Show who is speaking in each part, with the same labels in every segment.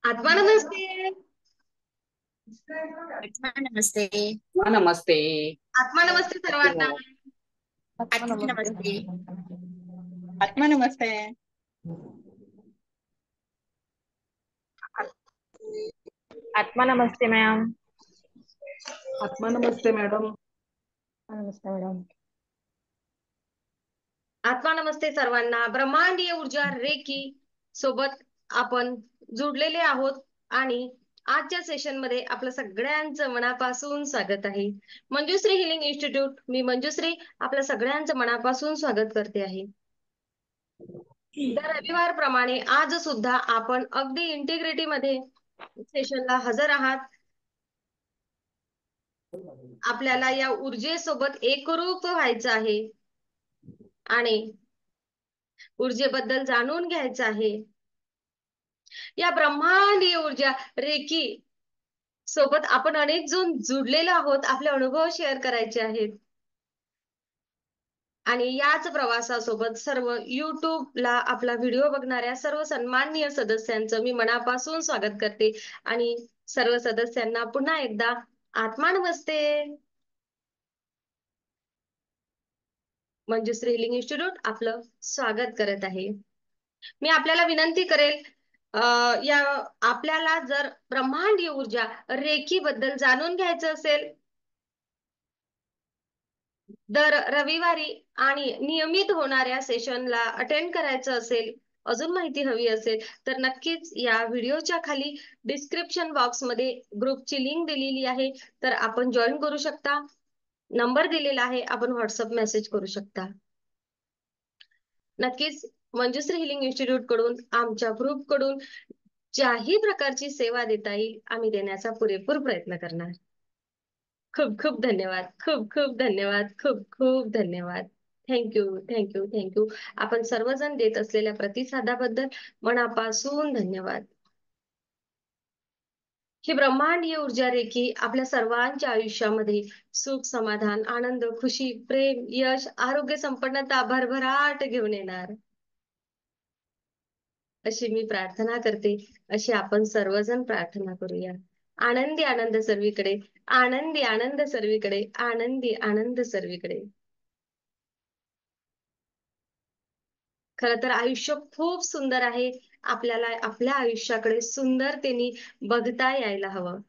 Speaker 1: आत्मा नमस्ते.
Speaker 2: आत्मा नमस्ते.
Speaker 3: हाँ, नमस्ते।
Speaker 1: आत्मा नमस्ते
Speaker 3: कैसे
Speaker 1: सर्वांना.
Speaker 3: हो?
Speaker 2: आत्मा नमस्ते.
Speaker 3: आत्मा नमस्ते।
Speaker 4: आत्मा नमस्ते मॅम.
Speaker 3: आत्मा नमस्ते मॅडम.
Speaker 4: नमस्ते मॅडम.
Speaker 1: आत्मा नमस्ते सर्वांना. ब्रह्मांडीय ऊर्जा रेकी सोबत आपण जुडलेले आहोत आणि आजच्या सेशन मध्ये आपलं सगळ्यांचं मनापासून स्वागत आहे. मंजुश्री हिलिंग इन्स्टिट्यूट, मी मंजुश्री आपल्या सगळ्यांचं मनापासून स्वागत करते आहे. दर रविवार प्रमाणे आज सुद्धा आपण अगदी इंटिग्रिटी मध्ये सेशनला हजर आहात. आपल्याला या ऊर्जेसोबत एकरूप व्हायचं आहे आणि ऊर्जेबद्दल जाणून घ्यायचं आहे. या ब्रह्मांडीय ऊर्जा रेकी सोबत आपण अनेक जण जुडलेलो आहोत. आपले अनुभव शेअर करायचे आहेत आणि याच प्रवासासोबत सर्व युट्यूबला आपला व्हिडिओ बघणाऱ्या सर्व सन्माननीय सदस्यांचं मी मनापासून स्वागत करते आणि सर्व सदस्यांना पुन्हा एकदा आत्मा नमस्ते. मंजुश्री हिलिंग इन्स्टिट्यूट आपलं स्वागत करत आहे. मी आपल्याला विनंती करेल, या आपल्याला जर ब्रह्मांडीय ऊर्जा रेखी बद्दल जाणून घ्यायचं असेल दर रविवारी आणि नियमित होणाऱ्या सेशनला अटेंड करायचं असेल, अजून माहिती हवी असेल तर नक्कीच या व्हिडिओच्या खाली डिस्क्रिप्शन बॉक्समध्ये ग्रुपची लिंक दिलेली आहे, तर आपण जॉईन करू शकता. नंबर दिलेला आहे, आपण व्हॉट्सअप मेसेज करू शकता. नक्कीच मंजुश्री हिलिंग इन्स्टिट्यूट कडून, आमच्या ग्रुप कडून ज्याही प्रकारची सेवा देता येईल आम्ही देण्याचा पुरेपूर प्रयत्न करणार. खूप खूप धन्यवाद. खूप खूप धन्यवाद. खूप खूप धन्यवाद. Thank you thank you thank you. आपण सर्वजण देत असलेल्या प्रतिसादाबद्दल मनापासून धन्यवाद. ही ब्रह्मांडीय ऊर्जा रेखी आपल्या सर्वांच्या आयुष्यामध्ये सुख, समाधान, आनंद, खुशी, प्रेम, यश, आरोग्य, संपन्नता, भरभराट घेऊन येणार अशी मी प्रार्थना करते. अशी आपण सर्वजण प्रार्थना करूया. आनंदी आनंद सर्वीकडे, आनंदी आनंद सर्वीकडे, आनंदी आनंद सर्वीकडे. खरं तर आयुष्य खूप सुंदर आहे. आपल्याला आपल्या आयुष्याकडे सुंदरतेने बघता यायला हवं.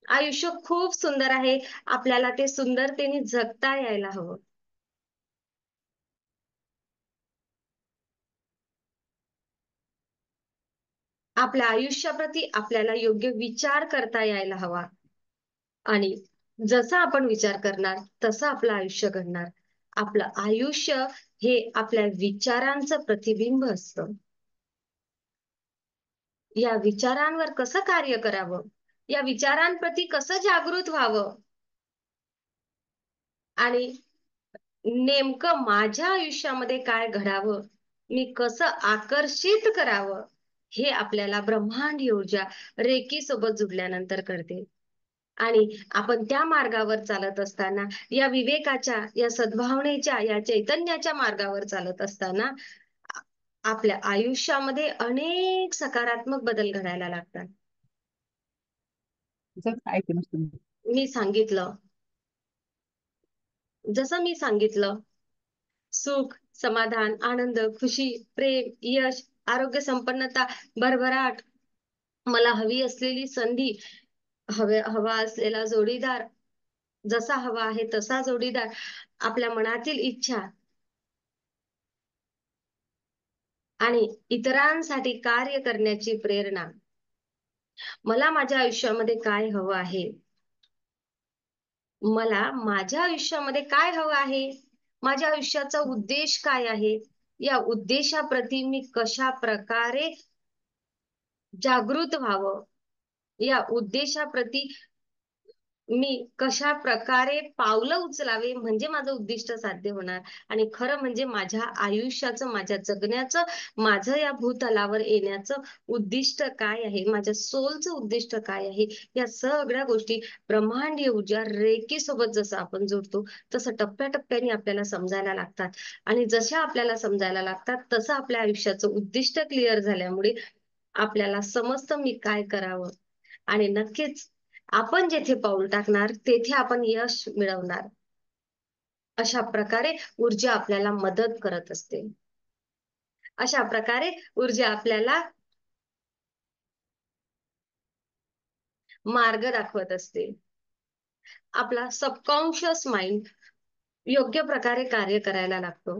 Speaker 1: आयुष्य खूप सुंदर आहे, आपल्याला ते सुंदरतेने जगता यायला हवं. आपल्या आयुष्याप्रती आपल्याला योग्य विचार करता यायला हवा आणि जसा आपण विचार करणार तसं आपलं आयुष्य घडणार. आपलं आयुष्य हे आपल्या विचारांचं प्रतिबिंब असतं. या विचारांवर कसं कार्य करावं, या विचारांप्रती कसं जागृत व्हावं आणि नेमकं माझ्या आयुष्यामध्ये काय घडावं, मी कसं आकर्षित करावं, हे आपल्याला ब्रह्मांडीय ऊर्जा रेकी सोबत जुडल्यानंतर कळते. आणि आपण त्या मार्गावर चालत असताना, या विवेकाच्या, या सद्भावनेच्या, या चैतन्याच्या मार्गावर चालत असताना आपल्या आयुष्यामध्ये अनेक सकारात्मक बदल घडायला लागतात.
Speaker 3: ऐकून तुम्ही.
Speaker 1: मी सांगितलं, जसं मी सांगितलं, सुख, समाधान, आनंद, खुशी, प्रेम, यश, आरोग्य, संपन्नता, भरभराट, मला हवी असलेली संधी, हवा असलेला जोडीदार, जसा हवा आहे तसा जोडीदार, आपल्या मनातील इच्छा आणि इतरांसाठी कार्य करण्याची प्रेरणा. मला माझ्या आयुष्यामध्ये काय हवं आहे, मला माझ्या आयुष्यामध्ये काय हवं आहे, माझ्या आयुष्याचा उद्देश काय आहे, या उद्देशाप्रती मी कशा प्रकारे जागृत व्हावं, या उद्देशाप्रती मी कशा प्रकारे पावलं उचलावे म्हणजे माझं उद्दिष्ट साध्य होणार. आणि खरं म्हणजे माझ्या आयुष्याचं, माझ्या जगण्याचं, माझं या भूतलावर येण्याचं उद्दिष्ट काय आहे, माझ्या सोलचं उद्दिष्ट काय आहे, या सगळ्या गोष्टी ब्रह्मांडीय ऊर्जा रेकी सोबत जसं आपण जोडतो तसं टप्प्याटप्प्याने आपल्याला समजायला लागतात आणि जशा आपल्याला समजायला लागतात तसं आपल्या आयुष्याचं उद्दिष्ट क्लिअर झाल्यामुळे आपल्याला समजतं मी काय करावं आणि नक्कीच आपण जेथे पाऊल टाकणार तेथे आपण यश मिळवणार. अशा प्रकारे ऊर्जा आपल्याला मदत करत असते. अशा प्रकारे ऊर्जा आपल्याला मार्ग दाखवत असते. आपला सबकॉन्शियस माइंड योग्य प्रकारे कार्य करायला लागतो.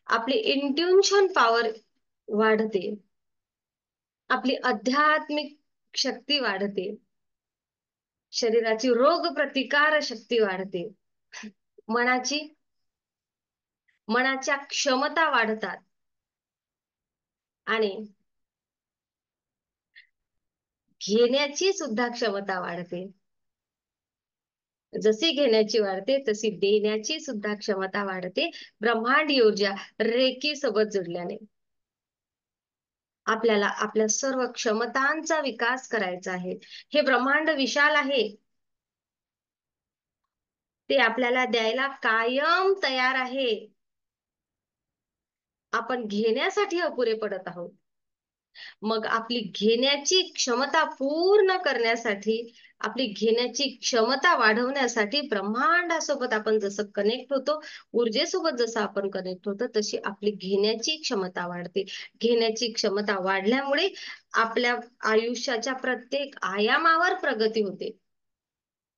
Speaker 1: आपली इंट्युशन पॉवर वाढते. आपली आध्यात्मिक शक्ती वाढते. शरीराची रोग प्रतिकार शक्ती वाढते. मनाच्या क्षमता वाढतात आणि घेण्याची सुद्धा क्षमता वाढते. जशी घेण्याची वाढते तशी देण्याची सुद्धा क्षमता वाढते. ब्रह्मांडी ऊर्जा रेकी सोबत जोडल्याने आपल्याला आपल्या सर्व क्षमतांचा विकास करायचा आहे. हे ब्रह्मांड विशाल आहे. ते आपल्याला द्यायला कायम तयार आहे. आपण घेण्यासाठी अपुरे पडत आहोत. मग आपली घेण्याची क्षमता पूर्ण करण्यासाठी, आपली घेण्याची क्षमता वाढवण्यासाठी ब्रह्मांडासोबत आपण जसं कनेक्ट होतो, ऊर्जेसोबत जसं आपण कनेक्ट होतो, तशी आपली घेण्याची क्षमता वाढते. घेण्याची क्षमता वाढल्यामुळे आपल्या आयुष्याच्या प्रत्येक आयामावर प्रगती होते.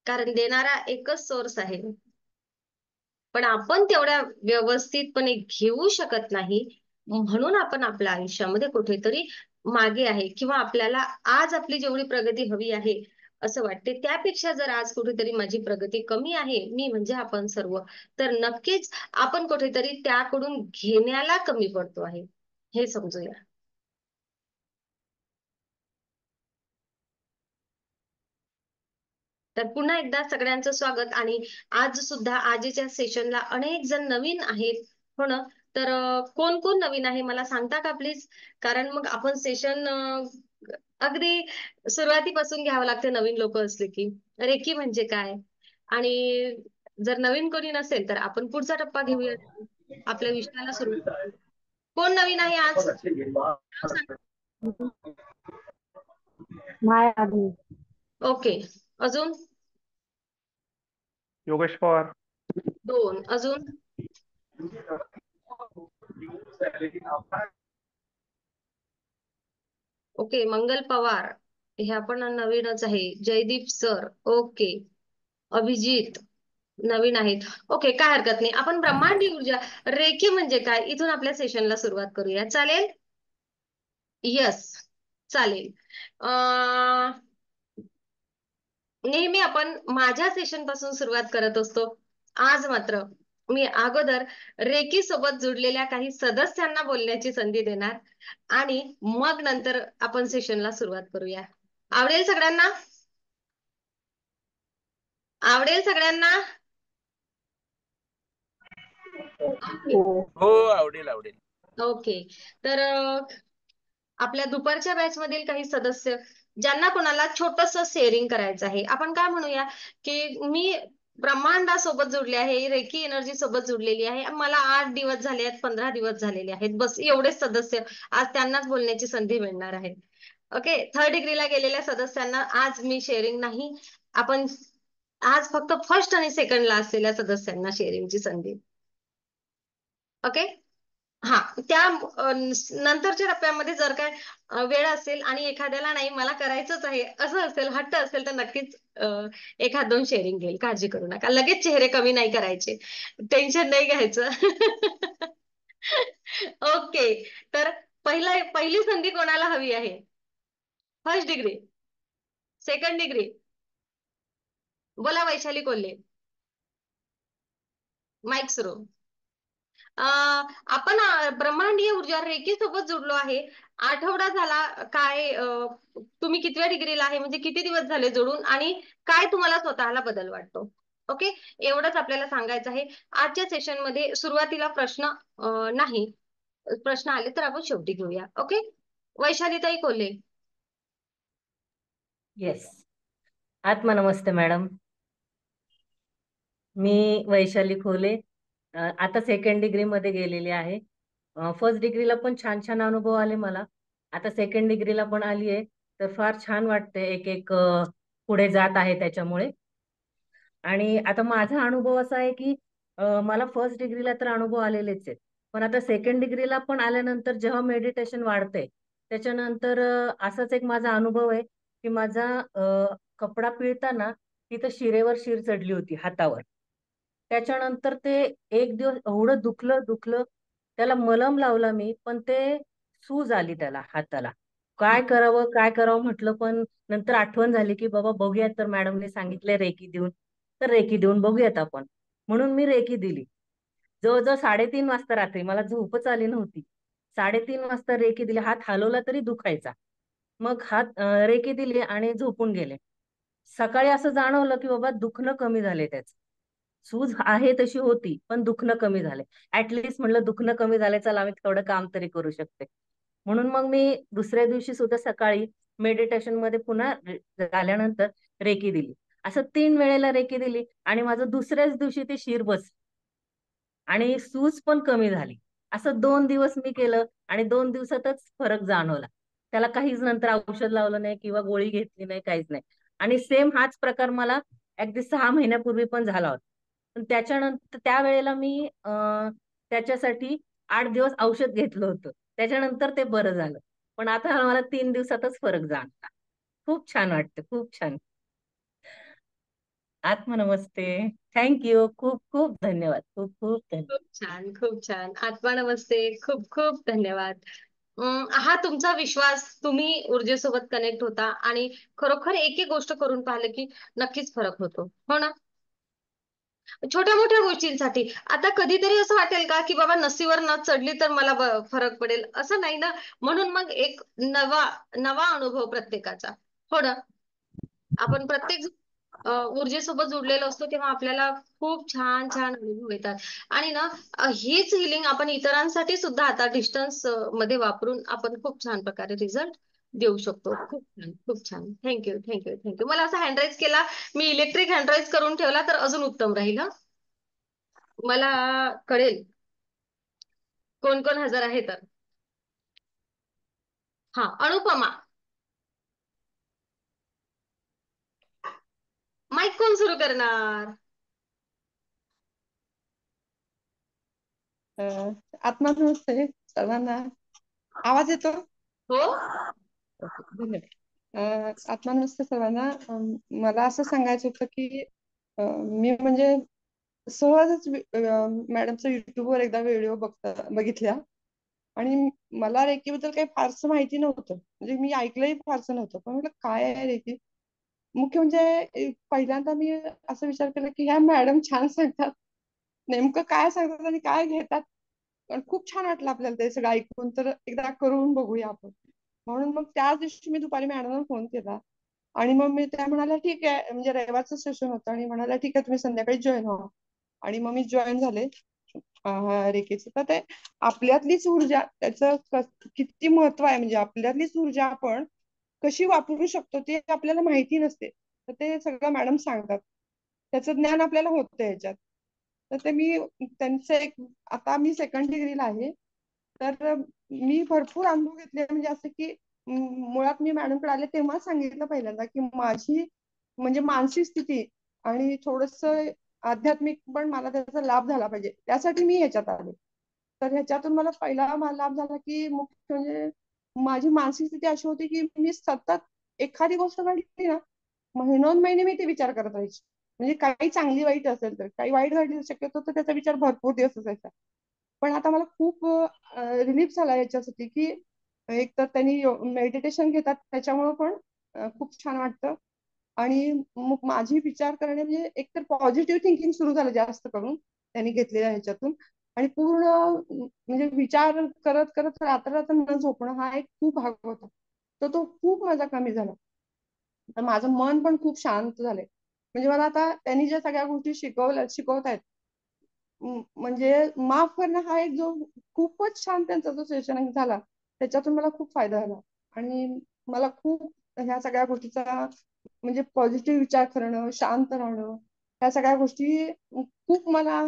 Speaker 1: कारण देणारा एकच सोर्स आहे. पण आपण तेवढ्या व्यवस्थितपणे घेऊ शकत नाही, म्हणून आपण आपल्या आयुष्यामध्ये कुठेतरी मागे आहे किंवा आपल्याला आज आपली जेवढी प्रगती हवी आहे असं वाटते, त्यापेक्षा जर आज कुठेतरी माझी प्रगती कमी आहे, मी म्हणजे आपण सर्व, तर नक्कीच आपण कुठेतरी त्याकडून घेण्याला कमी पडतो आहे, हे समजूया. तर पुन्हा एकदा सगळ्यांचं स्वागत. आणि आज सुद्धा आजच्या सेशनला अनेक जण नवीन आहेत, हो ना? तर कोण कोण नवीन आहे मला सांगता का प्लीज? कारण मग आपण सेशन अगदी सुरुवातीपासून घ्यावं लागते नवीन लोक असले की. रेकी म्हणजे काय, आणि जर नवीन कोणी नसेल तर आपण पुढचा टप्पा घेऊया, आपल्या विषयाला सुरुवात करूया. कोण नवीन आहे आज? नाव सांगा.
Speaker 4: मायावी.
Speaker 1: ओके, अजून
Speaker 5: योगेश पवार.
Speaker 1: 2 अजून. ओके, मंगल पवार, हे आपण नवीनच आहे. Jaydeep sir, okay. अभिजित नवीन आहेत. ओके, काय हरकत नाही. आपण ब्रह्मांडी ऊर्जा रेखी म्हणजे काय इथून आपल्या सेशनला सुरुवात करूया, चालेल? यस, चालेल. नेहमी आपण माझ्या सेशन पासून सुरुवात करत असतो. आज मात्र मी अगोदर रेकी सोबत जुडलेल्या काही सदस्यांना बोलण्याची संधी देणार आणि मग नंतर आपण सेशनला सुरुवात करूया. आवडेल सगळ्यांना? आवडेल सगळ्यांना? ओके.
Speaker 6: हो, आवडेल आवडेल.
Speaker 1: ओके, तर आपल्या दुपारच्या बॅच मधील काही सदस्य ज्यांना कोणाला छोटस शेअरिंग करायचं आहे, आपण काय म्हणूया की मी ब्रह्मांडासोबत जोडले आहे, रेकी एनर्जी सोबत जोडलेली आहे, मला 8 दिवस झाले आहेत, 15 दिवस झालेले आहेत, बस एवढेच सदस्य आज त्यांनाच बोलण्याची संधी मिळणार आहे. ओके, 3rd डिग्रीला गेलेल्या सदस्यांना आज मी शेअरिंग नाही, आपण आज फक्त फर्स्ट आणि सेकंडला असलेल्या सदस्यांना शेअरिंगची संधी. ओके, हा, त्या नंतरच्या टप्प्यामध्ये जर काय वेळ असेल आणि एखाद्याला नाही मला करायचंच आहे असं असेल, हट्ट असेल, तर नक्कीच एखाद 2 शेअरिंग घेईल, काळजी करू नका. लगेच चेहरे कमी नाही करायचे, टेन्शन नाही घ्यायचं. ओके, तर पहिली संधी कोणाला हवी आहे? फर्स्ट डिग्री, सेकंड डिग्री, बोला. वैशाली कोल्हे, माईक सुरू. आपण ब्रह्मांडीय ऊर्जा रेकी सोबत जुडलो आहे. आठवडा झाला. काय तुम्ही कितव्या डिग्रीला आहे, म्हणजे किती दिवस झाले जोडून, आणि काय तुम्हाला स्वतःला बदल वाटतो? ओके, एवढंच आपल्याला सांगायचं आहे. आजच्या सेशन मध्ये सुरुवातीला प्रश्न नाही, प्रश्न आले तर आपण शेवटी घेऊया. ओके, वैशालीताई कोल्हे.
Speaker 7: येस, आत्मा नमस्ते मॅडम. मी वैशाली खोले, आता सेकंड डिग्री मध्ये गेलेली आहे. फर्स्ट डिग्रीला पण छान छान अनुभव आले मला. आता सेकंड डिग्रीला पण आली आहे, तर फार छान वाटते. एक एक पुढे जात आहे त्याच्यामुळे. आणि आता माझा अनुभव असा आहे की मला फर्स्ट डिग्रीला तर अनुभव आलेलेच आहेत, पण आता सेकंड डिग्रीला पण आल्यानंतर जेव्हा मेडिटेशन वाढतंय त्याच्यानंतर असाच एक माझा अनुभव आहे की माझा कपडा पिळताना तिथं शिरेवर शिर चढली होती हातावर. त्याच्यानंतर ते एक दिवस एवढं दुखलं दुखलं, त्याला मलम लावला मी, पण ते सूज आली त्याला हाताला. काय करावं म्हटलं, पण नंतर आठवण झाली की बाबा बघूयात, तर मॅडमने सांगितले रेकी देऊन, तर रेकी देऊन बघूयात आपण. म्हणून मी रेकी दिली. जवळजवळ 3:30 वाजता रात्री, मला झोपच आली नव्हती. 3:30 वाजता रेकी दिली. हात हलवला तरी दुखायचा. मग हात रेकी दिली आणि झोपून गेले. सकाळी असं जाणवलं की बाबा दुखणं कमी झाले त्याचं. सूज आहे तशी होती, पण दुखणं कमी झाले. ऍटलिस्ट म्हटलं दुखणं कमी झालंय, चला आम्ही थोडं काम तरी करू शकते. म्हणून मग मी दुसऱ्या दिवशी सुद्धा सकाळी मेडिटेशन मध्ये पुन्हा झाल्यानंतर रेकी दिली. असं 3 वेळेला रेकी दिली आणि माझं दुसऱ्याच दिवशी ते शिर बस आणि सूज पण कमी झाली. असं 2 दिवस मी केलं आणि 2 दिवसातच फरक जाणवला. त्याला काहीच नंतर औषध लावलं नाही किंवा गोळी घेतली नाही, काहीच नाही. आणि सेम हाच प्रकार मला अगदी 6 महिन्यापूर्वी पण झाला होता. पण त्याच्यानंतर त्यावेळेला मी त्याच्यासाठी 8 दिवस औषध घेतलं होतं. त्याच्यानंतर ते बरं झालं. पण आता मला 3 दिवसातच फरक जाणवला. खूप छान वाटतं, खूप छान. आत्मनमस्ते. थँक्यू. खूप खूप धन्यवाद. खूप खूप धन्यवाद.
Speaker 1: खूप छान, खूप छान. आत्मा नमस्ते. खूप खूप धन्यवाद. हा तुमचा विश्वास, तुम्ही ऊर्जेसोबत कनेक्ट होता आणि खरोखर एक एक गोष्ट करून पाहिलं की नक्कीच फरक होतो, हो ना? छोट्या मोठ्या गोष्टींसाठी आता कधीतरी असं वाटेल का की बाबा नसीवर नथ चढली तर मला फरक पडेल, असं नाही ना. म्हणून मग एक नवा नवा अनुभव प्रत्येकाचा, हो ना. आपण प्रत्येक ऊर्जेसोबत जोडलेलो असतो तेव्हा आपल्याला खूप छान छान अनुभव येतात. आणि ना हीच हिलिंग आपण इतरांसाठी सुद्धा आता डिस्टन्स मध्ये वापरून आपण खूप छान प्रकारे रिझल्ट देऊ शकतो. खूप छान, खूप छान. Thank you, thank you, thank you. मला असा हँडराईज केला, मी इलेक्ट्रिक हँडराईज करून ठेवला तर अजून उत्तम राहील. हं. मला कळेल कोण कोण हजर आहे तर. हा, अनुपमा. माईक कोण सुरू करणार?
Speaker 5: आत्मा नमस्ते सर्वांना. आवाज येतो?
Speaker 1: हो.
Speaker 5: धन्यवाद. आत्मा नमस्ते सर्वांना. मला असं सांगायचं होतं की मी म्हणजे सहजच मॅडमचा युट्यूबवर एकदा व्हिडिओ बघितल्या आणि मला रेकीबद्दल काही फारसं माहिती नव्हतं. म्हणजे मी ऐकलंही फारसं नव्हतं, पण म्हटलं काय आहे रेकी. मुख्य म्हणजे पहिल्यांदा मी असं विचार केला की ह्या मॅडम छान सांगतात, नेमकं काय सांगतात आणि काय घेतात. पण खूप छान वाटलं आपल्याला ते सगळं ऐकून, तर एकदा करून बघूया आपण. म्हणून मग त्याच दिवशी मी दुपारी मॅडमला फोन केला आणि मग मी त्या म्हणाल्या ठीक आहे, म्हणजे रविवारचं सेशन होतं आणि म्हणाल्या ठीक आहे तुम्ही संध्याकाळी जॉईन व्हा. आणि मग मी जॉईन झाले रेखेचं. तर ते आपल्यातलीच ऊर्जा, त्याचं किती महत्व आहे, म्हणजे आपल्यातलीच ऊर्जा आपण कशी वापरू शकतो ते आपल्याला माहिती नसते. तर ते सगळं मॅडम सांगतात, त्याचं ज्ञान आपल्याला होतं याच्यात. तर ते मी त्यांचं एक, आता मी सेकंड डिग्रीला आहे, तर मी भरपूर अनुभव घेतले. म्हणजे असं की मुळात मी मॅडमकडे आले तेव्हा सांगितलं पहिल्यांदा की माझी म्हणजे मानसिक स्थिती आणि थोडस आध्यात्मिक पण मला त्याचा लाभ झाला पाहिजे, त्यासाठी मी ह्याच्यात आले. तर ह्याच्यातून मला लाभ झाला की मुख्य म्हणजे माझी मानसिक स्थिती अशी होती की मी सतत एखादी गोष्ट घडली ना, महिनोन महिने मी ते विचार करत राहायचे. म्हणजे काही चांगली वाईट असेल तर, काही वाईट घडली शक्यतो तर त्याचा विचार भरपूर दिवस असायचा. पण आता मला खूप रिलीफ झाला याच्यासाठी की एक तर त्यांनी मेडिटेशन घेतात त्याच्यामुळे पण खूप छान वाटतं. आणि मग माझी विचार करणे म्हणजे एकतर पॉझिटिव्ह थिंकिंग सुरू झालं जास्त करून त्यांनी घेतलेल्या ह्याच्यातून. आणि पूर्ण म्हणजे विचार करत करत रात्र रात्र न झोपणं हा एक खूप भाग होता, तर तो खूप माझा कमी झाला. तर माझं मन पण खूप शांत झालंय. म्हणजे मला आता त्यांनी ज्या सगळ्या गोष्टी शिकवतायत, म्हणजे माफ करणं हा एक जो खूपच छान त्यांचा जो सेशन झाला, त्याच्यातून मला खूप फायदा झाला. आणि मला खूप ह्या सगळ्या गोष्टीचा म्हणजे पॉझिटिव्ह विचार करणं, शांत राहणं, ह्या सगळ्या गोष्टी खूप मला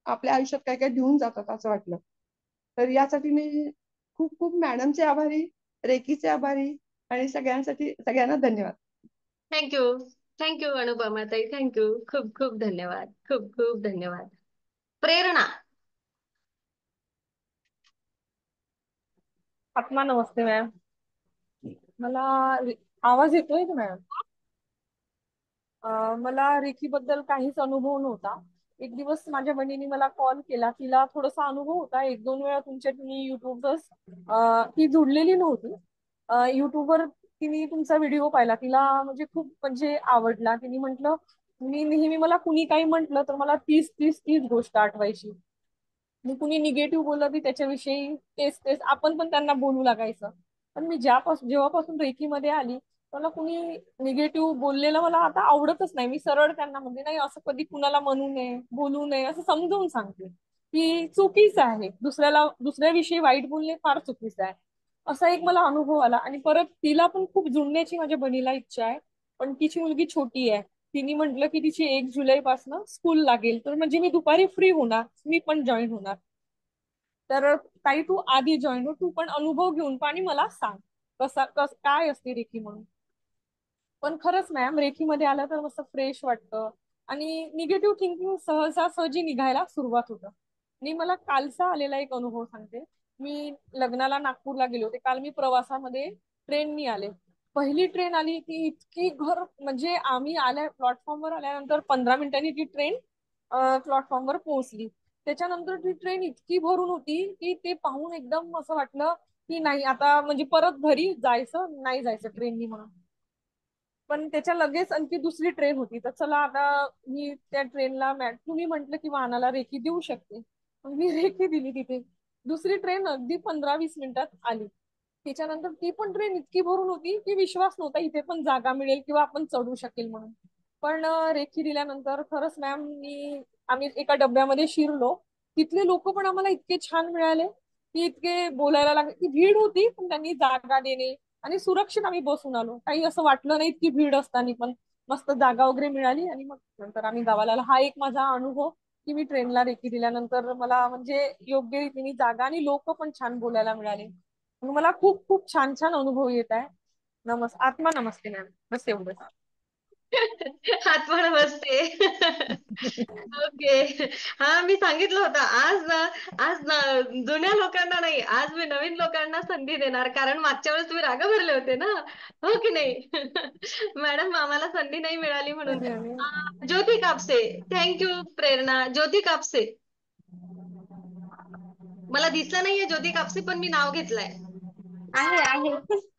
Speaker 5: आपल्या आयुष्यात काय काय देऊन जातात असं वाटलं. तर यासाठी मी खूप खूप मॅडमचे आभारी, रेकीचे आभारी आणि सगळ्यांना धन्यवाद.
Speaker 1: थँक्यू. थँक्यू अनुपमा ताई. थँक्यू. खूप खूप धन्यवाद. खूप खूप धन्यवाद. प्रेरणा.
Speaker 4: आत्मा नमस्ते मॅम. मला आवाज येतोय का मॅम? मला रेकी बद्दल काहीच अनुभव नव्हता. एक दिवस माझ्या बहिणीने मला कॉल केला. तिला थोडासा अनुभव होता. एक दोन वेळा मी युट्यूबवर ती जुडलेली नव्हती. युट्यूबवर तिने तुमचा व्हिडिओ पाहिला. तिला म्हणजे खूप म्हणजे आवडला. तिने म्हटलं, मी नेहमी मला कुणी काही म्हटलं तर मला तीच गोष्ट आठवायची. मी कुणी निगेटिव्ह बोललं की त्याच्याविषयी तेच आपण पण त्यांना बोलू लागायचं. पण मी जेव्हापासून रेकीमध्ये आली, मला कुणी निगेटिव्ह बोललेलं मला आता आवडतच नाही. मी सरळ त्यांना म्हणते, नाही असं कधी कुणाला म्हणू नये, बोलू नये, असं समजावून सांगते की चुकीचं आहे. दुसऱ्याविषयी वाईट बोलणे फार चुकीचं आहे. असा एक मला अनुभव आला. आणि परत तिला पण खूप जुळण्याची माझ्या बहिणीला इच्छा आहे. पण तिची मुलगी छोटी आहे. तिने म्हटलं की तिची 1 जुलै पासून स्कूल लागेल, तर म्हणजे मी दुपारी फ्री होणार, मी पण जॉईन होणार. तर ताई तू आधी जॉईन हो, तू पण अनुभव घेऊन पहा आणि मला सांग काय असते रेकी म्हणून. पण खरंच मॅम, रेकीमध्ये आलं तर मस्त फ्रेश वाटतं आणि निगेटिव्ह थिंकिंग सहजी निघायला सुरुवात होतं. आणि मला कालचा आलेला एक अनुभव सांगते. मी लग्नाला नागपूरला गेले होते. काल मी प्रवासामध्ये ट्रेननी आले. पहिली ट्रेन आली ती इतकी म्हणजे आम्ही प्लॅटफॉर्मवर आल्यानंतर 15 मिनिटांनी ती ट्रेन प्लॅटफॉर्मवर पोहोचली. त्याच्यानंतर ती ट्रेन इतकी भरून होती की ते पाहून एकदम असं वाटलं की नाही आता म्हणजे परत घरी जायचं नाही जायचं ट्रेननी म्हणून. पण त्याच्या लगेच आणखी दुसरी ट्रेन होती. तर चला आता मी त्या ट्रेनला तुम्ही म्हटलं की वाहनाला रेकी देऊ शकते, मग मी रेकी दिली तिथे. दुसरी ट्रेन अगदी 15-20 मिनिटात आली. त्याच्यानंतर ती पण ट्रेन इतकी भरून होती की विश्वास नव्हता इथे पण जागा मिळेल किंवा आपण चढू शकेल म्हणून. पण रेकी दिल्यानंतर खरंच मॅम, आम्ही एका डब्यामध्ये शिरलो. तिथले लोक पण आम्हाला इतके छान मिळाले की इतके बोलायला लागले. की भीड होती पण त्यांनी जागा देणे आणि सुरक्षित आम्ही बसून आलो. काही असं वाटलं नाही की भीड असताना पण मस्त जागा वगैरे मिळाली. आणि मग नंतर आम्ही गावाला आलो. हा एक माझा अनुभव की मी ट्रेनला रेकी दिल्यानंतर मला म्हणजे योग्य रीतीने जागा आणि लोक पण छान बोलायला मिळाले. मग मला खूप खूप छान छान अनुभव येत आहे. आत्मा नमस्ते मॅम. बस एवढंच.
Speaker 1: आत्मा नमस्ते. ओके. हा, मी सांगितलं होतं आज ना जुन्या लोकांना नाही, आज मी नवीन लोकांना संधी देणार, कारण मागच्या वेळेस तुम्ही राग भरले होते ना, हो की नाही? मॅडम, आम्हाला संधी नाही मिळाली म्हणून. ज्योती कापसे. थँक्यू प्रेरणा. ज्योती कापसे. मला दिसलं नाहीये ज्योती कापसे, पण मी नाव घेतलंय.
Speaker 2: आहे आहे.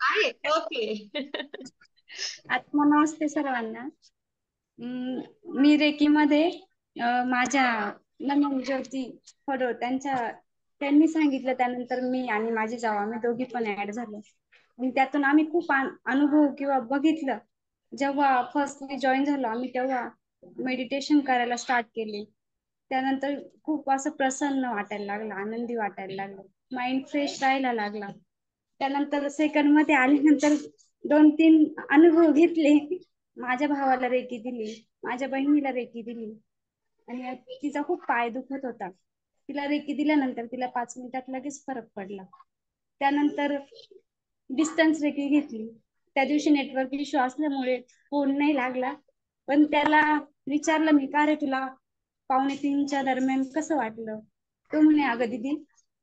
Speaker 1: आहे. ओके.
Speaker 2: आत्मा नमस्ते सर्वांना. मी रेकीमध्ये माझ्या नमन ज्योती फडो त्यांनी सांगितलं, त्यानंतर मी आणि माझी जाव आम्ही दोघी पण ऍड झालो. आणि त्यातून आम्ही खूप अनुभव किंवा बघितलं. जेव्हा फर्स्टली जॉईन झालो आम्ही, तेव्हा मेडिटेशन करायला स्टार्ट केले. त्यानंतर खूप असं प्रसन्न वाटायला लागलं, आनंदी वाटायला लागलं, माइंड फ्रेश राहायला लागला. त्यानंतर सेकंड मध्ये आल्यानंतर 2-3 अनुभव घेतले. माझ्या भावाला रेकी दिली, माझ्या बहिणीला रेकी दिली. आणि तिचा खूप पाय दुखत होता. तिला रेकी दिल्यानंतर तिला 5 मिनिटात लगेच फरक पडला. त्यानंतर डिस्टन्स रेकी घेतली. त्या दिवशी नेटवर्क इश्यू असल्यामुळे फोन नाही लागला. पण त्याला विचारलं मी, का रे तुला 2:45च्या दरम्यान कसं वाटलं? तो म्हणे, अगं दीदी,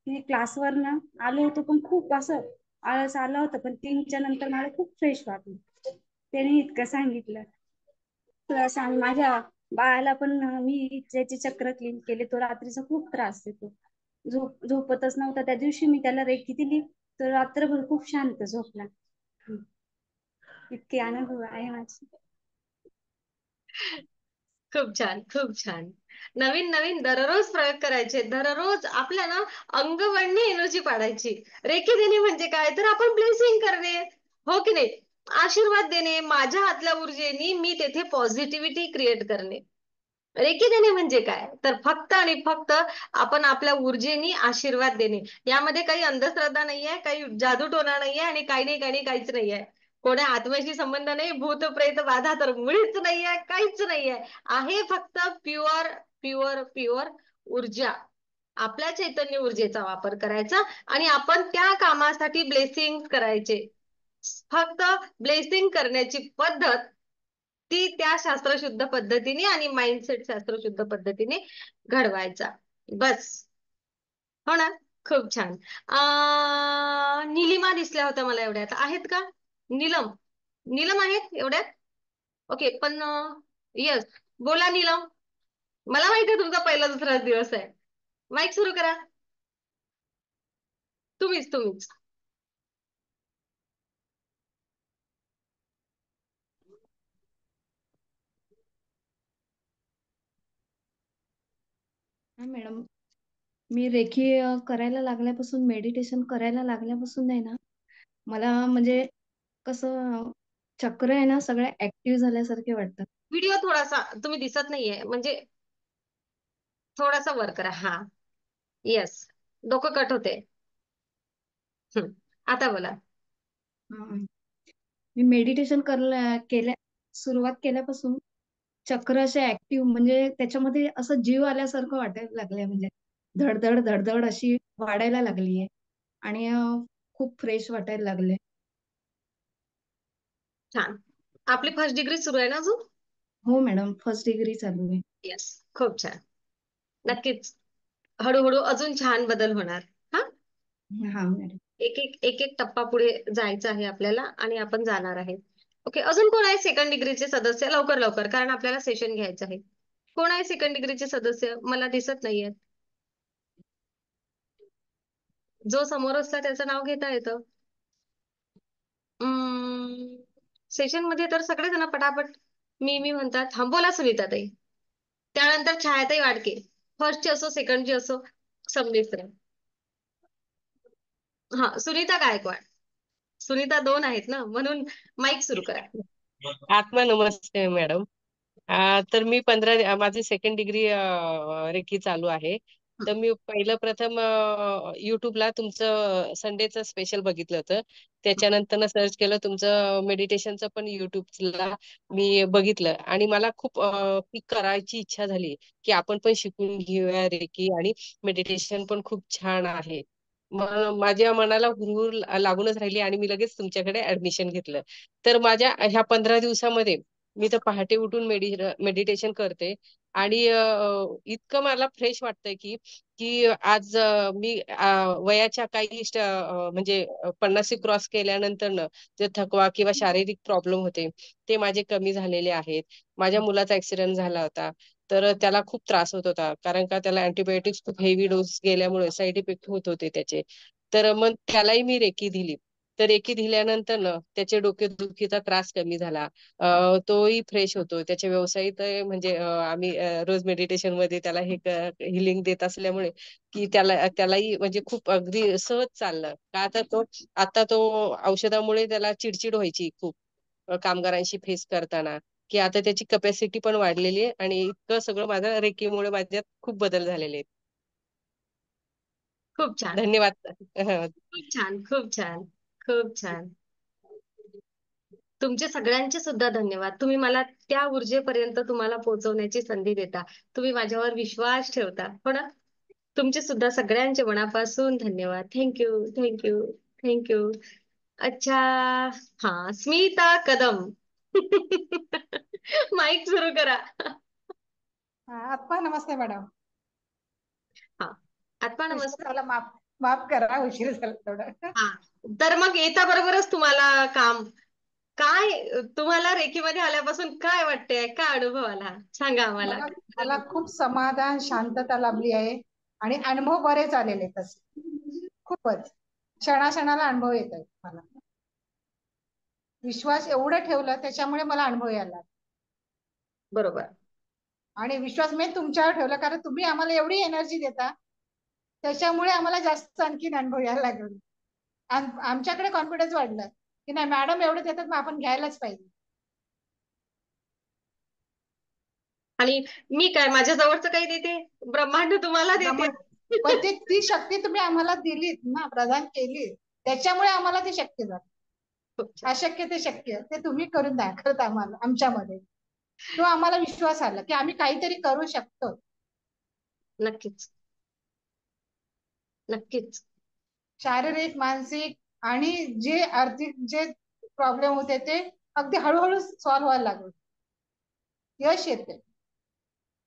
Speaker 2: मी क्लासवरनं आलो होतो पण खूप असं आळस आला होता, पण 3च्या नंतर मला खूप फ्रेश वाटलं. त्याने इतकं सांगितलं. तुला सांग, माझ्या बाळाला पण मी ज्याचे चक्र क्लीन केले, तो रात्रीचा खूप त्रास देतो. झोपतच नव्हता. त्या दिवशी मी त्याला रेकी दिली, तर रात्रभर खूप शांत झोपला. इतके अनुभव आहे माझे.
Speaker 1: खूप छान. खूप छान. नवीन नवीन दररोज प्रयोग करायचे. दररोज आपल्या ना अंगवळणी एनर्जी पाडायची. रेकी देणे म्हणजे काय, तर आपण ब्लेसिंग करणे, हो की नाही? आशीर्वाद देणे. माझ्या हातल्या ऊर्जेनी मी तेथे पॉझिटिव्हिटी क्रिएट करणे. रेकी देणे म्हणजे काय, तर फक्त आणि फक्त आपण आपल्या ऊर्जेनी आशीर्वाद देणे. यामध्ये काही अंधश्रद्धा नाहीये, काही जादूटोणा नाहीये, आणि काही नाही, काहीच नाहीये. कोण्या आत्म्याशी संबंध नाही, भूत प्रेत बाधा तर मुळीच नाहीये, काहीच नाहीये. आहे फक्त प्युअर प्युअर प्युअर ऊर्जा. आपल्या चैतन्य ऊर्जेचा वापर करायचा आणि आपण त्या कामासाठी ब्लेसिंग करायचे. फक्त ब्लेसिंग करण्याची पद्धत ती त्या शास्त्रशुद्ध पद्धतीने आणि माइंडसेट शास्त्रशुद्ध पद्धतीने घडवायचा. बस. हो ना. खूप छान. निलिमा दिसल्या होत्या मला एवढ्यात. आहेत का? नीलम. नीलम आहेत एवढ्यात? ओके. पण यस, बोला नीलम. मला माहिती आहे तुमचा पहिला दुसराच दिवस आहे. माईक सुरू करा. तुम्हीच.
Speaker 6: हा मॅडम, मी रेकी करायला लागल्यापासून, मेडिटेशन करायला लागल्यापासून आहे ना, मला म्हणजे कसं चक्र आहे ना सगळे ऍक्टिव्ह झाल्यासारखे वाटतात.
Speaker 1: व्हिडिओ थोडासा तुम्ही दिसत नाहीये, म्हणजे थोडासा वर करा. हा, येस. डोकं कट होते. आता बोला.
Speaker 6: हा. मी मेडिटेशन केल्या सुरुवात केल्यापासून चक्र असे ऍक्टिव्ह, म्हणजे त्याच्यामध्ये असं जीव आल्यासारखं वाटायला लागलंय, म्हणजे धडधड धडधड अशी वाढायला लागलीये आणि खूप फ्रेश वाटायला लागले.
Speaker 1: छान. आपली फर्स्ट डिग्री सुरू आहे ना अजून?
Speaker 6: हो मॅडम, फर्स्ट डिग्री चालू आहे.
Speaker 1: येस. खूप छान. नक्कीच हळूहळू अजून छान बदल होणार. हा,
Speaker 6: हा मॅडम.
Speaker 1: एक टप्पा पुढे जायचा आहे आपल्याला आणि आपण जाणार आहे. ओके. अजून कोण आहे सेकंड डिग्रीचे सदस्य? लवकर लवकर, कारण आपल्याला सेशन घ्यायचं आहे. कोण आहे सेकंड डिग्रीचे सदस्य? मला दिसत नाहीये. जो समोर असला त्याचं नाव घेता येतं. सेशन मध्ये तर सगळेजण पटापट मी म्हणतात. हा, बोला सुनीताताई. त्यानंतर छायाताई वाडके. फर्स्टची असो सेकंडची असो, संमिश्र. हा, सुनीता गायकवाड. सुनीता 2 आहेत ना, म्हणून माईक सुरू करा.
Speaker 8: आत्मा नमस्ते मॅडम. तर मी माझी सेकंड डिग्री रेकी चालू आहे. तर मी पहिलं प्रथम युट्यूबला तुमचं संडेचं स्पेशल बघितलं होतं. त्याच्यानंतर सर्च केलं तुमचं मेडिटेशनचं पण युट्यूबला मी बघितलं आणि मला खूप ती करायची इच्छा झाली की आपण पण शिकून घेऊया रेकी, आणि मेडिटेशन पण खूप छान आहे. मग माझ्या मनाला हुरूर लागूनच राहिली आणि मी लगेच तुमच्याकडे ऍडमिशन घेतलं. तर माझ्या ह्या 15 दिवसामध्ये मी तर पहाटे उठून मेडिटेशन करते आणि इतकं मला फ्रेश वाटतंय की की आज मी वयाच्या काही म्हणजे 50 क्रॉस केल्यानंतर जे थकवा किंवा शारीरिक प्रॉब्लेम होते ते माझे कमी झालेले आहेत. माझ्या मुलाचा ऍक्सिडेंट झाला होता, तर त्याला खूप त्रास होत होता, कारण का त्याला अँटीबायोटिक्स खूप हेवी डोस गेल्यामुळे साईड इफेक्ट होत होते त्याचे. तर मग त्यालाही मी रेकी दिली. तर रेकी दिल्यानंतर त्याचे डोकेदुखीचा त्रास कमी झाला. तोही फ्रेश होतो. त्याच्या व्यवसायात म्हणजे आम्ही रोज मेडिटेशन मध्ये त्याला हे हिलिंग देत असल्यामुळे की त्यालाही म्हणजे खूप अगदी सहज चाललं का. आता तो औषधामुळे त्याला चिडचिड व्हायची खूप कामगारांशी फेस करताना, की आता त्याची कपॅसिटी पण वाढलेली आहे आणि इतकं सगळं माझ्या रेकीमुळे माझ्यात खूप बदल झालेले आहेत.
Speaker 1: खूप छान.
Speaker 8: धन्यवाद.
Speaker 1: खूप छान. खूप छान. खूप छान. तुमचे सगळ्यांचे सुद्धा धन्यवाद. तुम्ही मला त्या ऊर्जेपर्यंत तुम्हाला पोहोचवण्याची संधी देता. तुम्ही माझ्यावर विश्वास ठेवता. हो ना. तुमचे सुद्धा सगळ्यांचे मनापासून धन्यवाद. थँक्यू. थँक्यू. थँक्यू. अच्छा. हा, स्मिता कदम. माईक सुरू करा.
Speaker 9: आत्मा नमस्ते मॅडम.
Speaker 1: हा, आत्मा नमस्ते.
Speaker 9: मला माफ माफ करा, उशीर झाला थोडं.
Speaker 1: हा, तर मग येता बरोबरच तुम्हाला काम काय, तुम्हाला रेकीमध्ये आल्यापासून काय वाटतंय? काय अनुभव आला सांगा आम्हाला.
Speaker 9: मला खूप समाधान, शांतता लाभली आहे आणि अनुभव बरेच आलेले तसे खूपच. क्षणाक्षणाला अनुभव येत आहेत मला. विश्वास एवढं ठेवलं त्याच्यामुळे मला अनुभव यायला.
Speaker 1: बरोबर.
Speaker 9: आणि विश्वास मी तुमच्यावर ठेवला, कारण तुम्ही आम्हाला एवढी एनर्जी देता, त्याच्यामुळे आम्हाला जास्त आणखीन अनुभव यायला लागले. आमच्याकडे कॉन्फिडन्स वाढलं की नाही, मॅडम एवढे देतात मग आपण घ्यायलाच पाहिजे.
Speaker 1: आणि मी काय माझ्या जवळचं काही देते? ब्रह्मांड तुम्हाला देते.
Speaker 9: पण ती शक्ती तुम्ही आम्हाला दिलीत ना, प्रदान केली, त्याच्यामुळे आम्हाला ते शक्य झालं. अशक्य ते शक्य, ते तुम्ही करून दाखवत आम्हाला आमच्यामध्ये. तो आम्हाला विश्वास आला की आम्ही काहीतरी करू शकतो.
Speaker 1: नक्कीच. नक्कीच.
Speaker 9: शारीरिक, मानसिक आणि जे आर्थिक जे प्रॉब्लेम होते ते अगदी हळूहळू सॉल्व्ह व्हायला लागले. यश येते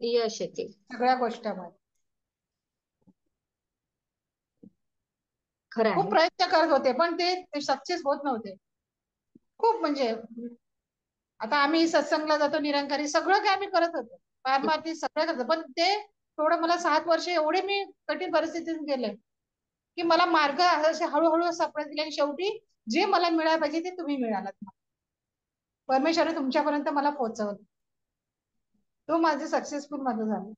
Speaker 1: यश येते.
Speaker 9: सगळ्या गोष्टींमध्ये.
Speaker 1: खरं
Speaker 9: खूप
Speaker 1: आहे.
Speaker 9: प्रयत्न करत होते पण ते सक्सेस होत नव्हते. खूप म्हणजे आता आम्ही सत्संगला जातो, निरंकारी सगळं काय आम्ही करत होतो, पारमार्थी सगळं करतो, पण ते थोडं मला 7 वर्ष एवढे मी कठीण परिस्थितीत गेले की मला मार्ग असे हळूहळू सापडत गेले आणि शेवटी जे मला मिळायला पाहिजे ते तुम्ही मिळालात. परमेश्वर तुमच्यापर्यंत मला पोहोचवलं. तो माझं सक्सेसफुल माझं झालं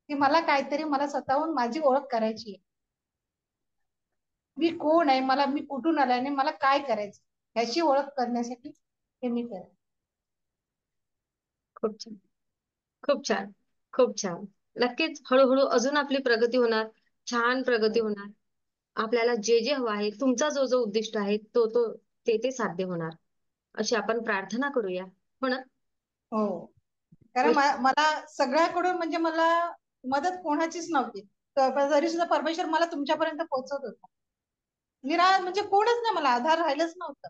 Speaker 9: की मला काहीतरी मला स्वतःहून माझी ओळख करायची आहे. मी कोण आहे, मी कुठून आलाय आणि मला काय करायचं ह्याची ओळख करण्यासाठी हे मी करते.
Speaker 1: खूप छान, खूप छान, खूप छान. नक्कीच हळूहळू अजून आपली प्रगती होणार, छान प्रगती होणार. आपल्याला जे जे हवं आहे, तुमचा जो जो उद्दिष्ट आहे ते साध्य होणार, अशी आपण प्रार्थना करूया. हो ना?
Speaker 9: हो, कारण मला सगळ्याकडून म्हणजे मला मदत कोणाचीच नव्हती, तरी सुद्धा परमेश्वर मला तुमच्यापर्यंत पोहोचवत होता. म्हणजे कोणच नाही, मला आधार राहिलंच नव्हतं.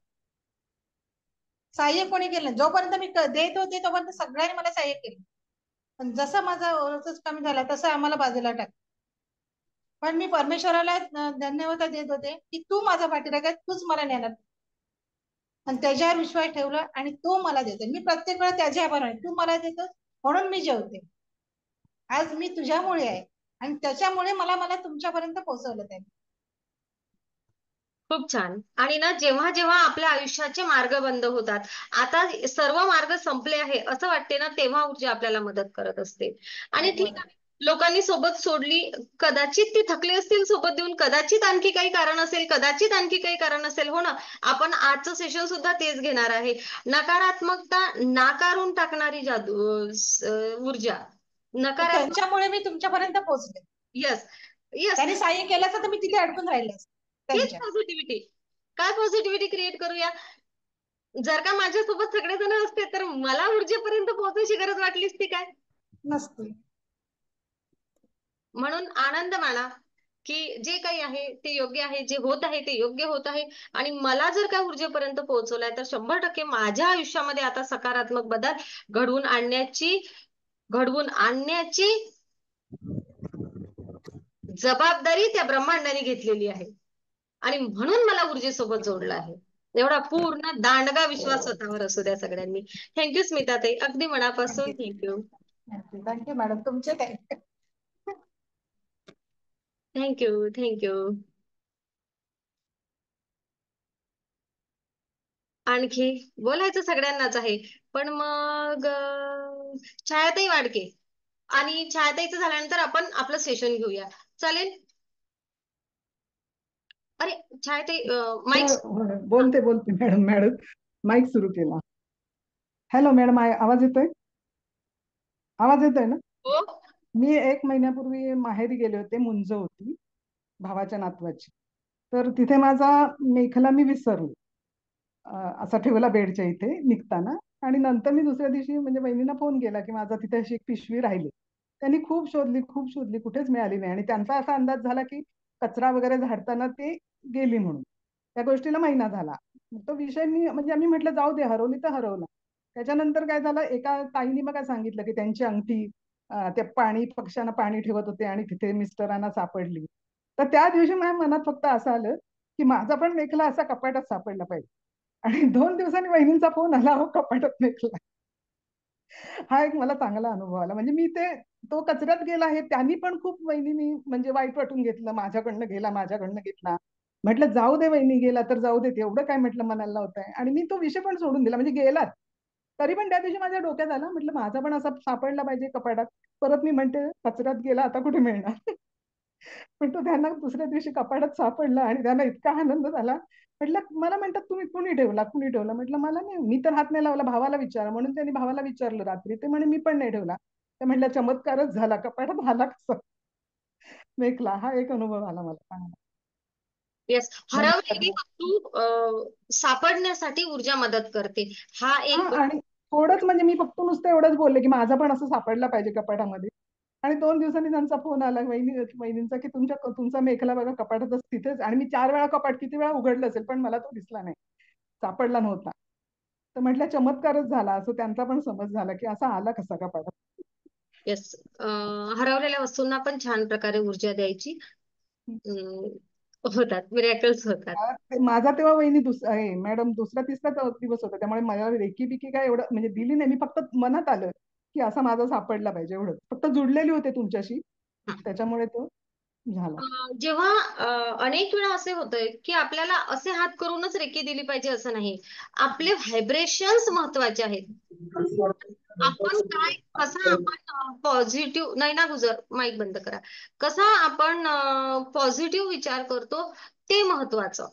Speaker 9: सहाय्य कोणी केलं नाही. जोपर्यंत मी देत होते तोपर्यंत सगळ्यांनी मला सहाय्य केलं, पण जसा माझा ओळखच कमी झाला तसं आम्हाला बाजूला टाक. पण मी परमेश्वराला धन्यवाद देत होते की तू माझा पाठीराख आहे, तूच मला नेणार, आणि त्याच्यावर विश्वास ठेवला आणि तो मला देतो. मी प्रत्येक वेळा त्याच्या आभार आहे, तू मला देतो म्हणून मी जेवते. आज मी तुझ्यामुळे आहे आणि त्याच्यामुळे मला तुमच्यापर्यंत पोहोचवलं त्यांनी.
Speaker 1: खूप छान. आणि ना जेव्हा जेव्हा आपल्या आयुष्याचे मार्ग बंद होतात, आता सर्व मार्ग संपले आहे असं वाटते ना, तेव्हा ऊर्जा आपल्याला मदत करत असते. आणि ठीक आहे, लोकांनी सोबत सोडली, कदाचित ती थकले असतील सोबत देऊन, कदाचित आणखी काही कारण असेल, कदाचित आणखी काही कारण असेल. हो ना? आपण आजचं सेशन सुद्धा तेच घेणार आहे. नकारात्मकता नाकारून टाकणारी ऊर्जा. नकारात्मक.
Speaker 9: त्यांच्यामुळे मी तुमच्यापर्यंत पोहोचले.
Speaker 1: Yes, yes.
Speaker 9: त्यांनी सहाय्य केलं तर मी तिथे अडकून राहिले
Speaker 1: हेच पॉझिटिव्हिटी. काय पॉझिटिव्हिटी क्रिएट करूया? जर का माझ्यासोबत सगळेजण असते तर मला ऊर्जेपर्यंत पोहोचायची गरज वाटली असती काय?
Speaker 9: नसते.
Speaker 1: म्हणून आनंद माना की जे काही आहे ते योग्य आहे, जे होत आहे ते योग्य होत आहे. आणि मला जर का ऊर्जेपर्यंत पोहोचवलाय तर 100% माझ्या आयुष्यामध्ये आता सकारात्मक बदल घडवून आणण्याची जबाबदारी त्या ब्रह्मांडाने घेतलेली आहे. आणि म्हणून मला ऊर्जेसोबत जोडलं आहे. एवढा पूर्ण दांडगा विश्वास स्वतःवर असू द्या सगळ्यांनी. थँक्यू स्मिताताई, अगदी मनापासून थँक्यू.
Speaker 9: थँक्यू मॅडम, तुमचे थँक्यू.
Speaker 1: Thank you, thank you. आणखी बोलायचं सगळ्यांनाच आहे, पण मग छायाताई वाडके आणि छायाताईचं झाल्यानंतर आपण आपलं सेशन घेऊया, चालेल? अरे छायाताई माईक.
Speaker 3: बोलते मॅडम माईक सुरू केला. हॅलो मॅडम, आवाज येतोय? आवाज येतोय ना?
Speaker 1: हो.
Speaker 3: मी 1 महिन्यापूर्वी माहेरी गेले होते, मुंज होती भावाच्या नातवाची. तर तिथे माझा मेखला मी विसरले, असा ठेवला बेडच्या इथे निघताना. आणि नंतर मी दुसऱ्या दिवशी म्हणजे बहिणींना फोन केला की माझा तिथे अशी एक पिशवी राहिली. त्यांनी खूप शोधली, कुठेच मिळाली नाही. आणि त्यांचा असा अंदाज झाला की कचरा वगैरे झाडताना ते गेली म्हणून. त्या गोष्टीला महिना झाला. तो विषय म्हणजे आम्ही म्हटलं जाऊ दे, हरवली तर हरवला. त्याच्यानंतर काय झालं, एका ताईने बघा सांगितलं की त्यांची अंगठी ते पक्ष्यांना पाणी ठेवत होते आणि तिथे मिस्टरांना सापडली. तर त्या दिवशी माझ्या मनात फक्त असं आलं की माझा पण मेखला असा कपाटात सापडला पाहिजे. आणि 2 दिवसांनी वहिनींचा फोन आला, हो कपाटात मेखला. हा एक मला चांगला अनुभव आला. म्हणजे तो कचऱ्यात गेला आहे, त्यांनी पण खूप वहिनींनी म्हणजे वाईट वाटून घेतलं, माझ्याकडनं घेतला. म्हटलं जाऊ दे, वहिनी गेला तर जाऊ दे, एवढं काय म्हटलं मनाला होतंय. आणि मी तो विषय पण सोडून दिला, म्हणजे गेलात तरी पण त्या दिवशी माझ्या डोक्यात आलं, म्हटलं माझा पण असा सापडला पाहिजे कपाटात. परत मी म्हणते कचऱ्यात गेला आता कुठे मिळणार. पण तो त्यांना दुसऱ्या दिवशी कपाटात सापडला आणि त्यांना इतका आनंद झाला. म्हटलं, मला म्हणतात तुम्ही कुणी ठेवला? म्हटलं मला नाही, मी तर हात नाही लावला, भावाला विचारा. म्हणून त्यांनी भावाला विचारलं रात्री, ते म्हणे मी पण नाही ठेवला. ते म्हटलं चमत्कारच झाला, कपाटात आला कसा मेखला. हा एक अनुभव आला मला चांगला.
Speaker 1: येस, हरवलेली वस्तू सापडण्यासाठी ऊर्जा मदत करते. हा एक
Speaker 3: आणि थोडंच म्हणजे मी फक्त नुसतं एवढंच बोलले की माझा पण असं सापडला पाहिजे कपाटामध्ये. आणि 2 दिवसांनी त्यांचा फोन आला वहिनींचा की तुमचा मेखला बघा कपाटातच तिथेच. आणि मी 4 वेळा कपाट किती वेळा उघडलं असेल पण मला तो दिसला नाही, सापडला नव्हता. तर म्हटलं चमत्कारच झाला, असं त्यांचा पण समज झाला की असा आला कसा कपाटात.
Speaker 1: येस. हरवलेल्या वस्तूंना पण छान प्रकारे ऊर्जा द्यायची. होतात, मिरॅकल्स होतात.
Speaker 3: माझा तेव्हा वहिनी मॅडम दुसरा तिसरा दिवस होता, त्यामुळे मला रेकी बिकी काय एवढं म्हणजे दिली नाही. मी फक्त मनात आलं की असा माझा सापडला पाहिजे, एवढं फक्त जुडलेली होते तुमच्याशी, त्याच्यामुळे तो झाला.
Speaker 1: जेव्हा अनेक वेळा असे होतंय की आपल्याला असे हात करूनच रेकी दिली पाहिजे असं नाही. आपले व्हायब्रेशन्स महत्वाचे आहेत. आपण काय, कसा आपण पॉझिटिव्ह नाही ना गुजर, माईक बंद करा. कसा आपण पॉझिटिव्ह विचार करतो ते महत्वाचं.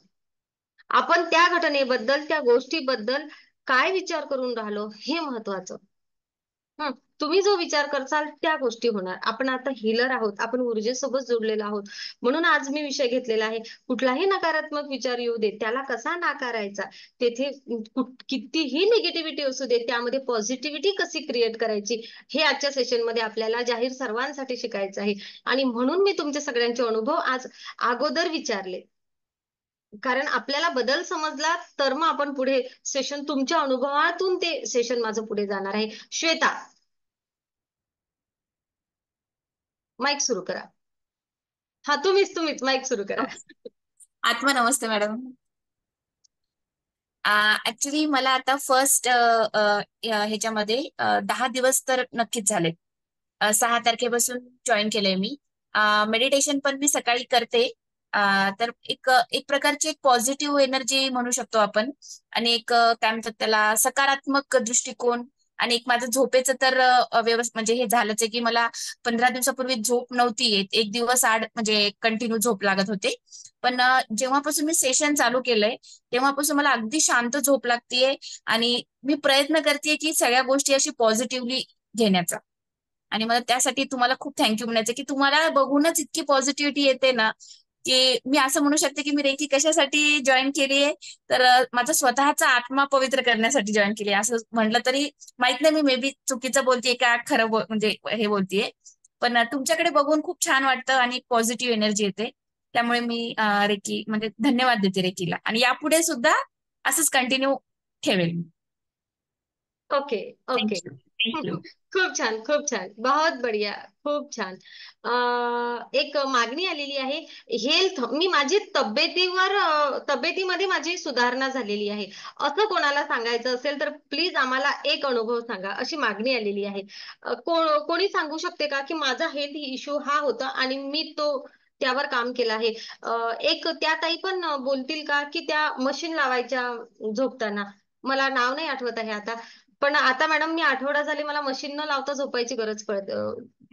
Speaker 1: आपण त्या घटनेबद्दल, त्या गोष्टीबद्दल काय विचार करून राहिलो हे महत्वाचं. तुम्ही जो विचार करसाल त्या गोष्टी होणार. आपण आता हिलर आहोत, आपण ऊर्जेसोबत जोडलेलो आहोत. म्हणून आज मी विषय घेतलेला आहे, कुठलाही नकारात्मक विचार येऊ दे त्याला कसा नाकारायचा, तेथे कितीही निगेटिव्हिटी असू दे त्यामध्ये पॉझिटिव्हिटी कशी क्रिएट करायची, हे आजच्या सेशनमध्ये आपल्याला जाहीर सर्वांसाठी शिकायचं आहे. आणि म्हणून मी तुमचे सगळ्यांचे अनुभव आज अगोदर विचारले, कारण आपल्याला बदल समजला तर मग आपण पुढे सेशन, तुमच्या अनुभवातून ते सेशन माझं पुढे जाणार आहे. श्वेता, माईक सुरू करा. हा, तुम्हीच माईक सुरू करा.
Speaker 10: आत्मा नमस्ते मॅडम. ऍक्च्युली मला आता फर्स्ट ह्याच्यामध्ये 10 दिवस तर नक्कीच झाले. 6 तारखेपासून जॉईन केलंय मी. मेडिटेशन पण मी सकाळी करते. तर एक एक प्रकारची एक पॉझिटिव्ह एनर्जी म्हणू शकतो आपण, आणि एक काय म्हणतात त्याला सकारात्मक दृष्टिकोन. आणि एक माझं झोपेचं तर म्हणजे हे झालंच आहे की मला 15 दिवसापूर्वी झोप नव्हती येत. एक दिवस आड म्हणजे कंटिन्यू झोप लागत होते. पण जेव्हापासून मी सेशन चालू केलंय तेव्हापासून मला अगदी शांत झोप लागतेय. आणि मी प्रयत्न करतेय की सगळ्या गोष्टी अशी पॉझिटिव्हली घेण्याचा. आणि मला त्यासाठी तुम्हाला खूप थँक्यू म्हणायचं की तुम्हाला बघूनच इतकी पॉझिटिव्हिटी येते ना, की मी असं म्हणू शकते की मी रेकी कशासाठी जॉईन केली आहे, तर माझा स्वतःचा आत्मा पवित्र करण्यासाठी जॉईन केली आहे. असं म्हटलं तरी माहित नाही, मी मे बी चुकीचं बोलतेय का खरं म्हणजे हे बोलतेय. पण तुमच्याकडे बघून खूप छान वाटतं आणि पॉझिटिव्ह एनर्जी येते. त्यामुळे मी रेकी म्हणजे धन्यवाद देते रेकीला, आणि यापुढे सुद्धा असंच कंटिन्यू ठेवेल.
Speaker 1: Okay okay.
Speaker 10: थँक्यू.
Speaker 1: खूप छान, खूप छान, बहुत बढिया, खूप छान. एक मागणी आलेली आहे, हेल्थ, मी माझी तब्येतीमध्ये माझी सुधारणा झालेली आहे असं कोणाला सांगायचं असेल तर प्लीज आम्हाला एक अनुभव सांगा, अशी मागणी आलेली आहे. कोणी सांगू शकते का की माझा हेल्थ इश्यू हा होता आणि मी त्यावर काम केलं आहे. एक त्या ताई पण बोलतील का की त्या मशीन लावायच्या झोपताना, मला नाव नाही आठवत आहे आता, पण आता मॅडम मी आठवडा झाले मला मशीन न लावता झोपायची गरज पडते.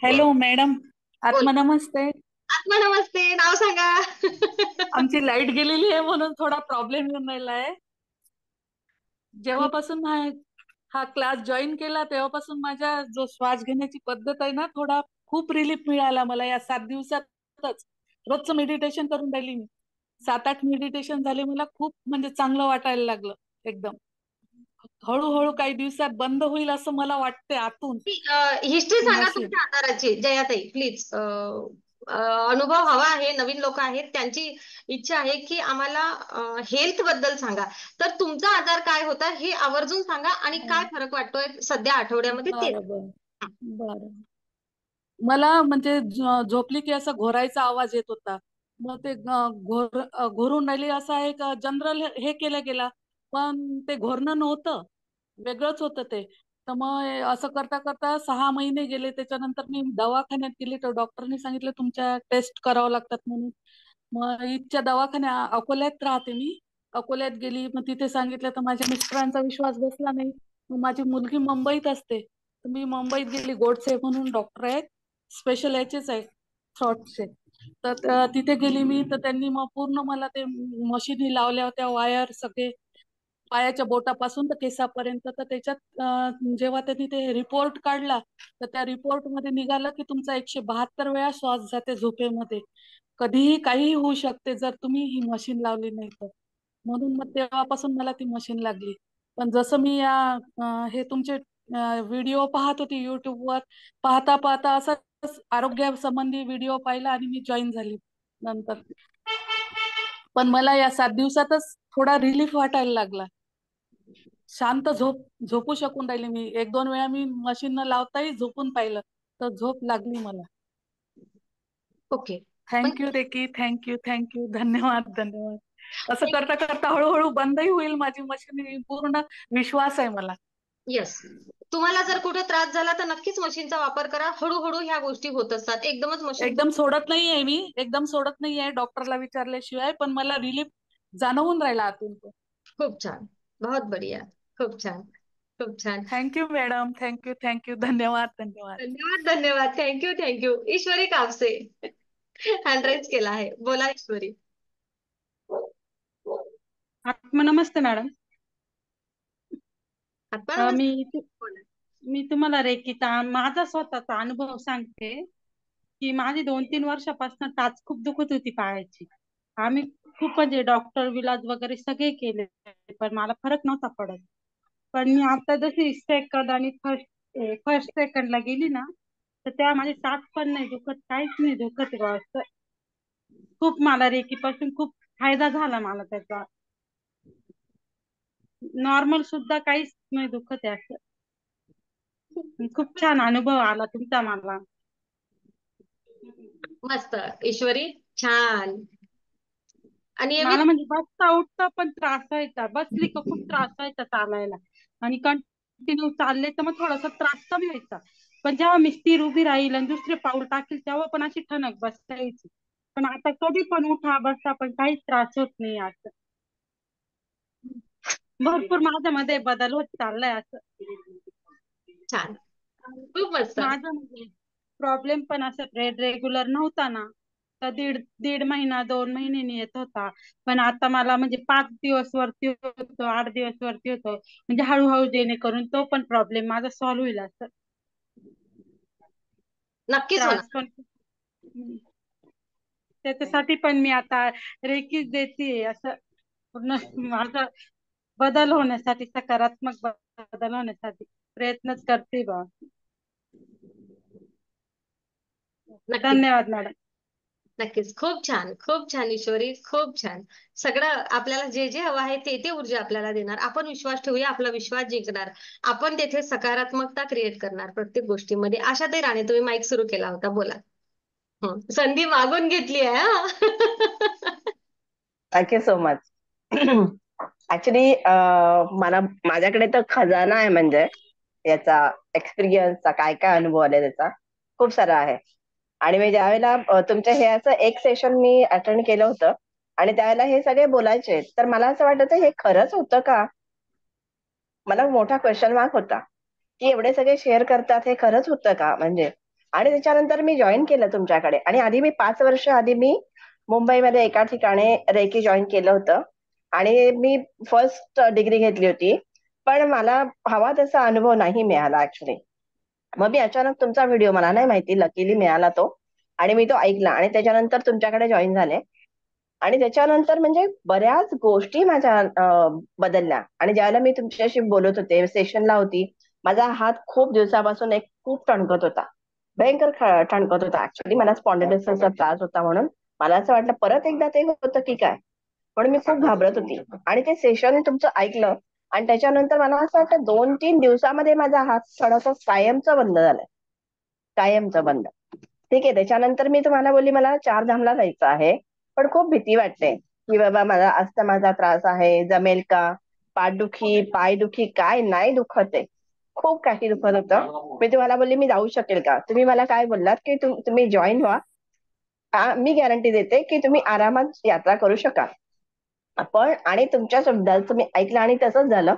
Speaker 11: हॅलो मॅडम,
Speaker 1: बोल.
Speaker 11: आत्मा नमस्ते.
Speaker 1: आत्मा नमस्ते, नाव सांगा.
Speaker 11: आमची लाईट गेलेली आहे म्हणून थोडा प्रॉब्लेम येऊन राहिला आहे. जेव्हापासून हा क्लास जॉईन केला तेव्हापासून माझ्या जो श्वास घेण्याची पद्धत आहे ना, थोडा खूप रिलीफ मिळाला मला या 7 दिवसातच. रोजचं मेडिटेशन करून राहिली मी. 7-8 मेडिटेशन झाले, मला खूप म्हणजे चांगलं वाटायला लागलं एकदम. हळूहळू काही दिवसात बंद होईल असं मला वाटते आतून.
Speaker 1: हिस्ट्री
Speaker 11: ती
Speaker 1: सांगा
Speaker 11: मशीन
Speaker 1: तुमच्या आजाराची जयाताई प्लीज. अनुभव हवा आहे, नवीन लोक आहेत त्यांची इच्छा आहे की आम्हाला हेल्थ बद्दल सांगा. तर तुमचा आजार काय होता हे आवर्जून सांगा आणि काय फरक वाटतोय सध्या आठवड्यामध्ये ते.
Speaker 11: बरं बरं. मला म्हणजे झोपली की असा घोरायचा आवाज येत होता. मग ते घोरून राहिली असं आहे का जनरल हे केलं गेला, पण ते घोरणं नव्हतं, वेगळंच होतं ते. तर मग असं करता करता 6 महिने गेले. त्याच्यानंतर मी दवाखान्यात गेली तर डॉक्टरनी सांगितलं तुमच्या टेस्ट करावं लागतात म्हणून. मग इथच्या अकोल्यात राहते मी. अकोल्यात गेली, मग तिथे सांगितलं तर माझ्या मिस्टरांचा विश्वास बसला नाही. मग माझी मुलगी मुंबईत असते, तर मी मुंबईत गेली. गोडसे म्हणून डॉक्टर आहेत, स्पेशल याचेच आहे, थ्रॉटचे. तर तिथे गेली मी, तर त्यांनी मग पूर्ण मला ते मशीनी लावल्या होत्या, वायर सगळे पायाच्या बोटापासून तर केसापर्यंत. तर त्याच्यात जेव्हा त्यांनी ते रिपोर्ट काढला तर त्या रिपोर्ट मध्ये निघालं की तुमचा 172 वेळा श्वास जाते झोपेमध्ये. कधीही काहीही होऊ शकते जर तुम्ही ही मशीन लावली नाही तर. म्हणून मग तेव्हापासून मला ती मशीन लागली. पण जसं मी हे तुमचे व्हिडिओ पाहत होती युट्यूबवर, पाहता पाहता असं आरोग्यासंबंधी व्हिडिओ पाहिला आणि मी जॉईन झाली नंतर. पण मला या 7 दिवसातच थोडा रिलीफ वाटायला लागला. शांत झोपू शकून राहिले मी. 1-2 वेळा मी मशीन न लावताही झोपून पाहिलं तर झोप लागली मला.
Speaker 1: ओके.
Speaker 11: थँक्यू रेकी, थँक्यू. धन्यवाद. असं करता करता हळूहळू बंदही होईल माझी मशीन, पूर्ण विश्वास आहे मला.
Speaker 1: येस. तुम्हाला जर कुठे त्रास झाला तर नक्कीच मशीनचा वापर करा. हळूहळू ह्या गोष्टी होत असतात. एकदमच मशीन
Speaker 11: एकदम सोडत नाहीये डॉक्टरला विचारल्याशिवाय, पण मला रिलीफ जाणवून राहिला आतून.
Speaker 1: खूप छान. बहुत बढिया. खूप छान.
Speaker 11: Thank you madam. थँक्यू. धन्यवाद.
Speaker 1: धन्यवाद. थँक्यू. ईश्वरी कापसे हँड रेज केला आहे. बोला ईश्वरी.
Speaker 12: नमस्ते मॅडम.
Speaker 1: आपण
Speaker 12: मी तुम्हाला रेकीचा माझा स्वतःचा अनुभव सांगते की माझी 2-3 वर्षापासून टाच खूप दुखत होती पायाची. आम्ही खूप म्हणजे डॉक्टर विलाज वगैरे सगळे केले पण मला फरक नव्हता पडत. पण मी आता जशी सेकंड आणि फर्स्ट सेकंडला गेली ना तर त्या माझी टाच पण नाही दुखत, काहीच नाही दुखत. खूप मला रेकीपासून खूप फायदा झाला मला त्याचा. नॉर्मल सुद्धा काहीच नाही दुखत आहे असं. खूप छान अनुभव आला तुमचा मला.
Speaker 1: मस्त. ईश्वरी छान. आणि
Speaker 12: मला म्हणजे बसता उठता पण त्रास व्हायचा, बसली का खूप त्रास व्हायचा चालायला आणि कंटिन्यू चालले तर मग थोडासा त्रास कमी व्हायचा. पण जेव्हा मी स्थिर उभी राहील आणि दुसरे पाऊल टाकेल तेव्हा पण अशी ठणक बसायची. पण आता कधी पण उठा बसता पण काहीच त्रास होत नाही. असं भरपूर माझ्यामध्ये बदल होत चाललाय. असं
Speaker 1: छान. खूप मस्त.
Speaker 12: माझा म्हणजे प्रॉब्लेम पण असं रेग्युलर नव्हता ना तर दीड महिना 2 महिन्यांनी येत होता. पण आता मला म्हणजे 5 दिवस वरती होतो, 8 दिवस वरती होतो. म्हणजे हळूहळू जेणेकरून तो पण प्रॉब्लेम माझा सॉल्व्ह होईल असं.
Speaker 1: नक्कीच होणार.
Speaker 12: त्रास पण त्याच्यासाठी पण मी आता रेकीच देते. असं पूर्ण माझा बदल होण्यासाठी, सकारात्मक बदल होण्यासाठी प्रयत्नच करते बा. धन्यवाद मॅडम.
Speaker 1: नक्कीच. खूप छान ईश्वरी. खूप छान. सगळं आपल्याला जे हवं आहे ते ऊर्जा आपल्याला देणार. आपण विश्वास ठेवूया, आपला विश्वास जिंकणार. आपण तेथे सकारात्मकता क्रिएट करणार प्रत्येक गोष्टीमध्ये. आशाताई राणे तुम्ही माईक सुरू केला होता, बोला. संधी मागून घेतली आहे.
Speaker 13: Thank you so much. ऍक्च्युली मला माझ्याकडे तर खजाना आहे म्हणजे याचा एक्सपिरियन्सचा, काय काय अनुभव आले त्याचा खूप सारा आहे. आणि मी ज्यावेळेला तुमच्या हे असं एक सेशन मी अटेंड केलं होतं आणि त्यावेळेला हे सगळे बोलायचे तर मला असं वाटत हे खरंच होतं का. मला मोठा क्वेश्चन मार्क होता की एवढे सगळे शेअर करतात हे खरंच होतं का म्हणजे. आणि त्याच्यानंतर मी जॉईन केलं तुमच्याकडे आणि आधी मी 5 वर्ष आधी मी मुंबईमध्ये एका ठिकाणी रेकी जॉईन केलं होतं आणि मी फर्स्ट डिग्री घेतली होती. पण मला हवा तसा अनुभव नाही मिळाला ऍक्च्युली. मग मी अचानक तुमचा व्हिडिओ, मला नाही माहिती, लकीली मिळाला तो आणि मी तो ऐकला आणि त्याच्यानंतर तुमच्याकडे जॉईन झाले. आणि त्याच्यानंतर म्हणजे बऱ्याच गोष्टी माझ्या बदलल्या. आणि ज्यावेळेला मी तुमच्याशी बोलत होते, सेशनला होती, माझा हात खूप दिवसापासून खूप ठणकत होता, भयंकर ठणकत होता. ऍक्च्युली मला स्पॉन्डिलोसिसचा त्रास होता म्हणून मला असं वाटलं परत एकदा ते होतं की काय, म्हणून मी खूप घाबरत होती. आणि ते सेशन तुमचं ऐकलं आणि त्याच्यानंतर मला असं वाटतं 2-3 दिवसामध्ये माझा हात थोडासा कायमचा बंद झालाय, कायमचा बंद. ठीक आहे. त्याच्यानंतर मी तुम्हाला बोलली मला 4 धामला जायचं आहे पण खूप भीती वाटते की बाबा मला अस्थमाचा त्रास आहे, जमेल का, पाठदुखी पायदुखी काय नाही दुखत आहे, खूप काही दुखत होतं. मी तुम्हाला बोलली मी जाऊ शकेल का. तुम्ही मला काय बोललात की तुम्ही जॉईन व्हा, मी गॅरंटी देते की तुम्ही आरामात यात्रा करू शकाल. पण आणि तुमच्या शब्दात तुम्ही ऐकलं आणि तसंच झालं.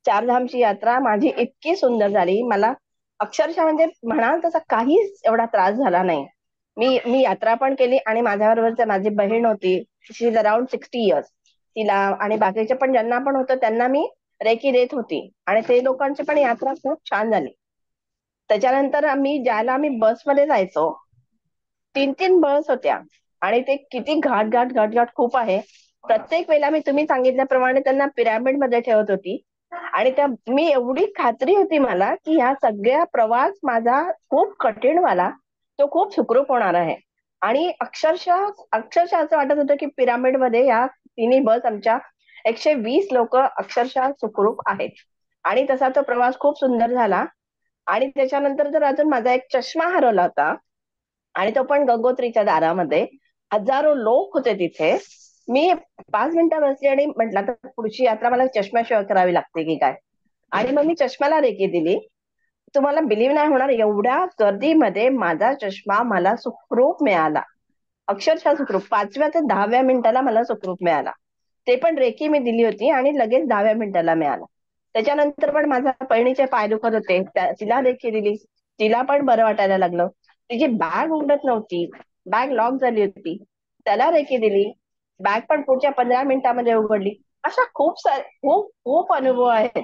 Speaker 13: 4 धामची यात्रा माझी इतकी सुंदर झाली, मला अक्षरशः म्हणजे म्हणाल तसा काहीच एवढा त्रास झाला नाही. मी यात्रा पण केली आणि माझ्याबरोबर माझी बहीण होती, शी इज अराउंड 60 इयर्स, तिला आणि बाकीचे पण ज्यांना पण होतं त्यांना मी रेकी देत होती आणि ते लोकांची पण यात्रा खूप छान झाली. त्याच्यानंतर आम्ही बसमध्ये जायचो, 3-3 बस होत्या आणि ते किती घाट खूप आहे. प्रत्येक वेळेला मी तुम्ही सांगितल्याप्रमाणे त्यांना पिरॅमिड मध्ये ठेवत होती आणि मी एवढी खात्री होती मला की ह्या सगळ्या प्रवास माझा खूप कठीण व्हायला तो खूप सुखरूप होणार आहे. आणि अक्षरशः अक्षरशः असं वाटत होतं की पिरामिड मध्ये या तिन्ही बस आमच्या 120 लोक अक्षरशः सुखरूप आहेत. आणि तसा तो प्रवास खूप सुंदर झाला. आणि त्याच्यानंतर तर अजून माझा एक चष्मा हरवला होता, आणि तो पण गंगोत्रीच्या दारामध्ये. हजारो लोक होते तिथे. मी 5 मिनिटं बसली आणि म्हटलं आता पुढची यात्रा मला चष्म्याशिवाय करावी लागते की काय. आणि मग मी चष्म्याला रेकी दिली. तुम्हाला बिलीव्ह नाही होणार, एवढ्या गर्दीमध्ये माझा चष्मा मला सुखरूप मिळाला. अक्षरशः सुखरूप 5व्या ते 10व्या मिनिटाला मला सुखरूप मिळाला. ते पण रेकी मी दिली होती आणि लगेच 10व्या मिनिटाला मिळाला. त्याच्यानंतर पण माझा बहिणीचे पाय दुखत होते, तिला रेकी दिली, तिला पण बरं वाटायला लागलं. तिची बॅग उघडत नव्हती, बॅग लॉक झाली होती, त्याला रेकी दिली, बॅग पण पुढच्या 15 मिनिटामध्ये उघडली. अशा खूप खूप अनुभव आहेत.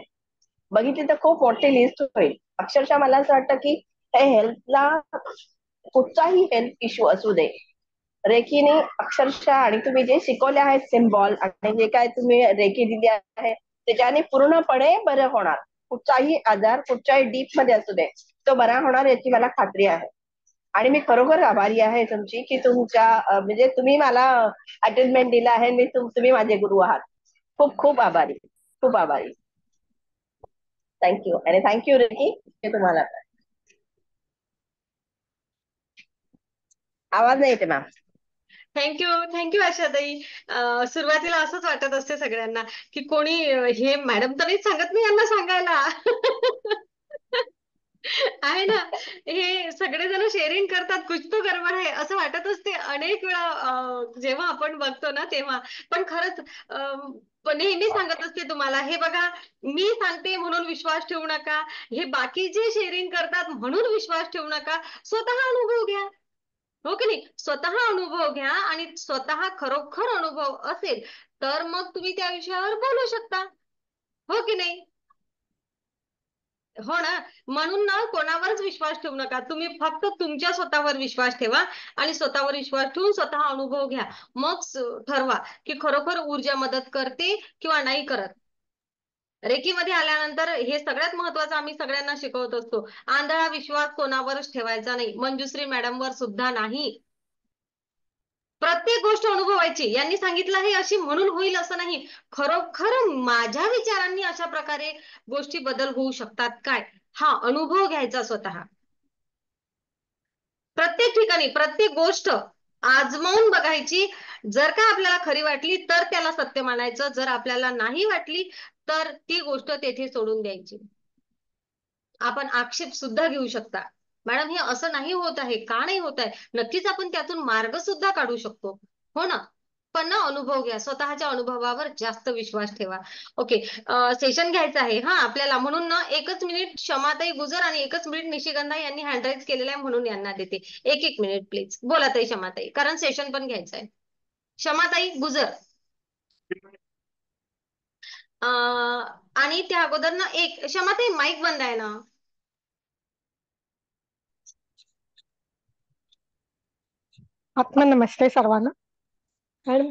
Speaker 13: बघितली तर खूप मोठी लिस्ट होईल. अक्षरशः मला असं वाटतं की हे हेल्थला कुठचाही हेल्थ इश्यू असू दे, रेकीने अक्षरशः आणि तुम्ही जे शिकवले आहेत सिम्बॉल आणि जे काय तुम्ही रेकी दिली आहे त्याच्याने पूर्णपणे बरं होणार. कुठचाही आजार कुठच्याही डीप मध्ये असू दे तो बरा होणार याची मला खात्री आहे. आणि मी खरोखर आभारी आहे तुमची की तुमच्या म्हणजे तुम्ही मला अटेंडमेंट दिला आहे. तुम्ही माझे गुरु आहात. खूप खूप आभारी, खूप आभारी. थँक्यू. आणि थँक्यू रेकी हे तुम्हाला. आवाज नाही येते मॅम.
Speaker 1: थँक्यू आशाताई. सुरुवातीला असंच वाटत असते सगळ्यांना की कोणी हे मॅडम तर नाही सांगत नाही यांना सांगायला. आहे ना, हे सगळेजण शेअरिंग करतात, कुछ तो गडबड आहे असं वाटत असते अनेक वेळा जेव्हा आपण बघतो ना तेव्हा. पण खरंच नेहमी सांगत असते तुम्हाला, हे बघा मी सांगते म्हणून विश्वास ठेवू नका, हे बाकी जे शेअरिंग करतात म्हणून विश्वास ठेवू नका, स्वतः अनुभव घ्या. हो की नाही? स्वतः अनुभव घ्या आणि स्वतः खरोखर अनुभव असेल तर मग तुम्ही त्या विषयावर बोलू शकता. हो की नाही? हो ना. म्हणून ना कोणावरच विश्वास ठेवू नका. तुम्ही फक्त तुमच्या स्वतःवर विश्वास ठेवा आणि स्वतःवर विश्वास ठेवून स्वतः अनुभव घ्या. मग ठरवा की खरोखर ऊर्जा मदत करते किंवा नाही करत. रेकीमध्ये आल्यानंतर हे सगळ्यात महत्वाचं आम्ही सगळ्यांना शिकवत असतो, आंधळा विश्वास कोणावरच ठेवायचा नाही. मंजुश्री मॅडमवर सुद्धा नाही. प्रत्येक गोष्ट अनुभवायची. यांनी सांगितलं आहे अशी म्हणून होईल असं नाही. खरोखर माझ्या विचारांनी अशा प्रकारे गोष्टी बदल होऊ शकतात काय, हा अनुभव घ्यायचा स्वतः. प्रत्येक ठिकाणी प्रत्येक गोष्ट आजमावून बघायची. जर का आपल्याला खरी वाटली तर त्याला सत्य मानायचं, जर आपल्याला नाही वाटली तर ती गोष्ट तेथे सोडून द्यायची. आपण आक्षेप सुद्धा घेऊ शकता, मॅडम हे असं नाही होत आहे, का नाही होत आहे. नक्कीच आपण त्यातून मार्ग सुद्धा काढू शकतो. हो ना. पण ना अनुभव घ्या, स्वतःच्या अनुभवावर जास्त विश्वास ठेवा. ओके, सेशन घ्यायचं आहे हा आपल्याला. म्हणून ना 1 मिनिट क्षमाताई गुजर आणि 1 मिनिट निशिगंधा यांनी हँड राईज केलेला आहे म्हणून यांना देते. 1 मिनिट प्लीज बोला ताई क्षमाताई, कारण सेशन पण घ्यायचं आहे. क्षमाताई गुजर. आणि त्या अगोदर ना क्षमाताई माईक बंद आहे ना.
Speaker 14: नमस्ते सर्वांना. मॅडम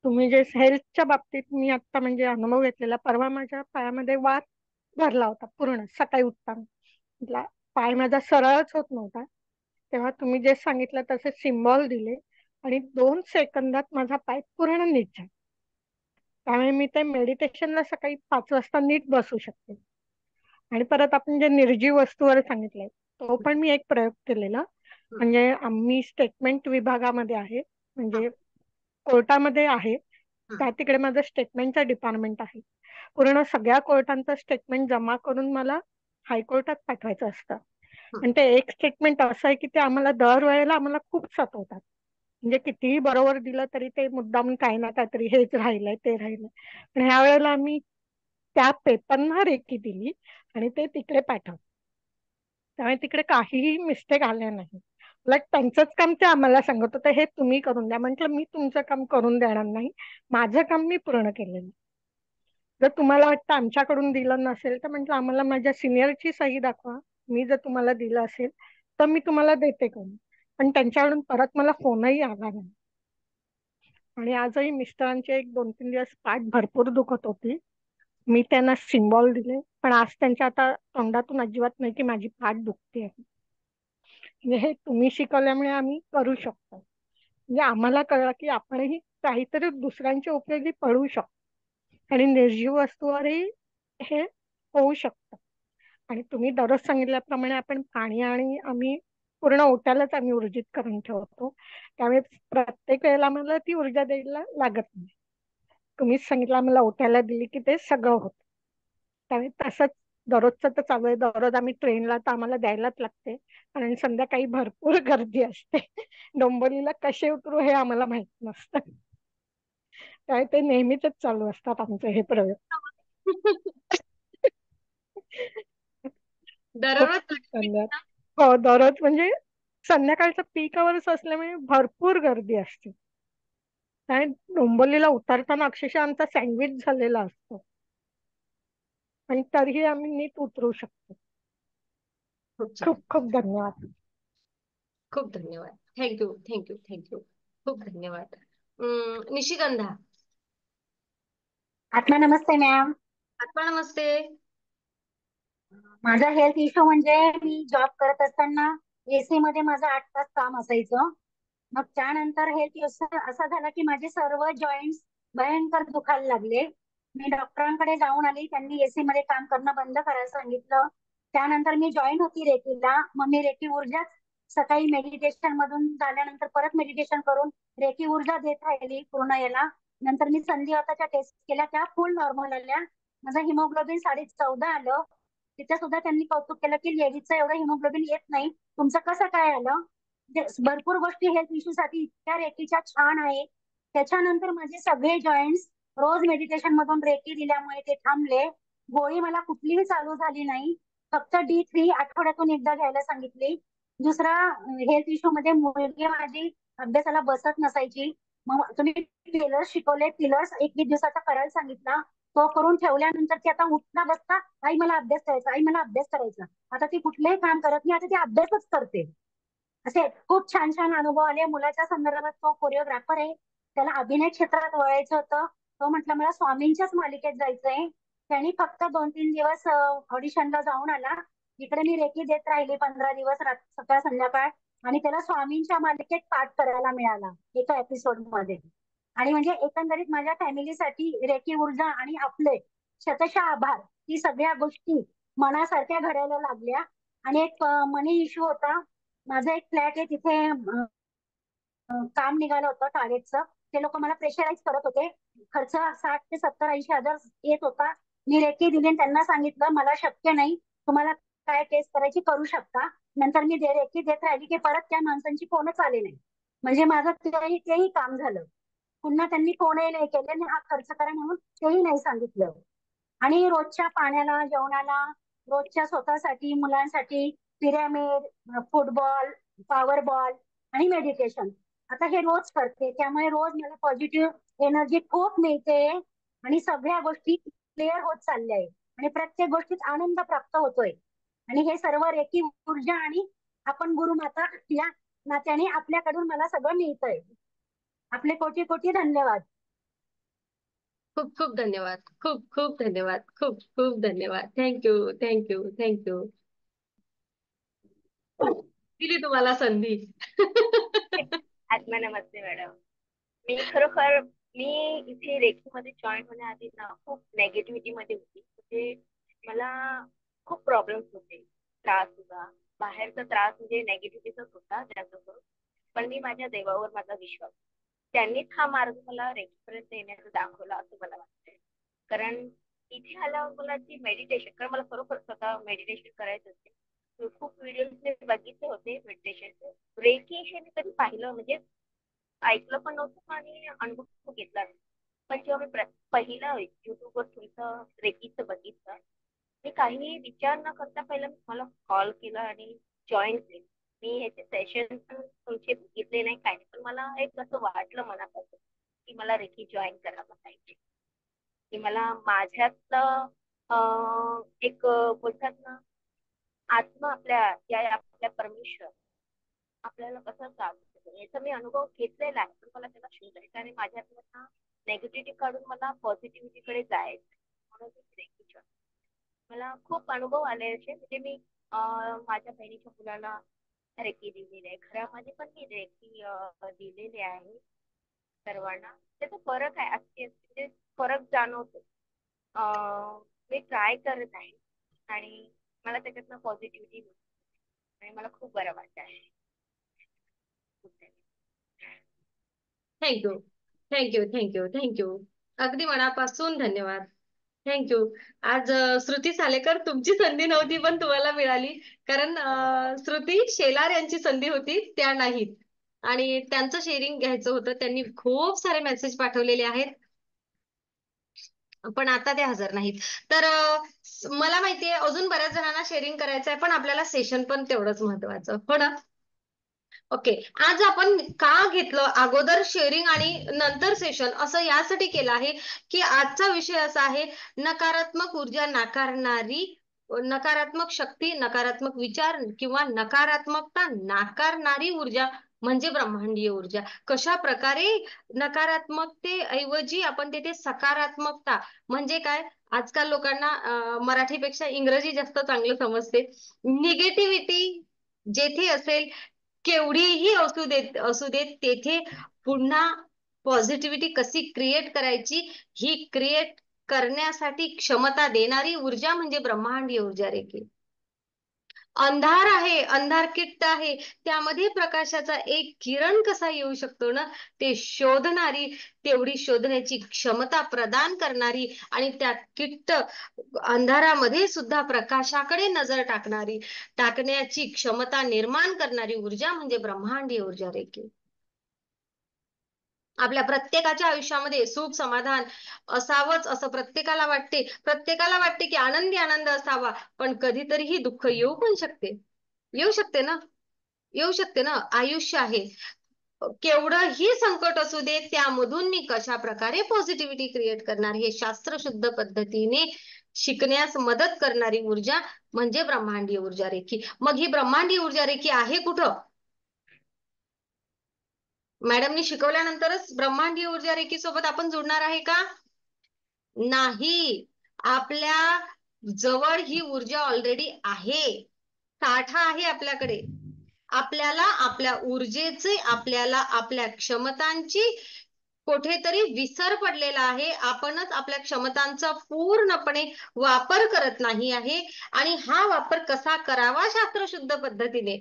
Speaker 14: तुम्ही जे हेल्थच्या बाबतीत मी आता म्हणजे अनुभव घेतलेला, परवा माझ्या पायामध्ये वात भरला होता पूर्ण सकाळी उठताना. पाय माझा सरळच होत नव्हता. तेव्हा तुम्ही जे सांगितलं तसे सिम्बॉल दिले आणि 2 सेकंदात माझा पाय पूर्ण नीट झाला. त्यामुळे मी ते मेडिटेशनला सकाळी 5 वाजता नीट बसू शकते. आणि परत आपण जे निर्जीव वस्तूवर सांगितलंय तो पण मी एक प्रयोग केलेला. म्हणजे आम्ही स्टेटमेंट विभागामध्ये आहे, म्हणजे कोर्टामध्ये आहे. त्या तिकडे माझं स्टेटमेंटचं डिपार्टमेंट आहे. पूर्ण सगळ्या कोर्टांचं स्टेटमेंट जमा करून मला हायकोर्टात पाठवायचं असतं. आणि ते एक स्टेटमेंट असं आहे की ते आम्हाला दरवेळेला आम्हाला खूप सतवतात. म्हणजे कितीही बरोबर दिलं तरी ते मुद्दाम काही ना काहीतरी हेच राहिलंय ते राहिलंय. पण ह्या वेळेला आम्ही त्या पेपरना रेकी दिली आणि ते तिकडे पाठवलं. त्यामुळे तिकडे काहीही मिस्टेक आल्या नाही. उलट त्यांचंच काम ते आम्हाला सांगत होतं, हे तुम्ही करून द्या. म्हटलं मी तुमचं काम करून देणार नाही, माझं काम मी पूर्ण केलेलं. जर तुम्हाला वाटतं आमच्याकडून दिलं नसेल तर म्हटलं आम्हाला माझ्या सिनियरची सही दाखवा, मी जर तुम्हाला दिलं असेल तर मी तुम्हाला देते करून. पण त्यांच्याकडून परत मला फोनही आला नाही. आणि आजही मिस्टरांचे 1-2-3 दिवस पाठ भरपूर दुखत होती. मी त्यांना सिम्बॉल दिले, पण आज त्यांच्या आता तोंडातून अजिबात नाही की माझी पाठ दुखते आहे. म्हणजे हे तुम्ही शिकवल्यामुळे आम्ही करू शकतो. म्हणजे आम्हाला कळलं की आपणही काहीतरी दुसऱ्यांच्या उपयोगी पडू शकतो आणि निर्जीव वस्तूवरही हे होऊ शकतं. आणि तुम्ही दररोज सांगितल्याप्रमाणे आपण पाणी आणि आम्ही पूर्ण ओट्यालाच आम्ही ऊर्जित करून ठेवतो. त्यामुळे प्रत्येक वेळेला आम्हाला ती ऊर्जा द्यायला लागत नाही. तुम्हीच सांगितलं आम्हाला ओट्याला दिली की ते सगळं होतं. त्यामुळे तसंच दररोजचं तर चालू आहे. दररोज आम्ही ट्रेनला तर आम्हाला द्यायलाच लागते, कारण संध्याकाळी भरपूर गर्दी असते. डोंबिवलीला कसे उतरू हे आम्हाला माहित नसतं. त्यामुळे ते नेहमीच चालू असतात आमचे हे प्रयोग. खूप
Speaker 1: दररोज
Speaker 14: धन्यवाद. हो, दररोज म्हणजे संध्याकाळचं पीक आवर्स असल्यामुळे भरपूर गर्दी असते. आणि डोंबिवलीला उतरताना अक्षरशः आमचा सँडविच झालेला असतो आणि तरीही आम्ही नीट उतरू शकतो.
Speaker 1: खूप छान.
Speaker 14: खूप खूप धन्यवाद.
Speaker 1: खूप धन्यवाद. Thank you thank you thank you. खूप धन्यवाद. निशिगंधा.
Speaker 15: आत्मा नमस्ते मॅम.
Speaker 1: आत्मा नमस्ते.
Speaker 15: माझा हेल्थ इश्यू म्हणजे मी जॉब करत असताना एसी मध्ये माझं 8 तास काम असायचं. मग त्यानंतर हेल्थ इश्यू असा झाला की माझे सर्व जॉईंट्स भयंकर दुखायला लागले. मी डॉक्टरांकडे जाऊन आली. त्यांनी एसी मध्ये काम करणं बंद करायला सांगितलं. त्यानंतर मी जॉईन होती रेकीला. मग मी रेकी ऊर्जा सकाळी मेडिटेशन मधून झाल्यानंतर परत मेडिटेशन करून रेकी ऊर्जा देत राहिली पूर्ण याला. नंतर मी संधिवाताच्या टेस्ट केल्या, त्या फुल नॉर्मल आल्या. माझं हिमोग्लोबिन 14.5 आलं. तिथे सुद्धा त्यांनी कौतुक केलं की लेडीजचं एवढं हिमोग्लोबिन येत नाही, तुमचं कसं काय आलं. म्हणजे भरपूर गोष्टी हेल्थ इश्यू साठी इतक्या रेकीच्या छान आहे. त्याच्यानंतर माझे सगळे जॉईंट्स रोज मेडिटेशन मधून रेकी दिल्यामुळे ते थांबले. गोळी मला कुठलीही चालू झाली नाही. फक्त D3 आठवड्यातून एकदा घ्यायला सांगितली. दुसरा हेल्थ इश्यू मध्ये मुलगी माझी अभ्यासाला बसत नसायची. मग तुम्ही पिलर्स शिकवले, पिलर्स 21 दिवसाचा करायला सांगितला. तो करून ठेवल्यानंतर ती आता उठता बसता आई मला अभ्यास करायचा, आई मला अभ्यास करायचा. आता ती कुठलंही काम करत नाही, आता ती अभ्यासच करते. असे खूप छान छान अनुभव आले. मुलाच्या संदर्भात तो कोरिओग्राफर आहे, त्याला अभिनय क्षेत्रात वळायचं होतं. तो म्हटलं मला स्वामींच्याच मालिकेत जायचंय. त्यांनी फक्त 2-3 दिवस ऑडिशनला जाऊन आला. इकडे मी रेकी देत राहिली 15 दिवस सकाळ संध्याकाळ. आणि त्याला स्वामींच्या मालिकेत पाठ करायला मिळाला एका एपिसोड मध्ये. आणि म्हणजे एकंदरीत माझ्या फॅमिलीसाठी रेकी ऊर्जा आणि आपले शतशः आभार. ही सगळ्या गोष्टी मनासारख्या घडायला लागल्या. आणि एक मनी इश्यू होता. माझा एक फ्लॅट आहे तिथे काम निघालं होतं टॉयलेटचं. ते लोक मला प्रेशराईज करत होते. खर्च 60 ते 70, 80 हजार येत होता. मी रेकी दिली आणि त्यांना सांगितलं मला शक्य नाही, तुम्हाला काय टेस्ट करायची करू शकता. नंतर मी रेकी देत राहिली की परत त्या माणसांची फोनच आले नाही. म्हणजे माझं तेही काम झालं. पुन्हा त्यांनी फोनही नाही केले आणि हा खर्च करा म्हणून तेही नाही सांगितलं. आणि रोजच्या पाण्याला, जेवणाला, रोजच्या स्वतःसाठी, मुलांसाठी पिरॅमिड, फुटबॉल, पॉवर बॉल आणि मेडिटेशन आता हे रोज करते. त्यामुळे रोज मला पॉझिटिव्ह एनर्जी खूप मिळते आणि सगळ्या गोष्टी क्लिअर होत चालल्या आहे आणि प्रत्येक गोष्टीत आनंद प्राप्त होतोय. आणि हे सर्व रेकी ऊर्जा आणि आपण गुरुमाता या नात्याने आपल्याकडून मला सगळं मिळतंय. आपले कोटी कोटी धन्यवाद.
Speaker 1: खूप खूप धन्यवाद. खूप खूप धन्यवाद. खूप खूप धन्यवाद. Thank you thank you thank you. दिली तुम्हाला संधी.
Speaker 16: आत्मा नमस्ते मॅडम. मी इथे रेकीमध्ये जॉईन होण्याआधी ना खूप नेगेटिव्हिटी मध्ये होती. म्हणजे मला खूप प्रॉब्लेम्स होते, त्रास होता. बाहेरचा त्रास म्हणजे नेगेटिव्हिटीचाच होता जास्त करून. पण मी माझ्या देवावर माझा विश्वास, त्यांनीच हा मार्ग मला रेकीपर्यंत येण्याचा दाखवला असं मला वाटतंय. कारण इथे आल्यावर मला ती मेडिटेशन, कारण मला खरोखर स्वतः मेडिटेशन करायचं असते. खूप व्हिडिओज बघितले होते मेडिटेशनचे. रेकी हे मी कधी पाहिलं म्हणजे ऐकलं पण नव्हतं आणि अनुभव घेतला नाही. पण जेव्हा मी पहिलं युट्यूबवर तुमचं रेकीचं बघितलं, मी काही विचार न करता पहिला मला कॉल केला आणि जॉईन केलं. मी ह्याचे सेशन पण तुमचे बघितले नाही काय नाही, पण मला एक असं वाटलं मनापासून की मला रेकी जॉईन करायला पाहिजे. की मला माझ्यातलं एक बोलतात ना आत्मा आपल्या परमेश्वर आपल्याला कसं चालतं याचा मी अनुभव घेतलेला आहे. पण मला त्याला शोधायचं आणि माझ्यातलं नेगेटिव्हिटी काढून मला पॉझिटिव्हिटीकडे जायचं. म्हणून मी मला खूप अनुभव आले असे. म्हणजे मी माझ्या बहिणीच्या मुलाला रेकी दिलेली आहे. घरामध्ये पण मी रेकी दिलेली आहे सर्वांना. त्याचा फरक आहे, अगदी म्हणजे फरक जाणवतो. मी ट्राय करत आहे आणि मला त्याच्यातनं पॉझिटिव्हिटी आणि मला खूप बरं वाटत आहे.
Speaker 1: Thank you, thank you, thank you, thank you. अगदी मनापासून धन्यवाद. थँक्यू. आज श्रुती सालेकर तुमची संधी नव्हती पण तुम्हाला मिळाली, कारण श्रुती शेलार यांची संधी होती, त्या नाहीत आणि त्यांचं शेअरिंग घ्यायचं होतं. त्यांनी खूप सारे मेसेज पाठवलेले आहेत पण आता ते हजर नाहीत. तर मला माहितीये अजून बऱ्याच जणांना शेअरिंग करायचं आहे, पण आपल्याला सेशन पण तेवढंच महत्वाचं, हो ना? ओके. आज आपण का घेतलं अगोदर शेअरिंग आणि नंतर सेशन असं यासाठी केलं आहे की आजचा विषय असा आहे, नकारात्मक ऊर्जा नाकारणारी, नकारात्मक शक्ती, नकारात्मक विचार किंवा नकारात्मकता नाकारणारी ऊर्जा म्हणजे ब्रह्मांडीय ऊर्जा. कशा प्रकारे नकारात्मकतेऐवजी आपण तिथे सकारात्मकता म्हणजे काय, आजकाल लोकांना मराठीपेक्षा इंग्रजी जास्त चांगलं समजते. निगेटिव्हिटी जेथे असेल, केवढीही असू देत तेथे पुन्हा पॉझिटिव्हिटी कशी क्रिएट करायची, ही क्रिएट करण्यासाठी क्षमता देणारी ऊर्जा म्हणजे ब्रह्मांडीय ऊर्जा रेखी. अंधार आहे, अंधारकीट आहे, त्यामध्ये प्रकाशाचा एक किरण कसा येऊ शकतो ना, ते शोधणारी, तेवढी शोधण्याची क्षमता प्रदान करणारी आणि त्या किट्ट अंधारामध्ये सुद्धा प्रकाशाकडे नजर टाकण्याची क्षमता निर्माण करणारी ऊर्जा म्हणजे ब्रह्मांडीय ऊर्जा रेखी. आपल्या प्रत्येकाच्या आयुष्यामध्ये सुख समाधान असावंच असं प्रत्येकाला वाटते की आनंदी आनंद असावा, पण कधीतरी ही दुःख येऊ पण शकते. येऊ शकते ना. आयुष्य आहे, केवढंही संकट असू दे त्यामधून मी कशा प्रकारे पॉझिटिव्हिटी क्रिएट करणार हे शास्त्रशुद्ध पद्धतीने शिकण्यास मदत करणारी ऊर्जा म्हणजे ब्रह्मांडीय ऊर्जा रेखी. मग ही ब्रह्मांडीय ऊर्जा रेखी आहे कुठं? मॅडमनी शिकवल्यानंतरच ब्रह्मांडीय ऊर्जा रेखी सोबत आपण जुडणार आहे का? नाही. आपल्या जवळ ही ऊर्जा ऑलरेडी आहे, साठा आहे आपल्याकडे. आपल्याला आपल्या ऊर्जेचे, आपल्याला आपल्या क्षमतांची कुठेतरी विसर पडलेला आहे. आपणच आपल्या क्षमतांचा पूर्णपणे वापर करत नाही आहे. आणि हा वापर कसा करावा शास्त्रशुद्ध पद्धतीने,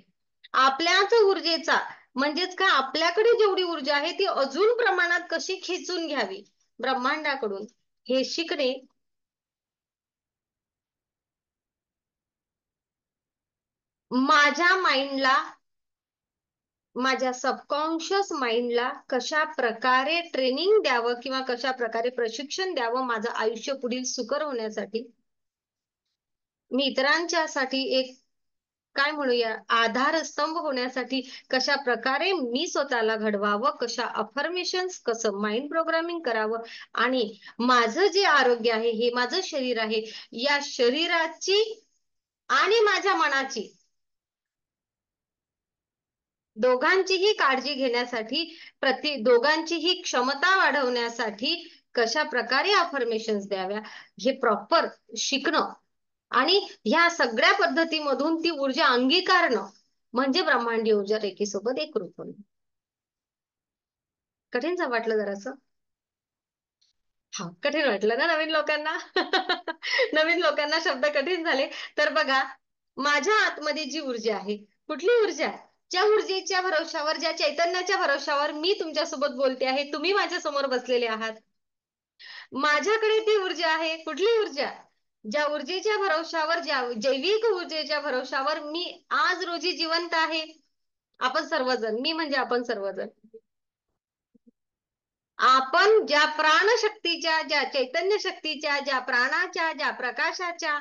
Speaker 1: आपल्याच ऊर्जेचा म्हणजेच का आपल्याकडे जेवढी ऊर्जा आहे ती अजून प्रमाणात कशी खेचून घ्यावी ब्रह्मांडाकडून, हे शिकणे माझ्या माइंडला, माझ्या सबकॉन्शियस माइंडला कशा प्रकारे ट्रेनिंग द्यावं किंवा कशा प्रकारे प्रशिक्षण द्यावं माझं आयुष्य पुढील सुकर होण्यासाठी, मी इतरांच्यासाठी एक काय म्हणूया आधारस्तंभ होण्यासाठी कशा प्रकारे मी स्वतःला घडवावं, कशा अफर्मेशन्स, कसं माइंड प्रोग्रामिंग करावं आणि माझं जे आरोग्य आहे, हे माझं शरीर आहे, या शरीराची आणि माझ्या मनाची दोघांचीही काळजी घेण्यासाठी, दोघांचीही क्षमता वाढवण्यासाठी कशा प्रकारे अफर्मेशन्स द्याव्या हे प्रॉपर शिकणं आणि ह्या सगळ्या पद्धतीमधून ती ऊर्जा अंगीकारणं म्हणजे ब्रह्मांडीय ऊर्जा रेखीसोबत एकरूप होणं. कठीण वाटलं जरासं? हा, कठीण वाटलं ना नवीन लोकांना? नवीन लोकांना शब्द कठीण झाले. तर बघा, माझ्या आतमध्ये जी ऊर्जा आहे, कुठली ऊर्जा, ज्या ऊर्जेच्या भरवशावर, ज्या चैतन्याच्या भरवशावर मी तुमच्यासोबत बोलते आहे, तुम्ही माझ्या समोर बसलेले आहात, माझ्याकडे ती ऊर्जा आहे. कुठली ऊर्जा? ज्या ऊर्जेच्या भरवशावर, ज्या जैविक ऊर्जेच्या भरवशावर मी आज रोजी जिवंत आहे. आपण सर्वजण, मी म्हणजे आपण सर्वजण, आपण ज्या प्राणशक्तीच्या, ज्या चैतन्य शक्तीच्या, ज्या प्राणाच्या, ज्या प्रकाशाच्या,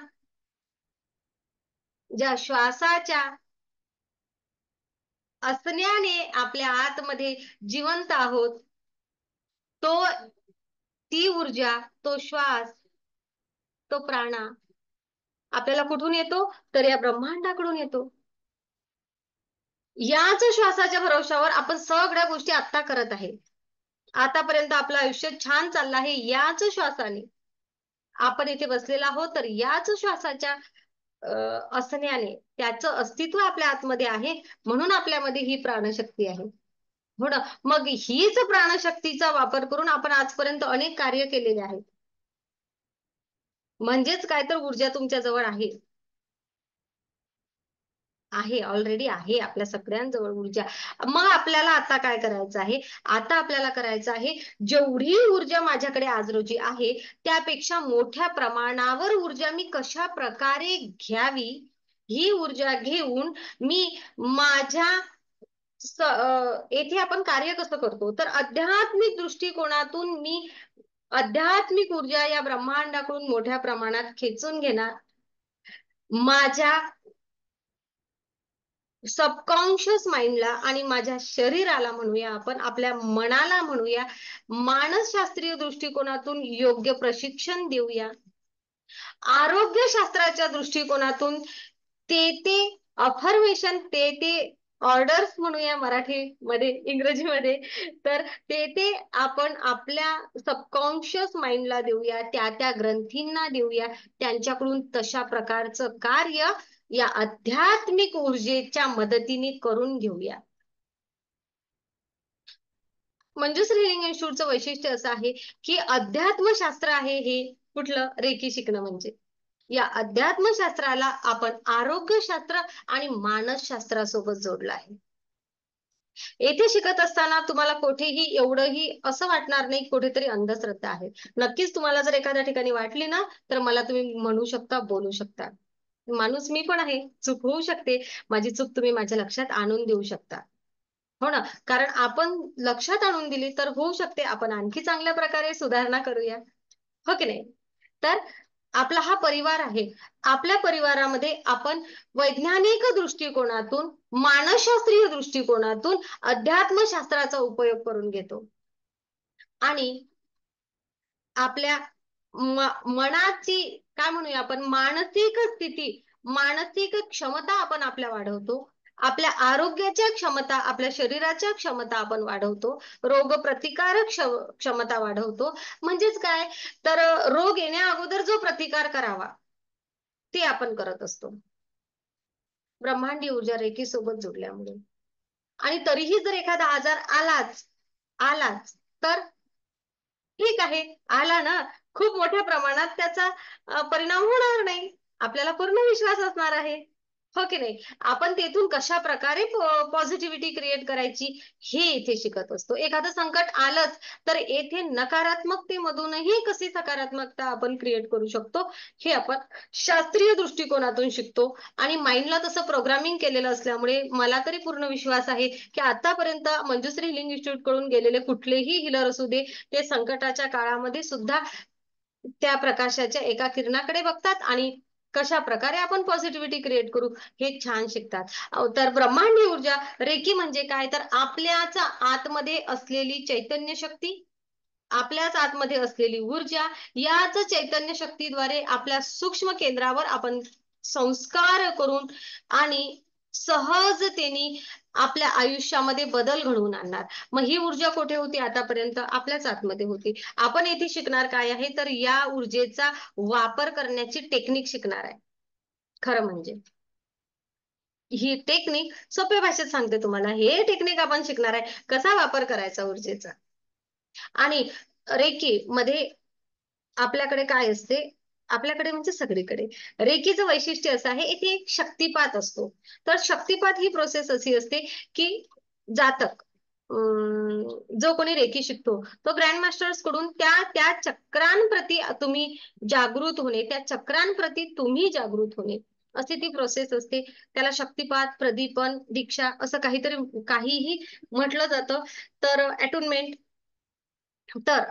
Speaker 1: ज्या श्वासाच्या असण्याने आपल्या आतमध्ये जिवंत आहोत, ती ऊर्जा, तो श्वास, तो प्राणा आपल्याला कुठून येतो? तर या ब्रह्मांडाकडून येतो. याच श्वासाच्या भरवशावर आपण सगळ्या गोष्टी आता करत आहे. आतापर्यंत आपलं आयुष्य छान चाललं आहे याच श्वासाने. आपण इथे बसलेला आहोत तर याच श्वासाच्या असण्याने त्याचं अस्तित्व आपल्या आतमध्ये आहे, म्हणून आपल्यामध्ये ही प्राणशक्ती आहे. हो ना. मग हीच प्राणशक्तीचा वापर करून आपण आजपर्यंत अनेक कार्य केलेले आहेत. म्हणजेच काय तर ऊर्जा तुमच्या जवळ आहे, ऑलरेडी आहे आपल्या सगळ्यांजवळ ऊर्जा. मग आपल्याला आता काय करायचं आहे? आता आपल्याला करायचं आहे, जेवढी ऊर्जा माझ्याकडे आज रोजी आहे त्यापेक्षा मोठ्या प्रमाणावर ऊर्जा मी कशा प्रकारे घ्यावी, ही ऊर्जा घेऊन मी माझ्या येथे आपण कार्य कसं करतो तर आध्यात्मिक दृष्टिकोनातून मी आध्यात्मिक ऊर्जा या ब्रह्मांडाकडून मोठ्या प्रमाणात खेचून घेणार. माझ्या सबकॉन्शियस माइंडला आणि माझ्या शरीराला म्हणूया, आपण आपल्या मनाला म्हणूया, मानसशास्त्रीय दृष्टिकोनातून योग्य प्रशिक्षण देऊया. आरोग्यशास्त्राच्या दृष्टिकोनातून ते अफर्मेशन, ते ऑर्डर्स म्हणूया मराठीमध्ये, इंग्रजीमध्ये, तर ते आपण आपल्या सबकॉन्शियस माइंडला देऊया, त्या ग्रंथींना देऊया. त्यांच्याकडून तशा प्रकारचं कार्य या आध्यात्मिक ऊर्जेच्या मदतीने करून घेऊया. मंजुश्री हिलिंग इन्स्टिट्यूटचं वैशिष्ट्य असं आहे की अध्यात्मशास्त्र आहे हे कुठलं, रेकी शिकणं म्हणजे. या अध्यात्मशास्त्राला आपण आरोग्यशास्त्र आणि मानसशास्त्रासोबत जोडलं आहे. येथे शिकत असताना तुम्हाला कुठेही एवढंही असं वाटणार नाही कुठेतरी अंधश्रद्धा आहे. नक्कीच तुम्हाला जर एखाद्या ठिकाणी वाटली ना तर मला तुम्ही म्हणू शकता, बोलू शकता. माणूस मी पण आहे, चूक होऊ शकते. माझी चूक तुम्ही माझ्या लक्षात आणून देऊ शकता. हो ना. कारण आपण लक्षात आणून दिली तर होऊ शकते आपण आणखी चांगल्या प्रकारे सुधारणा करूया, हो की नाही. तर आपला हा परिवार आहे. आपल्या परिवारामध्ये आपण वैज्ञानिक दृष्टिकोनातून, मानसशास्त्रीय दृष्टिकोनातून अध्यात्मशास्त्राचा उपयोग करून घेतो आणि आपल्या मनाची काय म्हणूया आपण, मानसिक स्थिती, मानसिक क्षमता आपण आपल्या वाढवतो. आपल्या आरोग्याच्या क्षमता, आपल्या शरीराच्या क्षमता आपण वाढवतो. रोग प्रतिकारक क्षमता वाढवतो. म्हणजेच काय तर रोग येण्या अगोदर जो प्रतिकार करावा ते आपण करत असतो ब्रह्मांडी ऊर्जा रेकी सोबत जोडल्यामुळे. आणि तरीही जर एखादा आजार आलाच तर ठीक आहे, आला ना, खूप मोठ्या प्रमाणात त्याचा परिणाम होणार नाही. आपल्याला पूर्ण विश्वास असणार आहे, हो की नाही. आपण तेथून कशा प्रकारे पॉझिटिव्हिटी क्रिएट करायची हे इथे शिकत असतो. एखादं संकट आलंच तर येथे नकारात्मकतेमधूनही कशी सकारात्मकता आपण क्रिएट करू शकतो हे आपण शास्त्रीय दृष्टिकोनातून शिकतो. आणि माइंडला तसं प्रोग्रामिंग केलेलं असल्यामुळे मला तरी पूर्ण विश्वास आहे की आतापर्यंत मंजुश्री हिलिंग इन्स्टिट्यूट कडून गेलेले कुठलेही हिलर असू दे, ते संकटाच्या काळामध्ये सुद्धा त्या प्रकाशाच्या एका किरणाकडे बघतात आणि कशा प्रकारे आपण पॉझिटिव्हिटी क्रिएट करू हे छान शिकतात. तर ब्रह्मांडी ऊर्जा रेकी म्हणजे काय तर आपल्याच आतमध्ये असलेली चैतन्य शक्ती, आपल्याच आतमध्ये असलेली ऊर्जा, याच चैतन्य शक्तीद्वारे आपल्या सूक्ष्म केंद्रावर आपण संस्कार करून आणि सहजतेने आपल्या आयुष्यामध्ये बदल घडवून आणणार. मग ही ऊर्जा कुठे होती आतापर्यंत? आपल्याच आतमध्ये होती. आपण येथे शिकणार काय आहे तर या ऊर्जेचा वापर करण्याची टेक्निक शिकणार आहे. खरं म्हणजे ही टेक्निक सोप्या भाषेत सांगते तुम्हाला. हे टेक्निक आपण शिकणार आहे कसा वापर करायचा ऊर्जेचा. आणि रेकी मध्ये आपल्याकडे काय असते, आपल्याकडे म्हणजे सगळीकडे रेकीचं वैशिष्ट्य असं आहे, इथे एक शक्तिपात असतो. तर शक्तिपात ही प्रोसेस अशी असते की जातक जो कोणी रेकी शिकतो तो ग्रँड मास्टर्स कडून त्या चक्रांप्रती तुम्ही जागृत होणे, त्या चक्रांप्रती तुम्ही जागृत होणे, अशी ती प्रोसेस असते. त्याला शक्तिपात, प्रदीपन, दीक्षा असं काहीही म्हटलं जातं. तर अटुनमेंट. तर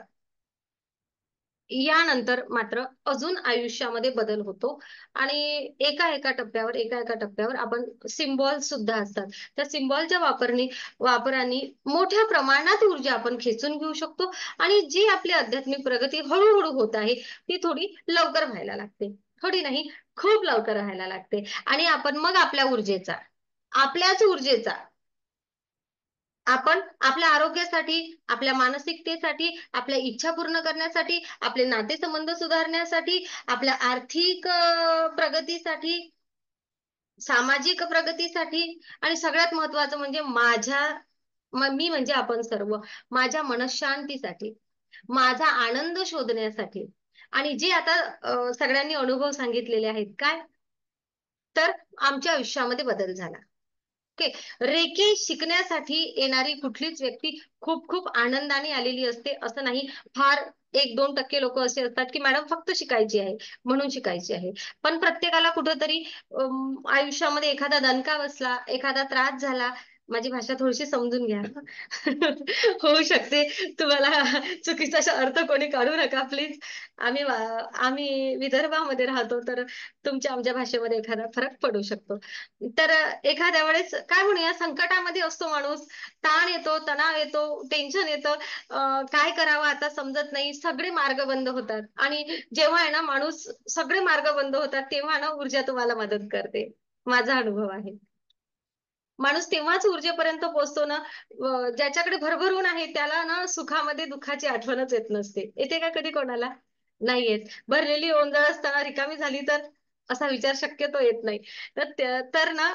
Speaker 1: यानंतर मात्र अजून आयुष्यामध्ये बदल होतो आणि एका टप्प्यावर आपण सिम्बॉल सुद्धा असतात. त्या सिम्बॉलच्या वापराने मोठ्या प्रमाणात ऊर्जा आपण खेचून घेऊ शकतो आणि जी आपली आध्यात्मिक प्रगती हळूहळू होत आहे ती थोडी लवकर व्हायला लागते. थोडी नाही, खूप लवकर व्हायला लागते. आणि आपण मग आपल्याच ऊर्जेचा आपण आपल्या आरोग्यासाठी, आपल्या मानसिकतेसाठी, आपल्या इच्छा पूर्ण करण्यासाठी, आपले नातेसंबंध सुधारण्यासाठी, आपल्या आर्थिक प्रगतीसाठी सामाजिक प्रगतीसाठी आणि सगळ्यात महत्वाचं म्हणजे मी म्हणजे आपण सर्व, माझ्या मनःशांतीसाठी, माझा आनंद शोधण्यासाठी. आणि जे आता सगळ्यांनी अनुभव सांगितलेले आहेत काय, तर आमच्या आयुष्यामध्ये बदल झाला. ओके. रेकी शिकण्यासाठी येणारी कुठलीच व्यक्ती खूप खूप आनंदाने आलेली असते असं नाही. फार 1-2% लोक असे असतात की मॅडम फक्त शिकायची आहे म्हणून शिकायची आहे. पण प्रत्येकाला कुठंतरी आयुष्यामध्ये एखादा दणका बसला, एखादा त्रास झाला. माझी भाषा थोडीशी समजून घ्या. होऊ शकते तुम्हाला चुकीचा अर्थ कोणी काढू नका प्लीज. आम्ही विदर्भामध्ये राहतो, तर तुमच्या आमच्या भाषेमध्ये एखादा फरक पडू शकतो. तर एखाद्या वेळेस काय म्हणूया, संकटामध्ये असतो माणूस, ताण येतो, तणाव येतो, टेन्शन येतं, काय करावं आता समजत नाही, सगळे मार्ग बंद होतात. आणि जेव्हा आहे ना माणूस सगळे मार्ग बंद होतात तेव्हा ना ऊर्जा तुम्हाला मदत करते. माझा अनुभव आहे. माणूस तेव्हाच ऊर्जेपर्यंत पोहोचतो ना, ज्याच्याकडे भरभरून आहे त्याला ना सुखामध्ये दुःखाची आठवणच येत नसते. येते का कधी कोणाला? नाही येत. भरलेली ओंजळ असताना रिकामी झाली तर असा विचार शक्यतो येत नाही. तर ना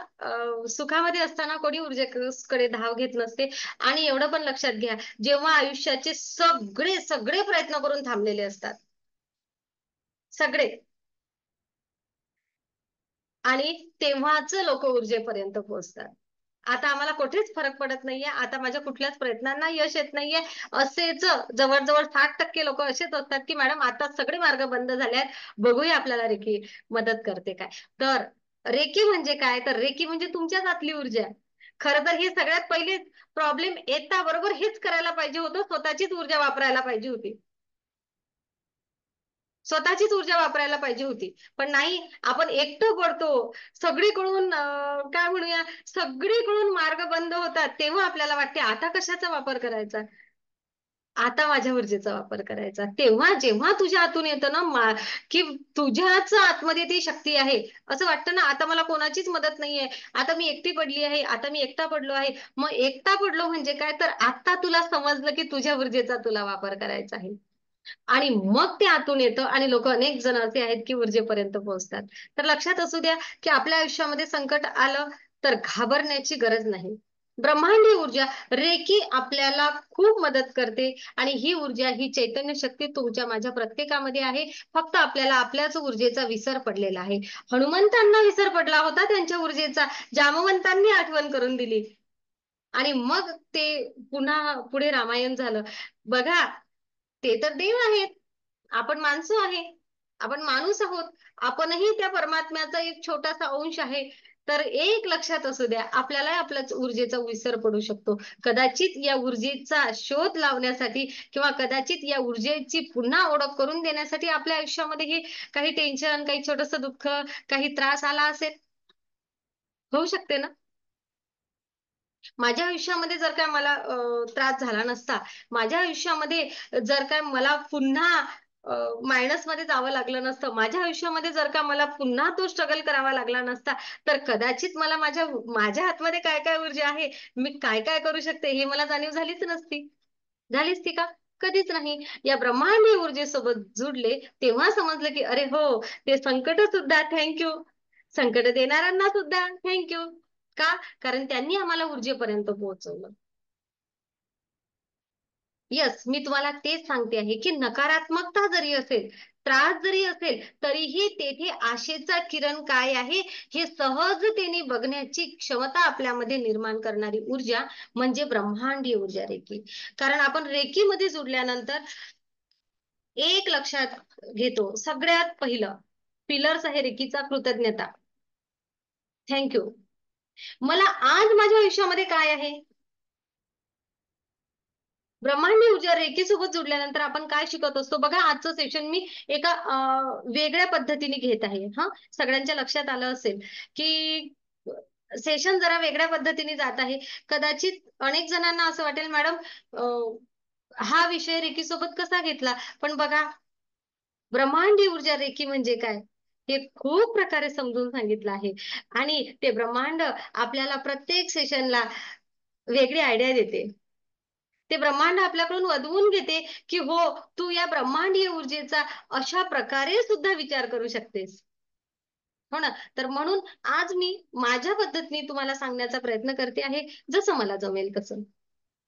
Speaker 1: सुखामध्ये असताना कोणी ऊर्जेकडे धाव घेत नसते. आणि एवढं पण लक्षात घ्या, जेव्हा आयुष्याचे सगळे सगळे प्रयत्न करून थांबलेले असतात, सगळे, आणि तेव्हाच लोक ऊर्जेपर्यंत पोहोचतात. आता आम्हाला कुठेच फरक पडत नाहीये, आता माझ्या कुठल्याच प्रयत्नांना यश येत नाहीये. असेच जवळजवळ 60% लोक असेच असतात की मॅडम आता सगळे मार्ग बंद झाले आहेत, बघूया आपल्याला रेकी मदत करते काय. तर रेकी म्हणजे काय, तर रेकी म्हणजे तुमच्याच आतली ऊर्जा. खरं तर हे सगळ्यात पहिले प्रॉब्लेम येता बरोबर हेच करायला पाहिजे होतं, स्वतःचीच ऊर्जा वापरायला पाहिजे होती. स्वतःचीच ऊर्जा वापरायला पाहिजे होती. पण नाही, आपण एकटं पडतो सगळीकडून, काय म्हणूया, सगळीकडून मार्ग बंद होतात तेव्हा आपल्याला वाटते आता कशाचा वापर करायचा, आता माझ्या ऊर्जेचा वापर करायचा. तेव्हा जेव्हा तुझ्या हातून येतं ना की तुझ्याच आतमध्ये ती शक्ती आहे, असं वाटतं ना आता मला कोणाचीच मदत नाहीये, आता मी एकटी पडली आहे, आता मी एकटा पडलो आहे. मग एकटा पडलो म्हणजे काय, तर आता तुला समजलं की तुझ्या ऊर्जेचा तुला वापर करायचा आहे. आणि मग ते आतून येतं आणि लोक अनेक जण असे आहेत की ऊर्जेपर्यंत पोहोचतात. तर लक्षात असू द्या की आपल्या आयुष्यामध्ये संकट आलं तर घाबरण्याची गरज नाही. ब्रह्मांडीय ऊर्जा रेकी आपल्याला खूप मदत करते. आणि ही ऊर्जा, ही चैतन्य शक्ती तुमच्या माझ्या प्रत्येकामध्ये आहे. फक्त आपल्याला आपल्याच ऊर्जेचा विसर पडलेला आहे. हनुमंतांना विसर पडला होता त्यांच्या ऊर्जेचा, जामवंतांनी आठवण करून दिली आणि मग ते पुन्हा पुढे रामायण झालं. बघा, ते तर देव आहेत, आपण माणसं आहे, आपण माणूस आहोत, आपणही त्या परमात्म्याचा एक छोटासा अंश आहे. तर एक लक्षात असू द्या, आपल्याला आपल्याच ऊर्जेचा विसर पडू शकतो. कदाचित या ऊर्जेचा शोध लावण्यासाठी किंवा कदाचित या ऊर्जेची पुन्हा ओळख करून देण्यासाठी आपल्या आयुष्यामध्ये हे काही टेन्शन, काही छोटस दुःख, काही त्रास आला असेल. होऊ शकते ना. माझ्या आयुष्यामध्ये जर काय मला त्रास झाला नसता, माझ्या आयुष्यामध्ये जर काय मला पुन्हा मायनस मध्ये जावं लागलं नसतं, माझ्या आयुष्यामध्ये जर का मला पुन्हा तो स्ट्रगल करावा लागला नसता, तर कदाचित मला माझ्या हातमध्ये काय काय ऊर्जा आहे, मी काय काय करू शकते, हे मला जाणीव झालीच नसती. झालीच ती का? कधीच नाही. या ब्रह्मांडीय ऊर्जेसोबत जुडले तेव्हा समजलं की अरे हो, ते संकट सुद्धा थँक्यू, संकट देणाऱ्यांना सुद्धा थँक्यू. का? कारण त्यांनी आम्हाला ऊर्जेपर्यंत पोहोचवलं. यस, मी तुम्हाला तेच सांगते आहे की नकारात्मकता जरी असेल, त्रास जरी असेल, तरीही तेथे आशेचा किरण काय आहे हे सहजतेने बघण्याची क्षमता आपल्यामध्ये निर्माण करणारी ऊर्जा म्हणजे ब्रह्मांडीय ऊर्जा रेकी. कारण आपण रेकीमध्ये जुडल्यानंतर एक लक्षात घेतो, सगळ्यात पहिलं पिलर्स आहे रेकीचा कृतज्ञता. थँक्यू. मला आज माझ्या आयुष्यामध्ये काय आहे, ब्रह्मांडीय ऊर्जा रेकी सोबत जुडल्यानंतर आपण काय शिकत असतो. बघा, आजचं सेशन मी एका वेगळ्या पद्धतीने घेत आहे. हा, सगळ्यांच्या लक्षात आलं असेल की सेशन जरा वेगळ्या पद्धतीने जात आहे. कदाचित अनेक जणांना असं वाटेल मॅडम हा विषय रेकी सोबत कसा घेतला, पण बघा, ब्रह्मांडीय ऊर्जा रेकी म्हणजे काय हे खूप प्रकारे समजून सांगितलं आहे. आणि ते ब्रह्मांड आपल्याला प्रत्येक सेशनला वेगळी आयडिया देते. ते ब्रह्मांड आपल्याकडून वधवून घेते की हो, तू या ब्रह्मांडीय ऊर्जेचा अशा प्रकारे सुद्धा विचार करू शकतेस. हो ना. तर म्हणून आज मी माझ्या पद्धतीने तुम्हाला सांगण्याचा प्रयत्न करते आहे, जसं मला जमेल तसं.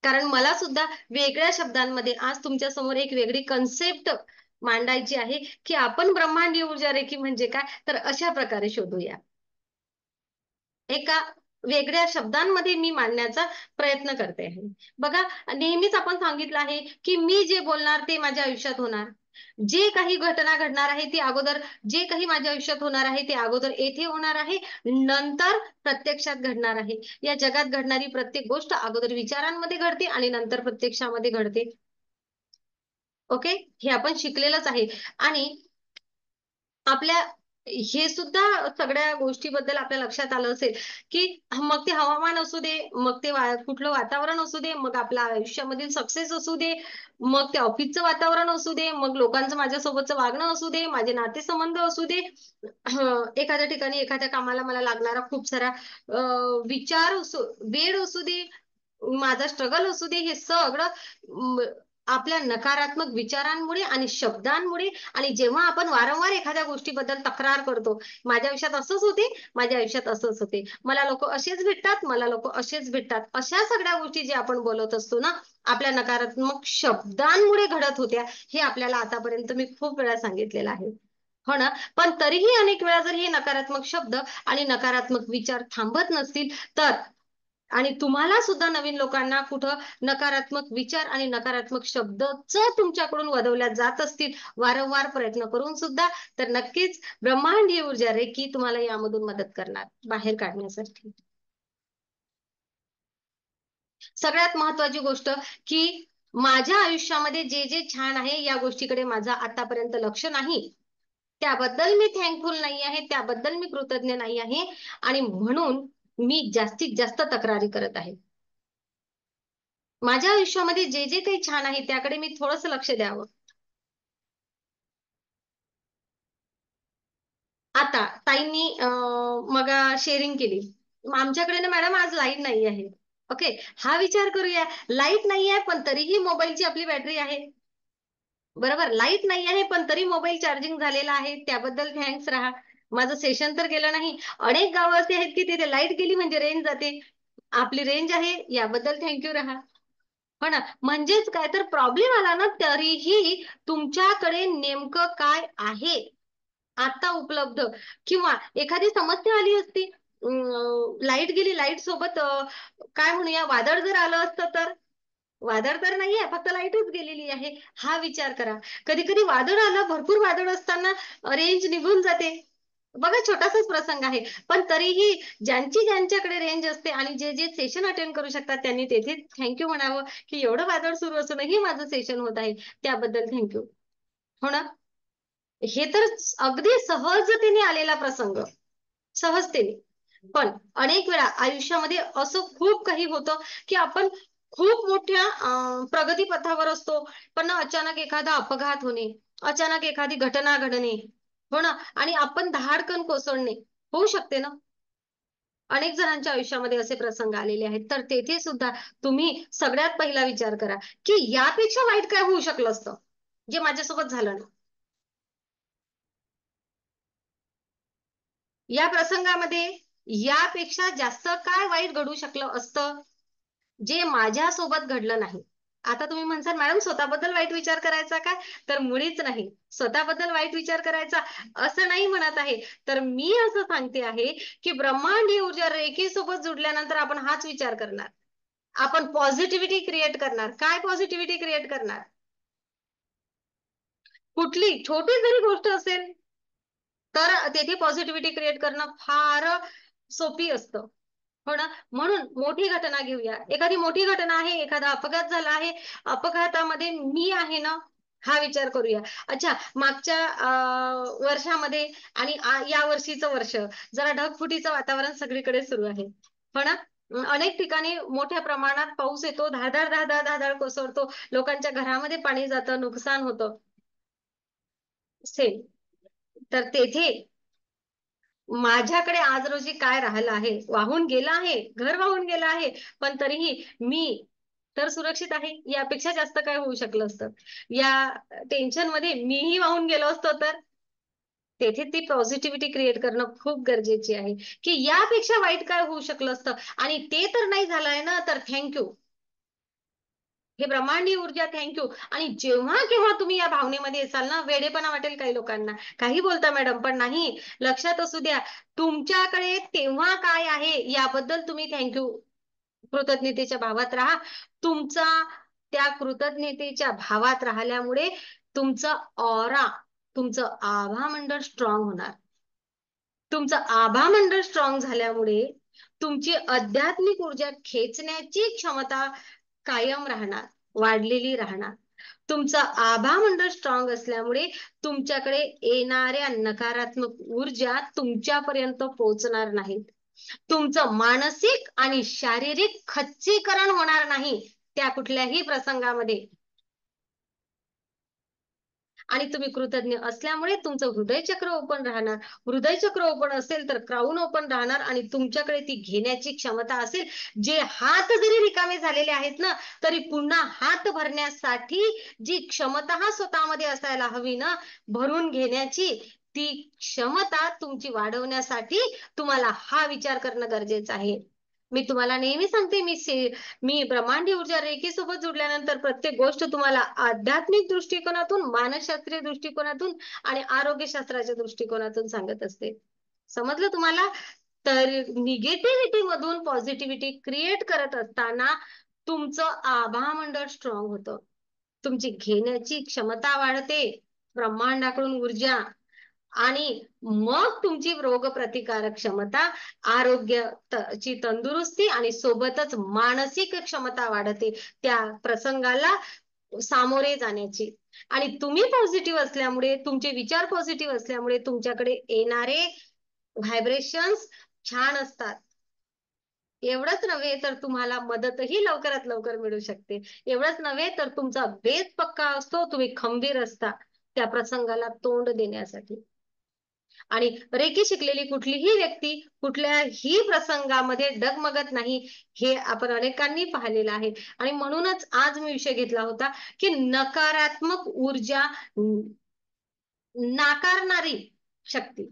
Speaker 1: कारण मला सुद्धा वेगळ्या शब्दांमध्ये आज तुमच्या समोर एक वेगळी कन्सेप्ट मांडायची आहे, की आपण ब्रह्मांडीय ऊर्जा रेखी म्हणजे काय, तर अशा प्रकारे शोधूया. एका वेगळ्या शब्दांमध्ये मी मांडण्याचा प्रयत्न करते आहे. बघा, नेहमीच आपण सांगितलं आहे, की मी जे बोलणार ते माझ्या आयुष्यात होणार. जे काही घटना घडणार आहे ती अगोदर, जे काही माझ्या आयुष्यात होणार आहे ते अगोदर येथे होणार आहे, नंतर प्रत्यक्षात घडणार आहे. या जगात घडणारी प्रत्येक गोष्ट अगोदर विचारांमध्ये घडते आणि नंतर प्रत्यक्षामध्ये घडते. ओके, हे आपण शिकलेलंच आहे. आणि आपल्या हे सुद्धा सगळ्या गोष्टीबद्दल आपल्या लक्षात आलं असेल, की मग ते हवामान असू दे, मग ते कुठलं वातावरण असू दे, मग आपल्या आयुष्यामधील सक्सेस असू दे, मग ते ऑफिसचं वातावरण असू दे, मग लोकांचं माझ्यासोबतचं वागणं असू दे, माझे नातेसंबंध असू दे, एखाद्या ठिकाणी एखाद्या कामाला मला लागणारा खूप सारा विचार असू, वेळ असू दे, माझा स्ट्रगल असू दे, हे सगळं आपल्या नकारात्मक विचारांमुळे आणि शब्दांमुळे. आणि जेव्हा आपण वारंवार एखाद्या गोष्टीबद्दल तक्रार करतो, माझ्या आयुष्यात असंच होते, माझ्या आयुष्यात असंच होते, मला लोक असेच भेटतात, मला लोक असेच भेटतात, अशा सगळ्या गोष्टी जे आपण बोलत असतो ना, आपल्या नकारात्मक शब्दांमुळे घडत होत्या. हे आपल्याला आतापर्यंत मी खूप वेळा सांगितलेलं आहे. हो ना. पण तरीही अनेक वेळा जर हे नकारात्मक शब्द आणि नकारात्मक विचार थांबत नसतील तर, आणि तुम्हाला सुद्धा नवीन लोकांना कुठं नकारात्मक विचार आणि नकारात्मक शब्दच तुमच्याकडून वदवल्या जात असतील वारंवार प्रयत्न करून सुद्धा, तर नक्कीच ब्रह्मांडीय ऊर्जा रेखी तुम्हाला यामधून मदत करणार बाहेर काढण्यासाठी. सगळ्यात महत्वाची गोष्ट, की माझ्या आयुष्यामध्ये जे जे छान आहे या गोष्टीकडे माझं आतापर्यंत लक्ष नाही, त्याबद्दल मी थँकफुल नाही आहे, त्याबद्दल मी कृतज्ञ नाही आहे, आणि म्हणून मी जास्तीत जास्त तक्रारी करत आहे. माझ्या आयुष्यामध्ये जे जे काही छान आहे त्याकडे मी थोडंसं लक्ष द्यावं. आता ताईंनी मग शेअरिंग केली, आमच्याकडे ना मॅडम आज लाईट नाही आहे. ओके, हा विचार करूया, लाईट नाही आहे पण तरीही मोबाईलची आपली बॅटरी आहे. बरोबर, लाईट नाही आहे पण तरी मोबाईल चार्जिंग झालेला आहे, त्याबद्दल थँक्स राहा. माझं सेशन तर गेलं नाही. अनेक गावं असे आहेत की तिथे लाईट गेली म्हणजे रेंज जाते, आपली रेंज आहे, याबद्दल थँक्यू राहा. हो ना. म्हणजेच काय, तर प्रॉब्लेम आला ना तरीही तुमच्याकडे नेमकं काय आहे आता उपलब्ध, किंवा एखादी समस्या आली असती, लाईट गेली, लाईट सोबत काय म्हणूया वादळ जर आलं असतं तर, वादळ तर नाहीये, फक्त लाईटच गेलेली आहे. हा विचार करा. कधी कधी वादळ आलं, भरपूर वादळ असताना रेंज निघून जाते. बघा, छोटासाच प्रसंग आहे, पण तरीही ज्यांच्याकडे रेंज असते आणि जे जे सेशन अटेंड करू शकतात त्यांनी तेथे थँक्यू म्हणावं, की एवढं वादळ सुरू असूनही माझं सेशन होत आहे, त्याबद्दल थँक्यू. हो ना. हे तर अगदी सहजतेने आलेला प्रसंग, सहजतेने. पण अनेक वेळा आयुष्यामध्ये असं खूप काही होतं, की आपण खूप मोठ्या प्रगतीपथावर असतो, पण अचानक एखादा अपघात होणे, अचानक एखादी घटना घडणे, हो ना, आणि आपण धाडकन कोसळणे होऊ शकते ना. अनेक जणांच्या आयुष्यामध्ये असे प्रसंग आलेले आहेत. तर तेथे सुद्धा तुम्ही सगळ्यात पहिला विचार करा, की यापेक्षा वाईट काय होऊ शकलं असतं जे माझ्यासोबत झालं ना. या प्रसंगामध्ये यापेक्षा जास्त काय वाईट घडू शकलं असतं जे माझ्यासोबत घडलं नाही. आता तुम्ही म्हणसाल मॅडम स्वतःबद्दल वाईट विचार करायचा काय, तर मुळीच नाही. स्वतःबद्दल वाईट विचार करायचा असं नाही म्हणत आहे, तर मी असं सांगते आहे, की ब्रह्मांडीय ऊर्जा रेखेसोबत जुडल्यानंतर आपण हाच विचार करणार, आपण पॉझिटिव्हिटी क्रिएट करणार. काय पॉझिटिव्हिटी क्रिएट करणार, कुठली छोटी जरी गोष्ट असेल तर तेथे पॉझिटिव्हिटी क्रिएट करणं फार सोपी असतं. हो ना. म्हणून मोठी घटना घेऊया, एखादी मोठी घटना आहे, एखादा अपघात झाला आहे, अपघातामध्ये मी आहे ना, हा विचार करूया. अच्छा, मागच्या वर्षामध्ये आणि या वर्षीचं वर्ष जरा ढगफुटीचं वातावरण सगळीकडे सुरू आहे. हो ना. अनेक ठिकाणी मोठ्या प्रमाणात पाऊस येतो, धाधाड धाधाड धाधाड कोसळतो, लोकांच्या घरामध्ये पाणी जातं, नुकसान होतं. सेम. तर तेथे माझ्याकडे आज रोजी काय राहिलं आहे, वाहून गेलं आहे, घर वाहून गेलं आहे, पण तरीही मी तर सुरक्षित आहे. यापेक्षा जास्त काय होऊ शकलं असतं, या टेन्शन मध्ये मीही वाहून गेलो असतो तर. तेथे ती पॉझिटिव्हिटी क्रिएट करणं खूप गरजेची आहे, की यापेक्षा वाईट काय होऊ शकलं असतं आणि ते तर नाही झालंय ना, तर थँक्यू. हे ब्रह्मांडीय ऊर्जा थँक्यू. आणि जेव्हा केव्हा तुम्ही या भावनेमध्ये असाल ना, वेडेपणा वाटेल काही लोकांना, काही बोलता मॅडम, पण नाही, लक्षात असू द्या, तुमच्याकडे तेव्हा काय आहे याबद्दल तुम्ही थँक्यू, कृतज्ञतेच्या भावात राहा. तुमचा त्या कृतज्ञतेच्या भावात राहिल्यामुळे तुमचं ऑरा, तुमचं आभा मंडळ स्ट्रॉंग होणार. तुमचं आभा मंडळ स्ट्रॉंग झाल्यामुळे तुमची आध्यात्मिक ऊर्जा खेचण्याची क्षमता कायम राहणार, वाढलेली राहणार. तुमचं आभा मंडळ स्ट्रॉंग असल्यामुळे तुमच्याकडे येणाऱ्या नकारात्मक ऊर्जा तुमच्यापर्यंत पोहोचणार नाहीत. तुमचं मानसिक आणि शारीरिक खच्चीकरण होणार नाही त्या कुठल्याही प्रसंगामध्ये. आणि तुम्ही कृतज्ञ असल्यामुळे तुमचं हृदय चक्र ओपन राहणार. हृदय चक्र ओपन असेल तर क्राऊन ओपन राहणार आणि तुमच्याकडे ती घेण्याची क्षमता असेल. जे हात जरी रिकामे झालेले आहेत ना, तरी पुन्हा हात भरण्यासाठी जी क्षमता स्वतःमध्ये असायला हवी ना, भरून घेण्याची, ती क्षमता तुमची वाढवण्यासाठी तुम्हाला हा विचार करणं गरजेचं आहे. मी तुम्हाला नेहमी सांगते, मी ब्रह्मांडी ऊर्जा रेखी सोबत जुडल्यानंतर प्रत्येक गोष्ट तुम्हाला आध्यात्मिक दृष्टिकोनातून, मानसशास्त्रीय दृष्टिकोनातून आणि आरोग्यशास्त्राच्या दृष्टिकोनातून सांगत असते. समजलं तुम्हाला? तर निगेटिव्हिटी मधून पॉझिटिव्हिटी क्रिएट करत असताना तुमचं आभा मंडळ स्ट्रॉंग होतं. तुमची घेण्याची क्षमता वाढते ब्रह्मांडाकडून ऊर्जा, आणि मग तुमची रोग प्रतिकारक क्षमता, आरोग्याची तंदुरुस्ती आणि सोबतच मानसिक क्षमता वाढते त्या प्रसंगाला सामोरे जाण्याची. आणि तुम्ही पॉझिटिव्ह असल्यामुळे, तुमचे विचार पॉझिटिव्ह असल्यामुळे तुमच्याकडे येणारे व्हायब्रेशन्स छान असतात. एवढंच नव्हे तर तुम्हाला मदतही लवकरात लवकर मिळू शकते. एवढंच नव्हे तर तुमचा बेस पक्का असतो, तुम्ही खंबीर असता त्या प्रसंगाला तोंड देण्यासाठी. आणि रेकी शिकलेली कुठलीही व्यक्ती कुठल्याही प्रसंगामध्ये डगमगत नाही, हे आपण अनेकांनी पाहिलेलं आहे. आणि म्हणूनच आज मी विषय घेतला होता की नकारात्मक ऊर्जा नाकारणारी शक्ती.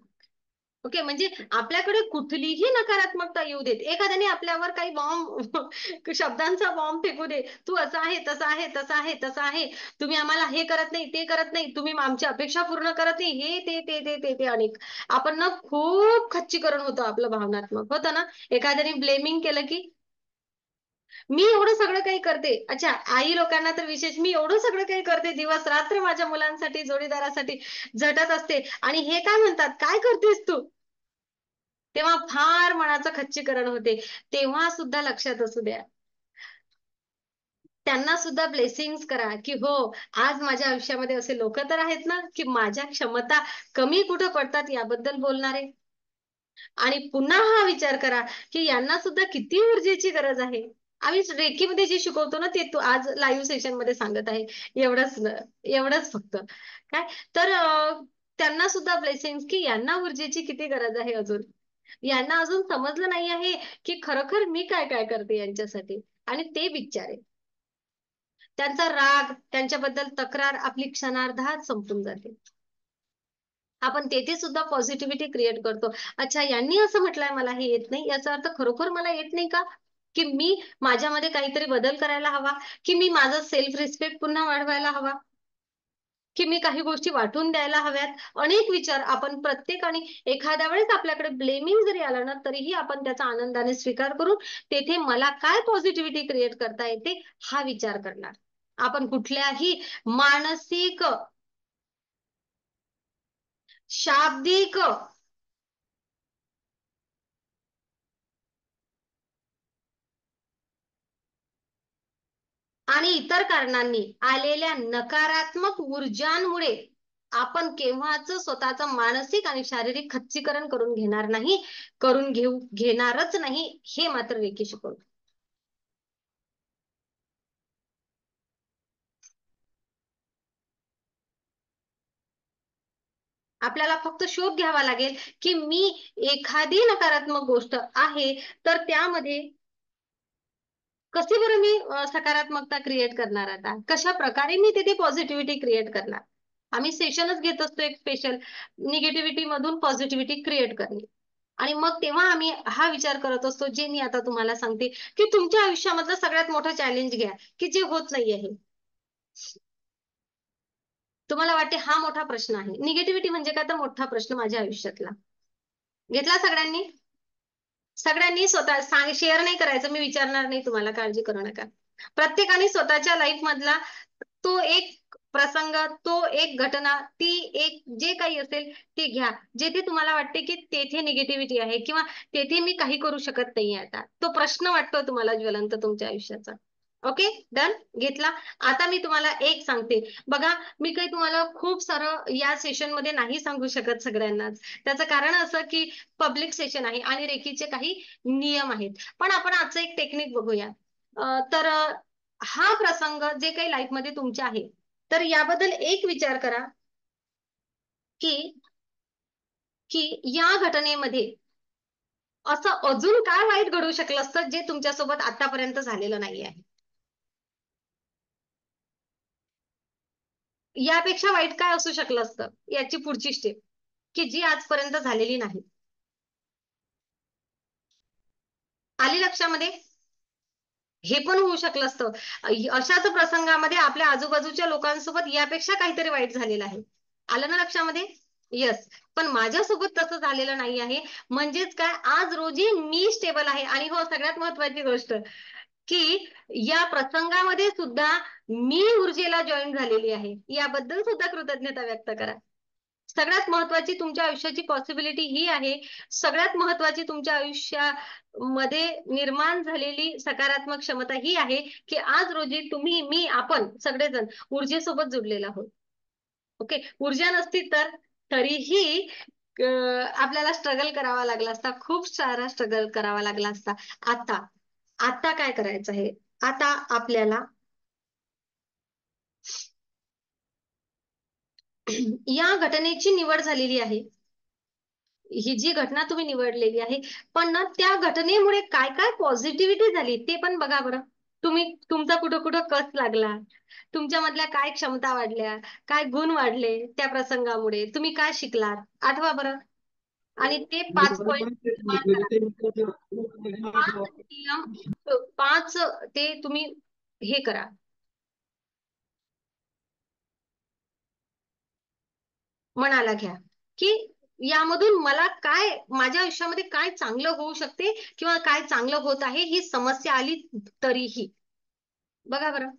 Speaker 1: ओके, म्हणजे आपल्याकडे कुठलीही नकारात्मकता येऊ देत, एखाद्याने आपल्यावर काही बॉम्ब शब्दांचा बॉम्ब फेकू दे, तू असं आहे, तसं आहे, तसं आहे, तसं आहे, तुम्ही आम्हाला हे करत नाही, ते करत नाही, तुम्ही आमची अपेक्षा पूर्ण करत नाही, हे ते ते ते ते ते अनेक, आपण ना खूप खच्चीकरण होतं आपलं भावनात्मक, होतं ना. एखाद्याने ब्लेमिंग केलं की मी एवढं सगळं काही करते, अच्छा आई लोकांना तर विशेष, मी एवढं सगळं काही करते, दिवस रात्र माझ्या मुलांसाठी, जोडीदारासाठी झटत असते, आणि हे काय म्हणतात, काय करतेस तू? तेव्हा फार मनाचं खच्चीकरण होते. तेव्हा सुद्धा लक्षात असू द्या, त्यांना सुद्धा ब्लेसिंग्स करा की हो, आज माझ्या आयुष्यामध्ये असे लोक तर आहेत ना की माझ्या क्षमता कमी कुठं पडतात याबद्दल बोलणारे. आणि पुन्हा हा विचार करा की यांना सुद्धा किती ऊर्जेची गरज आहे. आम्ही रेकीमध्ये जे शिकवतो ना, ते आज लाईव्ह सेशन मध्ये सांगत आहे. एवढंच फक्त काय तर त्यांना सुद्धा ब्लेसिंग्स की यांना ऊर्जेची किती गरज आहे अजून. यांना अजून समजलं नाही आहे की खरोखर मी काय काय करते यांच्यासाठी, आणि ते बिचारे, त्यांचा राग, त्यांच्याबद्दल तक्रार आपली क्षणार्धात संपून जाते. आपण तेथे सुद्धा पॉझिटिव्हिटी क्रिएट करतो. अच्छा, यांनी असं म्हटलंय मला हे येत नाही, याचा अर्थ खरोखर मला येत नाही का? की मी माझ्यामध्ये काहीतरी बदल करायला हवा, की मी माझा सेल्फ रिस्पेक्ट पुन्हा वाढवायला हवा, की मी काही गोष्टी वाटून द्यायला हव्यात. अनेक विचार आपण प्रत्येकाने, एखाद्या वेळेस आपल्याकडे ब्लेमिंग जरी आलं ना, तरीही आपण त्याचा आनंदाने स्वीकार करून तेथे मला काय पॉझिटिव्हिटी क्रिएट करता येते हा विचार करणार. आपण कुठल्याही मानसिक, शाब्दिक आणि इतर कारणांनी आलेल्या नकारात्मक ऊर्जांमुळे आपण केव्हाच स्वतःचं मानसिक आणि शारीरिक खच्चीकरण करून घेणार नाही, घेणारच नाही, हे मात्र रेकी शिकवतो. आपल्याला फक्त शोध घ्यावा लागेल की मी एखादी नकारात्मक गोष्ट आहे तर त्यामध्ये कशी बरं मी सकारात्मकता क्रिएट करणार, आता कशा प्रकारे मी तिथे पॉझिटिव्हिटी क्रिएट करणार. आम्ही सेशनच घेत असतो एक स्पेशल, निगेटिव्हिटी मधून पॉझिटिव्हिटी क्रिएट करणे. आणि मग तेव्हा आम्ही हा विचार करत असतो, जे मी आता तुम्हाला सांगते, की तुमच्या आयुष्यामधलं सगळ्यात मोठं चॅलेंज घ्या, की जे होत नाहीये हे. तुम्हाला वाटते हा मोठा प्रश्न आहे. निगेटिव्हिटी म्हणजे काय तर मोठा प्रश्न माझ्या आयुष्यातला. घेतला सगळ्यांनी? सगळ्यांनी स्वतः शेअर नाही करायचं, मी विचारणार नाही तुम्हाला, काळजी करू नका. प्रत्येकाने स्वतःच्या लाईफ मधला तो एक प्रसंग, तो एक घटना, ती एक जे काही असेल ते घ्या, जेथे तुम्हाला वाटते की तेथे निगेटिव्हिटी आहे किंवा तेथे मी काही करू शकत नाहीये आता. तो प्रश्न वाटतो तुम्हाला ज्वलंत तुमच्या आयुष्याचा. ओके, डन, घेतला. आता मी तुम्हाला एक सांगते बघा, मी काही तुम्हाला खूप सारं या सेशन मध्ये नाही सांगू शकत सगळ्यांनाच. त्याचं कारण असं की पब्लिक सेशन आहे आणि रेकीचे काही नियम आहेत. पण आपण आजचं एक टेक्निक बघूया. तर हा प्रसंग जे काही लाईफ मध्ये तुमच्या आहे, तर याबद्दल एक विचार करा की की या घटनेमध्ये असं अजून काय वाईट घडू शकलं असतं जे तुमच्यासोबत आतापर्यंत झालेलं नाही आहे. यापेक्षा वाईट काय असू शकलं असतं, याची पुढची स्टेप की जी आजपर्यंत झालेली नाही. आली लक्षामध्ये? हे पण होऊ शकलं असतं. अशाच प्रसंगामध्ये आपल्या आजूबाजूच्या लोकांसोबत यापेक्षा काहीतरी वाईट झालेलं आहे. आलं ना लक्षामध्ये? येस. पण माझ्यासोबत तसं झालेलं नाही आहे. म्हणजेच काय, आज रोजी मी स्टेबल आहे. आणि हो, सगळ्यात महत्वाची गोष्ट की या प्रसंगामध्ये सुद्धा मी ऊर्जेला जॉईन झालेली आहे. याबद्दल सुद्धा कृतज्ञता व्यक्त करा. सगळ्यात महत्वाची तुमच्या आयुष्याची पॉसिबिलिटी ही आहे, सगळ्यात महत्वाची तुमच्या आयुष्यामध्ये निर्माण झालेली सकारात्मक क्षमता ही आहे की आज रोजी तुम्ही, मी, आपण सगळेजण ऊर्जेसोबत जुडलेला आहोत. ओके, ऊर्जा नसती तर तरीही आपल्याला स्ट्रगल करावा लागला असता, खूप सारा स्ट्रगल करावा लागला असता. आता आता काय करायचं आहे? आता आपल्याला या घटनेची निवड झालेली आहे. ही जी घटना तुम्ही निवडलेली आहे, पण ना त्या घटनेमुळे काय काय पॉझिटिव्हिटी झाली ते पण बघा बरं. तुम्ही, तुमचा कुठं कुठं कस लागला, तुमच्यामधल्या काय क्षमता वाढल्या, काय गुण वाढले त्या प्रसंगामुळे, तुम्ही काय शिकलात, आठवा बरं. आणि ते 5 पॉइंट निर्माण करा. 5 नियम, 5 ते तुम्ही हे करा. मनाला घ्या की यामधून मला काय, माझ्या आयुष्यामध्ये काय चांगलं होऊ शकते किंवा काय चांगलं होत आहे, ही समस्या आली तरीही. बघा बरं.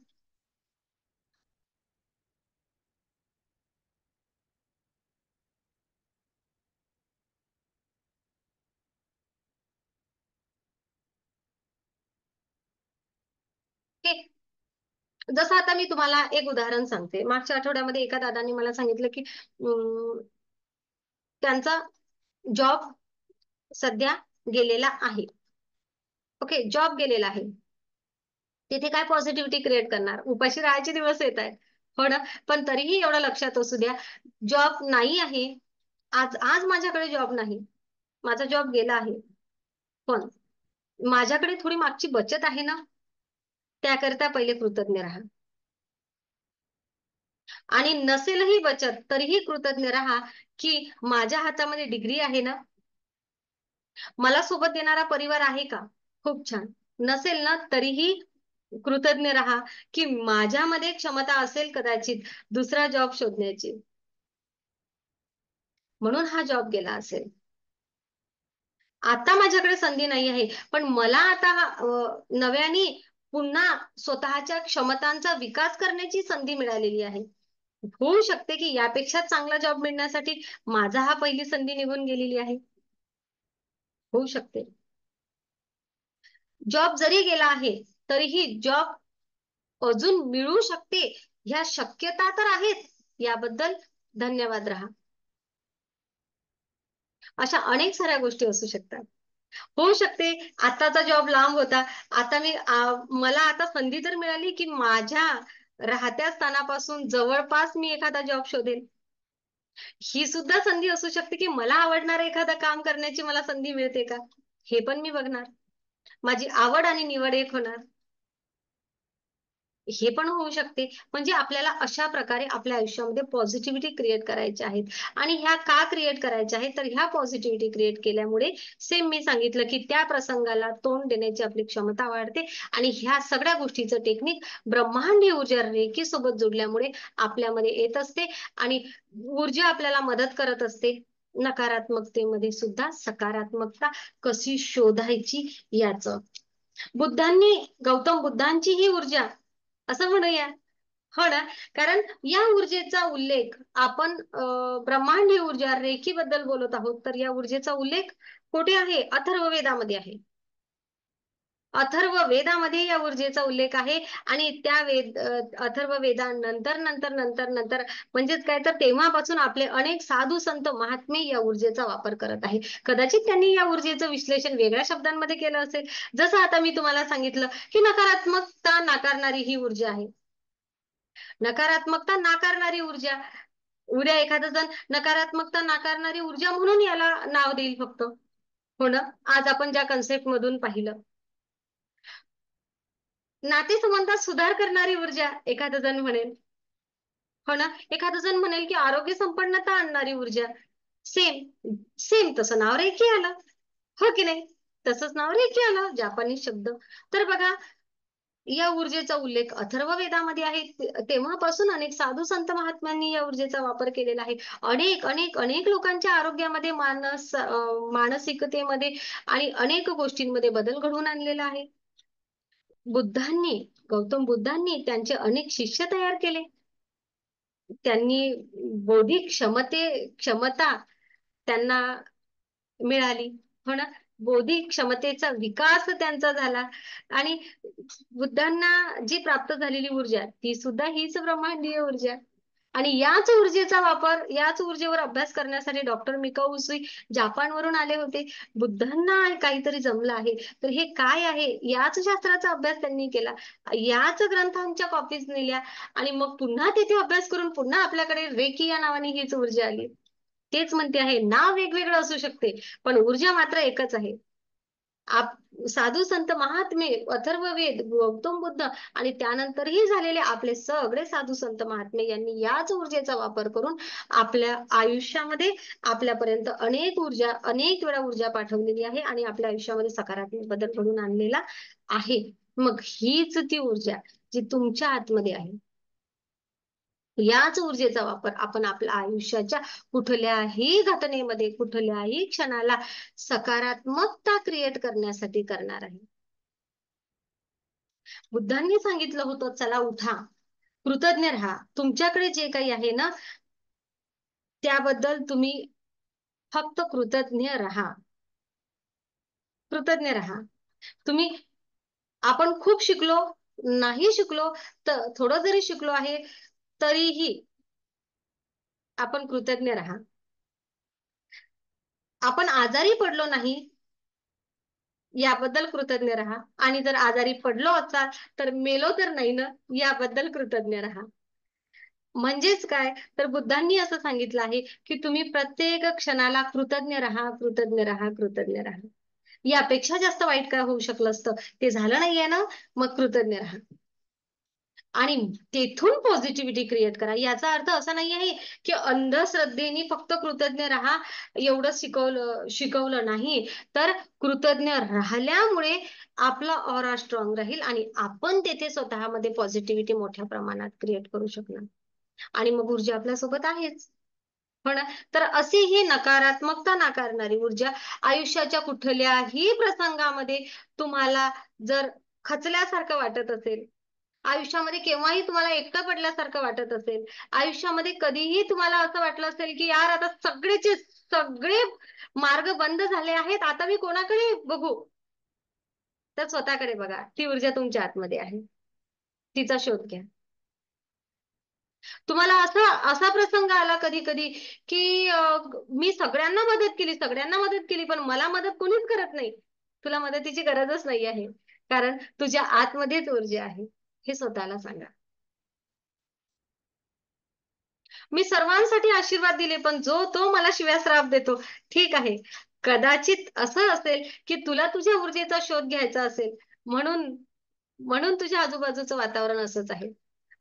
Speaker 1: जसं आता मी तुम्हाला एक उदाहरण सांगते. मागच्या आठवड्यामध्ये एका दादांनी मला सांगितलं की त्यांचा जॉब सध्या गेलेला आहे. ओके, जॉब गेलेला आहे. तिथे काय पॉझिटिव्हिटी क्रिएट करणार, उपाशी राहायचे दिवस येत आहेत, हो ना. पण तरीही एवढं लक्षात असू द्या, जॉब नाही आहे आज, आज माझ्याकडे जॉब नाही, माझा जॉब गेला आहे, पण माझ्याकडे थोडी मागची बचत आहे ना, त्याकरिता पहिले कृतज्ञ राहा. आणि नसेलही बचत तरीही कृतज्ञ राहा की माझ्या हातामध्ये डिग्री आहे ना, मला सोबत देणारा परिवार आहे का, खूप छान. नसेल ना तरीही कृतज्ञ राहा की माझ्यामध्ये क्षमता असेल कदाचित दुसरा जॉब शोधण्याची, म्हणून हा जॉब गेला असेल. आता माझ्याकडे संधी नाही आहे, पण मला आता नव्याने पुन्हा स्वतःच्या क्षमतांचा विकास करण्याची संधी मिळालेली आहे. होऊ शकते की यापेक्षा चांगला जॉब मिळण्यासाठी माझा हा पहिली संधी निघून गेलेली आहे. होऊ शकते. जॉब जरी गेला आहे तरीही जॉब अजून मिळू शकते, ह्या शक्यता तर आहेत. याबद्दल धन्यवाद राहा. अशा अनेक साऱ्या गोष्टी असू शकतात. होऊ शकते आताचा जॉब लांब होता, आता मला आता संधी तर मिळाली की माझ्या राहत्या स्थानापासून जवळपास मी एखादा जॉब शोधेल. ही सुद्धा संधी असू शकते की मला आवडणारं एखादं काम करण्याची मला संधी मिळते का, हे पण मी बघणार. माझी आवड आणि निवड एक होणार. हे पण होऊ शकते. म्हणजे आपल्याला अशा प्रकारे आपल्या आयुष्यामध्ये पॉझिटिव्हिटी क्रिएट करायची आहेत. आणि ह्या का क्रिएट करायच्या आहेत, तर ह्या पॉझिटिव्हिटी क्रिएट केल्यामुळे सेम मी सांगितलं की त्या प्रसंगाला तोंड देण्याची आपली क्षमता वाढते. आणि ह्या सगळ्या गोष्टीचं टेक्निक ब्रह्मांडीय ऊर्जा रेकी सोबत जोडल्यामुळे आपल्यामध्ये येत असते. आणि ऊर्जा आपल्याला मदत करत असते. नकारात्मकतेमध्ये सुद्धा सकारात्मकता कशी शोधायची याचं. गौतम बुद्धांची ही ऊर्जा असं म्हणूया, हो ना. कारण या ऊर्जेचा उल्लेख आपण ब्रह्मांडीय ऊर्जा रेखी बद्दल बोलत आहोत, तर या ऊर्जेचा उल्लेख कुठे आहे? अथर्ववेदामध्ये आहे. अथर्व वेदामध्ये या ऊर्जेचा उल्लेख आहे. आणि त्या अथर्व वेदानंतर नंतर नंतर नंतर म्हणजेच काय, तर तेव्हापासून आपले अनेक साधू संत महात्मे या ऊर्जेचा वापर करत आहे. कदाचित त्यांनी या ऊर्जेचं विश्लेषण वेगळ्या शब्दांमध्ये केलं असेल. जसं आता मी तुम्हाला सांगितलं की नकारात्मकता नाकारणारी ही ऊर्जा आहे. नकारात्मकता नाकारणारी ऊर्जा. उद्या एखादा जण नकारात्मकता नाकारणारी ऊर्जा म्हणून याला नाव देईल फक्त, हो ना. आज आपण ज्या कन्सेप्ट मधून पाहिलं. नातेसंबंधात सुधार करणारी ऊर्जा एखादा जण म्हणेल, हो ना. एखादा जण म्हणेल की आरोग्य संपन्नता आणणारी ऊर्जा. सेम सेम तसं नाव रेखी आलं, हो की नाही. तसंच नाव रेखी आलं, जापानी शब्द. तर बघा, या ऊर्जेचा उल्लेख अथर्व वेदामध्ये आहे. तेव्हापासून अनेक साधू संत महात्म्यांनी या ऊर्जेचा वापर केलेला आहे. अनेक अनेक अनेक लोकांच्या आरोग्यामध्ये, मानसिकतेमध्ये आणि अनेक गोष्टींमध्ये बदल घडवून आणलेला आहे. गौतम बुद्धांनी त्यांचे अनेक शिष्य तयार केले. त्यांनी बौद्धिक क्षमता त्यांना मिळाली, हो ना. बौद्धिक क्षमतेचा विकास त्यांचा झाला. आणि बुद्धांना जी प्राप्त झालेली ऊर्जा ती सुद्धा हीच ब्रह्मांडीय ऊर्जा. आणि याच ऊर्जेचा वापर, याच ऊर्जेवर अभ्यास करण्यासाठी डॉक्टर मिकाऊ उसूई जापानवरून आले होते. बुद्धांना काहीतरी जमलं आहे, तर हे काय आहे याच शास्त्राचा अभ्यास त्यांनी केला. याच ग्रंथांच्या कॉपीज नेल्या. आणि मग पुन्हा तिथे अभ्यास करून पुन्हा आपल्याकडे रेकी या नावाने हीच ऊर्जा आली. तेच म्हणते आहे, नाव वेगवेगळं असू शकते पण ऊर्जा मात्र एकच आहे. साधू संत महात्मे, अथर्ववेद, गौतम बुद्ध आणि त्यानंतरही झालेले आपले सगळे साधू संत महात्मे यांनी याच ऊर्जेचा वापर करून आपल्या आयुष्यामध्ये आपल्यापर्यंत अनेक वेळा ऊर्जा पाठवलेली आहे. आणि आपल्या आयुष्यामध्ये सकारात्मक बदल घडून आणलेला आहे. मग हीच ती ऊर्जा जी तुमच्या आतमध्ये आहे. याच ऊर्जेचा वापर आपण आपल्या आयुष्याच्या कुठल्याही घटनेमध्ये, कुठल्याही क्षणाला सकारात्मकता क्रिएट करण्यासाठी करणार आहे. बुद्धांनी सांगितलं होतं, चला उठा, कृतज्ञ राहा. तुमच्याकडे जे काही आहे ना त्याबद्दल तुम्ही फक्त कृतज्ञ राहा. कृतज्ञ राहा. आपण खूप शिकलो, नाही शिकलो, तर थोडं जरी शिकलो आहे तरीही आपण कृतज्ञ राहा. आपण आजारी पडलो नाही याबद्दल कृतज्ञ राहा. आणि जर आजारी पडलो असाल तर मेलो तर नाही ना याबद्दल कृतज्ञ राहा. म्हणजेच काय, तर बुद्धांनी असं सांगितलं आहे की तुम्ही प्रत्येक क्षणाला कृतज्ञ राहा, कृतज्ञ राहा, कृतज्ञ राहा. यापेक्षा जास्त वाईट काय होऊ शकलं असतं, ते झालं नाहीये ना, मग कृतज्ञ राहा. आणि तेथून पॉझिटिव्हिटी क्रिएट करा. याचा अर्थ असा नाही आहे की अंधश्रद्धेने फक्त कृतज्ञ राहा एवढं शिकवलं नाही, तर कृतज्ञ राहिल्यामुळे आपला ऑरा स्ट्रॉंग राहील आणि आपण तेथे स्वतःमध्ये पॉझिटिव्हिटी मोठ्या प्रमाणात क्रिएट करू शकणार. आणि मग ऊर्जा आपल्या सोबत आहेच, हो ना. तर अशी ही नकारात्मकता नाकारणारी ऊर्जा आयुष्याच्या कुठल्याही प्रसंगामध्ये तुम्हाला जर खचल्यासारखं वाटत असेल, आयुष्यामध्ये केव्हाही तुम्हाला एकटं पडल्यासारखं वाटत असेल, आयुष्यामध्ये कधीही तुम्हाला असं वाटलं असेल की यार आता सगळे मार्ग बंद झाले आहेत, आता मी कोणाकडे बघू, तर स्वतःकडे बघा. ती ऊर्जा तुमच्या आतमध्ये आहे, तिचा शोध घ्या. तुम्हाला असा प्रसंग आला कधी कधी की मी सगळ्यांना मदत केली पण मला मदत कोणीच करत नाही. तुला मदतीची गरजच नाही आहे, कारण तुझ्या आतमध्येच ऊर्जा आहे, हे स्वतःला सांगा. मी सर्वांसाठी आशीर्वाद दिले पण जो तो मला शिव्या श्राप देतो. ठीक आहे, कदाचित असं असेल की तुला तुझ्या ऊर्जेचा शोध घ्यायचा असेल, म्हणून म्हणून तुझ्या आजूबाजूचं वातावरण असंच आहे.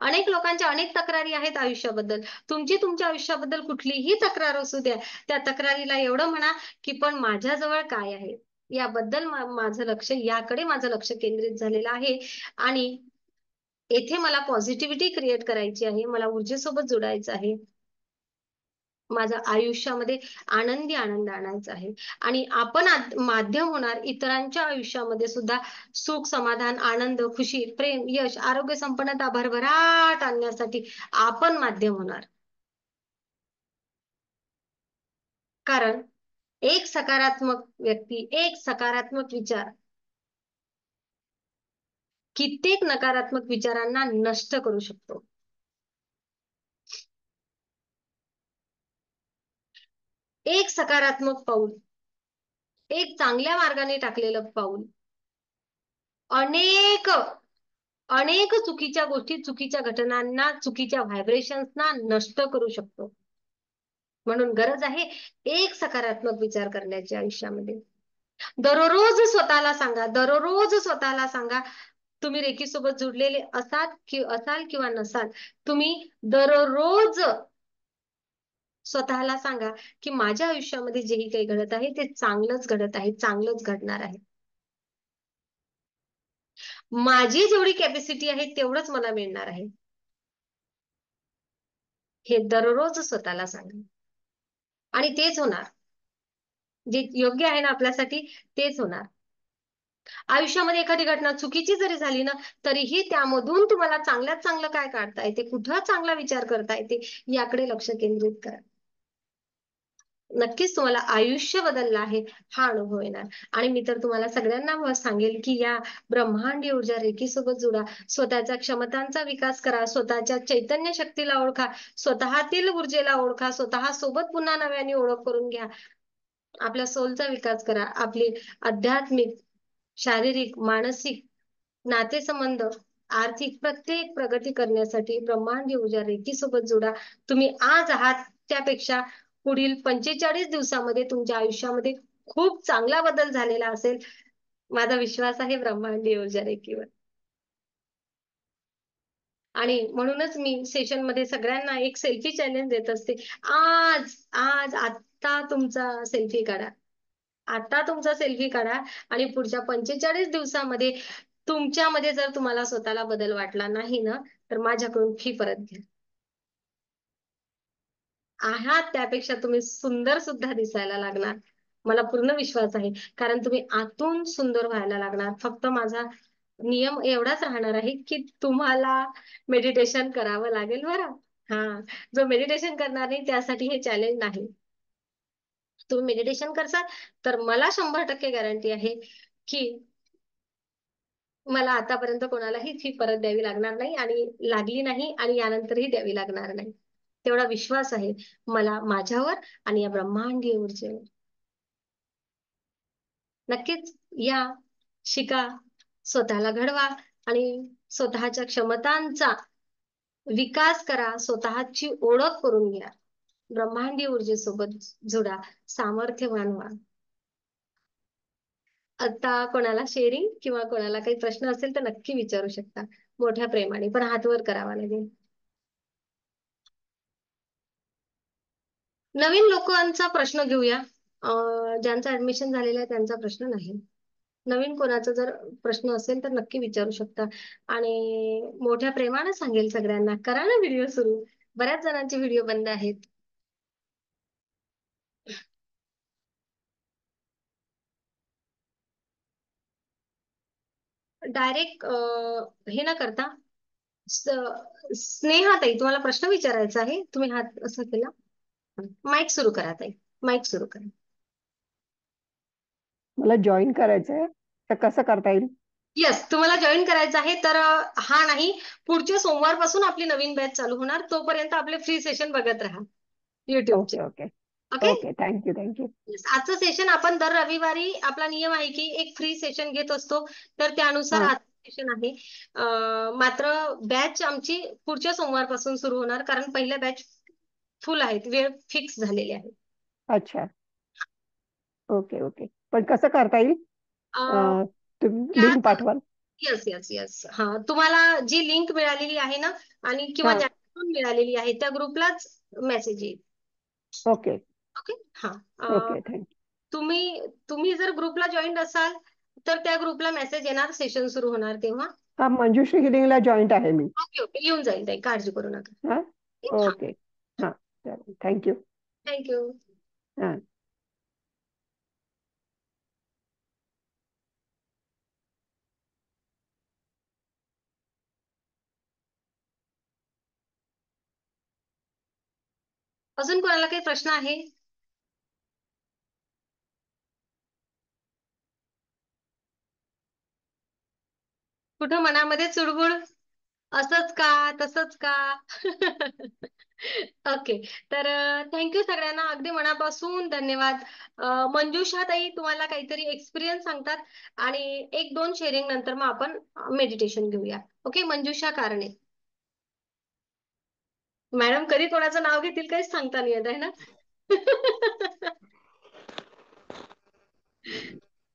Speaker 1: अनेक लोकांच्या अनेक तक्रारी आहेत आयुष्याबद्दल. तुमची तुमच्या आयुष्याबद्दल कुठलीही तक्रार असू द्या, त्या तक्रारीला एवढं म्हणा की पण माझ्याजवळ काय आहे याबद्दल माझं लक्ष, याकडे माझं लक्ष केंद्रित झालेलं आहे. आणि येथे मला पॉझिटिव्हिटी क्रिएट करायची आहे, मला ऊर्जेसोबत जोडायचं आहे, माझ्या आयुष्यामध्ये आनंदी आनंद आणायचा आहे. आणि आपण माध्यम होणार इतरांच्या आयुष्यामध्ये सुद्धा सुख, समाधान, आनंद, खुशी, प्रेम, यश, आरोग्य, संपन्नता, भरभराट आणण्यासाठी आपण माध्यम होणार. कारण एक सकारात्मक व्यक्ती, एक सकारात्मक विचार कित्येक नकारात्मक विचारांना नष्ट करू शकतो. एक सकारात्मक पाऊल, एक चांगल्या मार्गाने टाकलेलं पाऊल अनेक अनेक चुकीच्या गोष्टी, चुकीच्या घटनांना, चुकीच्या व्हायब्रेशन्सना नष्ट करू शकतो. म्हणून गरज आहे एक सकारात्मक विचार करण्याची आयुष्यामध्ये. दररोज स्वतःला सांगा, दररोज स्वतःला सांगा, तुम्ही रेकी सोबत जुडलेले असाल किंवा नसाल, तुम्ही दररोज स्वतःला सांगा की माझ्या आयुष्यामध्ये जेही काही घडत आहे ते चांगलंच घडत आहे, चांगलंच घडणार आहे. माझी जेवढी कॅपॅसिटी आहे तेवढंच मला मिळणार आहे, हे दररोज स्वतःला सांगा. आणि तेच होणार, जे योग्य आहे ना आपल्यासाठी तेच होणार. आयुष्यामध्ये एखादी घटना चुकीची जरी झाली ना, तरीही त्यामधून तुम्हाला चांगल्यात चांगलं काय काढता येते, कुठं चांगला विचार करता येते, याकडे लक्ष केंद्रित करा. नक्कीच तुम्हाला आयुष्य बदललं आहे हा अनुभव येणार. आणि मी तर तुम्हाला सगळ्यांना सांगेल की या ब्रह्मांडी ऊर्जा रेकी सोबत जुडा, स्वतःच्या क्षमतांचा विकास करा, स्वतःच्या चैतन्य शक्तीला ओळखा, स्वतःतील ऊर्जेला ओळखा, स्वतः सोबत पुन्हा नव्याने ओळख करून घ्या, आपल्या सोलचा विकास करा. आपली आध्यात्मिक, शारीरिक, मानसिक, नातेसंबंध, आर्थिक प्रत्येक प्रगती करण्यासाठी ब्रह्मांडी ऊर्जा रेकी सोबत जोडा. तुम्ही आज आहात त्यापेक्षा पुढील 45 दिवसामध्ये तुमच्या आयुष्यामध्ये खूप चांगला बदल झालेला असेल, माझा विश्वास आहे ब्रह्मांडी ऊर्जा रेकीवर. आणि म्हणूनच मी सेशन मध्ये सगळ्यांना एक सेल्फी चॅलेंज देत असते. आज आज आता तुमचा सेल्फी काढा, आता तुमचा सेल्फी काढा आणि पुढच्या 45 दिवसामध्ये तुमच्यामध्ये जर तुम्हाला स्वतःला बदल वाटला नाही ना, तर माझ्याकडून फी परत घ्या. आहात त्यापेक्षा तुम्ही सुंदर सुद्धा दिसायला लागणार, मला पूर्ण विश्वास आहे. कारण तुम्ही आतून सुंदर व्हायला लागणार. फक्त माझा नियम एवढाच राहणार आहे की तुम्हाला मेडिटेशन करावं लागेल बरं. हा, जो मेडिटेशन करणार नाही त्यासाठी हे चॅलेंज नाही. तुम्ही मेडिटेशन करसाल तर मला 100% गॅरंटी आहे की मला आतापर्यंत कोणालाही फी परत द्यावी लागणार नाही, आणि लागली नाही आणि यानंतरही द्यावी लागणार नाही. तेवढा विश्वास आहे मला माझ्यावर आणि या ब्रह्मांडीय ऊर्जेवर. नक्कीच या, शिका, स्वतःला घडवा आणि स्वतःच्या क्षमतांचा विकास करा, स्वतःची ओळख करून घ्या, ब्रह्मांडीय ऊर्जेसोबत जोडा, सामर्थ्यवान व्हा. आता कोणाला शेअरिंग किंवा कोणाला काही प्रश्न असेल तर नक्की विचारू शकता, मोठ्या प्रेमाने, पण हात वर करावा लागेल. नवीन लोकांचा प्रश्न घेऊया. ज्यांचं ऍडमिशन झालेलं आहे त्यांचा प्रश्न नाही. नवीन कोणाचा जर प्रश्न असेल तर नक्की विचारू शकता. आणि मोठ्या प्रेमाने सांगेल सगळ्यांना, करा ना व्हिडिओ सुरू. बऱ्याच जणांचे व्हिडिओ बंद आहेत. डायरेक्ट हे न करता, स्नेहा ताई तुम्हाला प्रश्न विचारायचा आहे, तुम्ही हात असं केला. माईक सुरू करा ताई, माईक सुरू करा.
Speaker 14: मला जॉईन करायचंय तर कसं करता येईल?
Speaker 1: येस, तुम्हाला जॉईन करायचं आहे तर हा नाही, पुढच्या सोमवारपासून आपली नवीन बॅच चालू होणार. तोपर्यंत आपले फ्री सेशन बघत राहा युट्यूबचे.
Speaker 14: Okay okay
Speaker 1: okay,
Speaker 14: okay, thank you thank you.
Speaker 1: आजचं सेशन आपण दर रविवारी, आपला नियम आहे की एक फ्री सेशन घेत असतो, तर त्यानुसार
Speaker 14: हा,
Speaker 1: आजचं सेशन आहे. मात्र बॅच आमची पुढच्या सोमवारपासून सुरू होणार, कारण पहिल्या बॅच फुल आहेत, वेळ फिक्स झालेली आहे.
Speaker 14: अच्छा, ओके ओके. पण कसं करता येईल?
Speaker 1: अं,
Speaker 14: तुम्ही
Speaker 1: या
Speaker 14: लिंक पाठवाल?
Speaker 1: Yes yes yes. हा, तुम्हाला जी लिंक मिळालेली आहे ना, आणि किंवा
Speaker 13: हा.
Speaker 1: ज्यातून मिळालेली आहे त्या ग्रुपलाच मेसेज येईल.
Speaker 13: ओके.
Speaker 1: ओके. हा.
Speaker 13: Okay, thank you.
Speaker 1: तुम्ही तुम्ही जर ग्रुपला जॉईन असाल तर त्या ग्रुपला मेसेज येणार, सेशन सुरू होणार तेव्हा.
Speaker 13: हा, मंजुश्री हिलिंगला जॉईंट आहे मी.
Speaker 1: ओके ओके, येऊन जाईल ताई, काळजी करू नका.
Speaker 13: हा.
Speaker 1: हा.
Speaker 13: ओके. हा, थँक्यू.
Speaker 1: थँक्यू.
Speaker 13: हा.
Speaker 1: अजून कोणाला काही प्रश्न आहे? कुठं मनामध्ये चुळबुळ, असंच का तसंच का? ओके. तर थँक्यू सगळ्यांना, अगदी मनापासून धन्यवाद. मंजुषा ताई तुम्हाला काहीतरी एक्सपिरियन्स सांगतात आणि एक दोन शेअरिंग नंतर मग आपण मेडिटेशन घेऊया. ओके. मंजुषा कारणे मॅडम कधी कोणाचं नाव घेतील काहीच सांगता नाही येत आहे ना.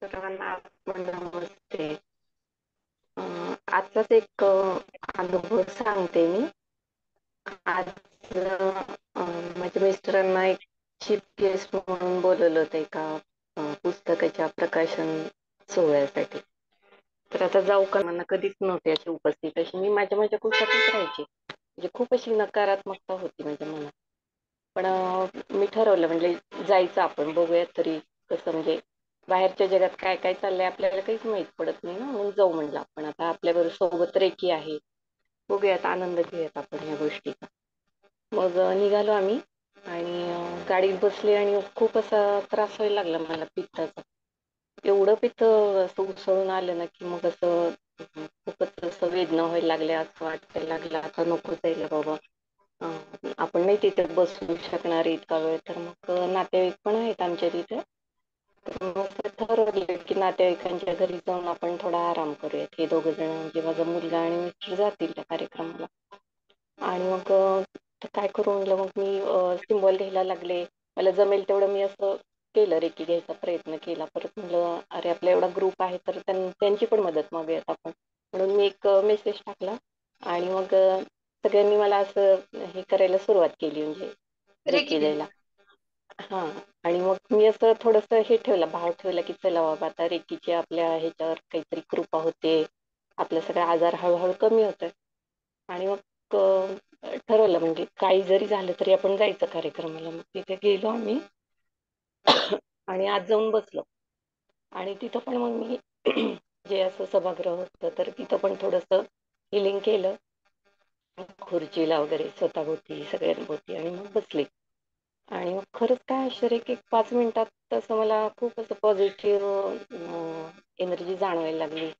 Speaker 17: सर्वांना नमस्ते. आजचाच एक अनुभव सांगते मी. आज माझ्या मिस्टरांना एक चीफ गेस्ट म्हणून बोलवलं होतं एका पुस्तकाच्या प्रकाशन सोहळ्यासाठी. तर आता जाऊ का, मला कधीच नव्हते अशी उपस्थित, अशी मी माझ्या कुशातच राहायची. म्हणजे खूप अशी नकारात्मकता होती माझ्या मनात. पण मी ठरवलं म्हणजे जायचं, आपण बघूयात तरी कसं, म्हणजे बाहेरच्या जगात काय काय चाललंय आपल्याला काहीच माहित पडत नाही ना, म्हणून जाऊ म्हणलं आपण. आता आपल्याबरोबर सोबत रेकी आहे, बघूयात, आनंद घेऊयात आपण या गोष्टीचा. मग निघालो आम्ही आणि गाडीत बसले आणि खूप असा त्रास व्हायला लागला मला पित्ताचा. एवढं पित्त असं उसळून आलं ना की मग असं खूपच असं वेदना व्हायला लागल्या, असं वाटायला लागलं आता नको जायला बाबा, आपण नाही तिथे बसू शकणार इतका वेळ. तर मग नातेवाईक पण आहेत आमच्या तिथे, तर मग ठरवलं की नातेवाईकांच्या घरी जाऊन आपण थोडा आराम करूयात. हे दोघं जण म्हणजे माझा मुलगा आणि मिस्टर जातील त्या कार्यक्रमाला. आणि मग काय करू म्हणलं, मग मी सिम्बॉल घ्यायला लागले. मला जमेल तेवढं मी असं केलं, रेकी घ्यायचा प्रयत्न केला. परत म्हणलं अरे आपला एवढा ग्रुप आहे तर त्यांची पण मदत मागूयात आपण, म्हणून मी एक मेसेज टाकला आणि मग सगळ्यांनी मला असं हे करायला सुरुवात केली, म्हणजे रेकी द्यायला. हा. आणि मग मी असं थोडस हे ठेवलं, भाव ठेवला की चला बाबा आता रेकीची आपल्या ह्याच्यावर काहीतरी कृपा होते, आपले सगळे आजार हळूहळू कमी होतात. आणि मग ठरवलं म्हणजे काही जरी झालं तरी आपण जायचं कार्यक्रमाला. मग तिथे गेलो आम्ही आणि आज जाऊन बसलो. आणि तिथं पण मग मी जे असं सभागृह होतं तर तिथं पण थोडस हिलिंग केलं, खुर्चीला वगैरे, स्वतःभोवती सगळ्यांभोवती, आणि मग बसले. आणि मग खरंच काय आश्चर्य की 5 मिनिटात तसं मला खूप असं पॉझिटिव्ह एनर्जी जाणवायला लागली.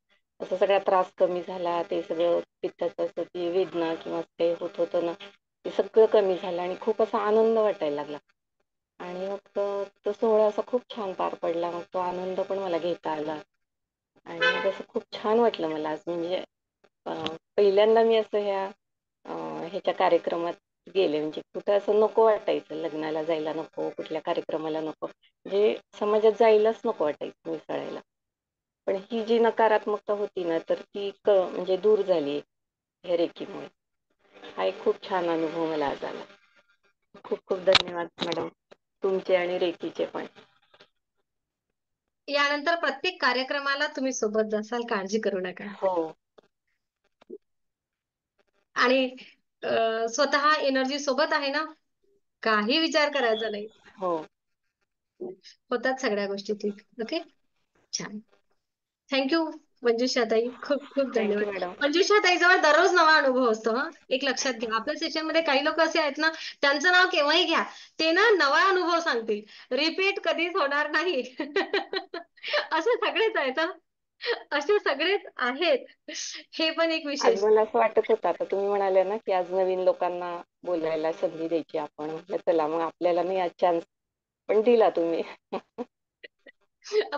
Speaker 17: असं सगळा त्रास कमी झाला, ते सगळं पित्ताचं असं ती वेदना किंवा ते होत होतं ना, ते सगळं कमी झालं आणि खूप असा आनंद वाटायला लागला. आणि मग तो सोहळा असा खूप छान पार पडला. मग तो आनंद पण मला घेता आला आणि मग असं खूप छान वाटलं मला आज. म्हणजे पहिल्यांदा मी असं ह्याच्या कार्यक्रमात गेले, म्हणजे कुठं असं नको वाटायचं, लग्नाला जायला नको, कुठल्या कार्यक्रमाला नको, म्हणजे समाजात जायलाच नको वाटायचं मिसळायला. पण ही जी नकारात्मकता होती ना, तर ती म्हणजे दूर झाली ह्या रेकीमुळे. हा एक खूप छान अनुभव मला आज आला. खूप खूप धन्यवाद मॅडम, तुमचे आणि रेकीचे पण.
Speaker 1: यानंतर प्रत्येक कार्यक्रमाला तुम्ही सोबत जासाल, काळजी करू नका.
Speaker 17: हो.
Speaker 1: आणि स्वतः एनर्जी सोबत आहे ना, काही विचार करायचा नाही.
Speaker 17: हो.
Speaker 1: होतात सगळ्या गोष्टी ठीक. ओके. छान. थँक्यू मंजुषा ताई, खूप खूप धन्यवाद.
Speaker 17: Thank you madam.
Speaker 1: मंजुषा ताई जवळ दररोज नवा अनुभव असतो. हा, एक लक्षात घ्या. आपल्या सेशन मध्ये काही लोक असे आहेत ना, त्यांचं नाव केव्हाही घ्या, ते ना नवा अनुभव सांगतील, रिपीट कधीच होणार नाही. असे सगळेच आहेत. असे सगळेच आहेत, हे पण एक
Speaker 17: आज
Speaker 1: विशेष.
Speaker 17: मला असं वाटत होतं, आता तुम्ही म्हणाले ना की आज नवीन लोकांना बोलायला संधी द्यायची आपण, म्हटलं चला मग आपल्याला नाही आज चान्स, पण दिला तुम्ही.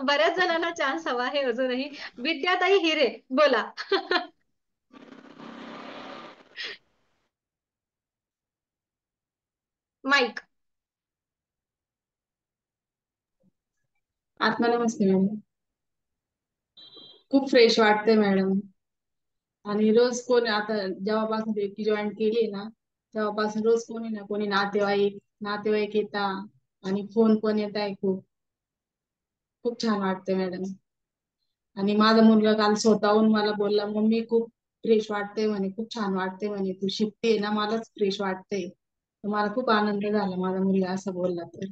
Speaker 1: बऱ्याच जणांना चान्स हवा आहे अजूनही. विद्याताई हिरे बोला. माईक.
Speaker 18: आत्मा नमस्ते मॅडम. खूप फ्रेश वाटते मॅडम. आणि रोज कोण आता जेव्हापासून रेकी जॉईन केली ना तेव्हापासून रोज कोणी ना कोणी नातेवाईक येता आणि फोन पण येत आहे. खूप खूप छान वाटते मॅडम. आणि माझा मुलगा काल स्वतःहून मला बोलला, मम्मी खूप फ्रेश वाटते म्हणे, खूप छान वाटते म्हणे, तू शिकते ना मलाच फ्रेश वाटते. तर मला खूप आनंद झाला माझा मुलगा असं बोलला तर.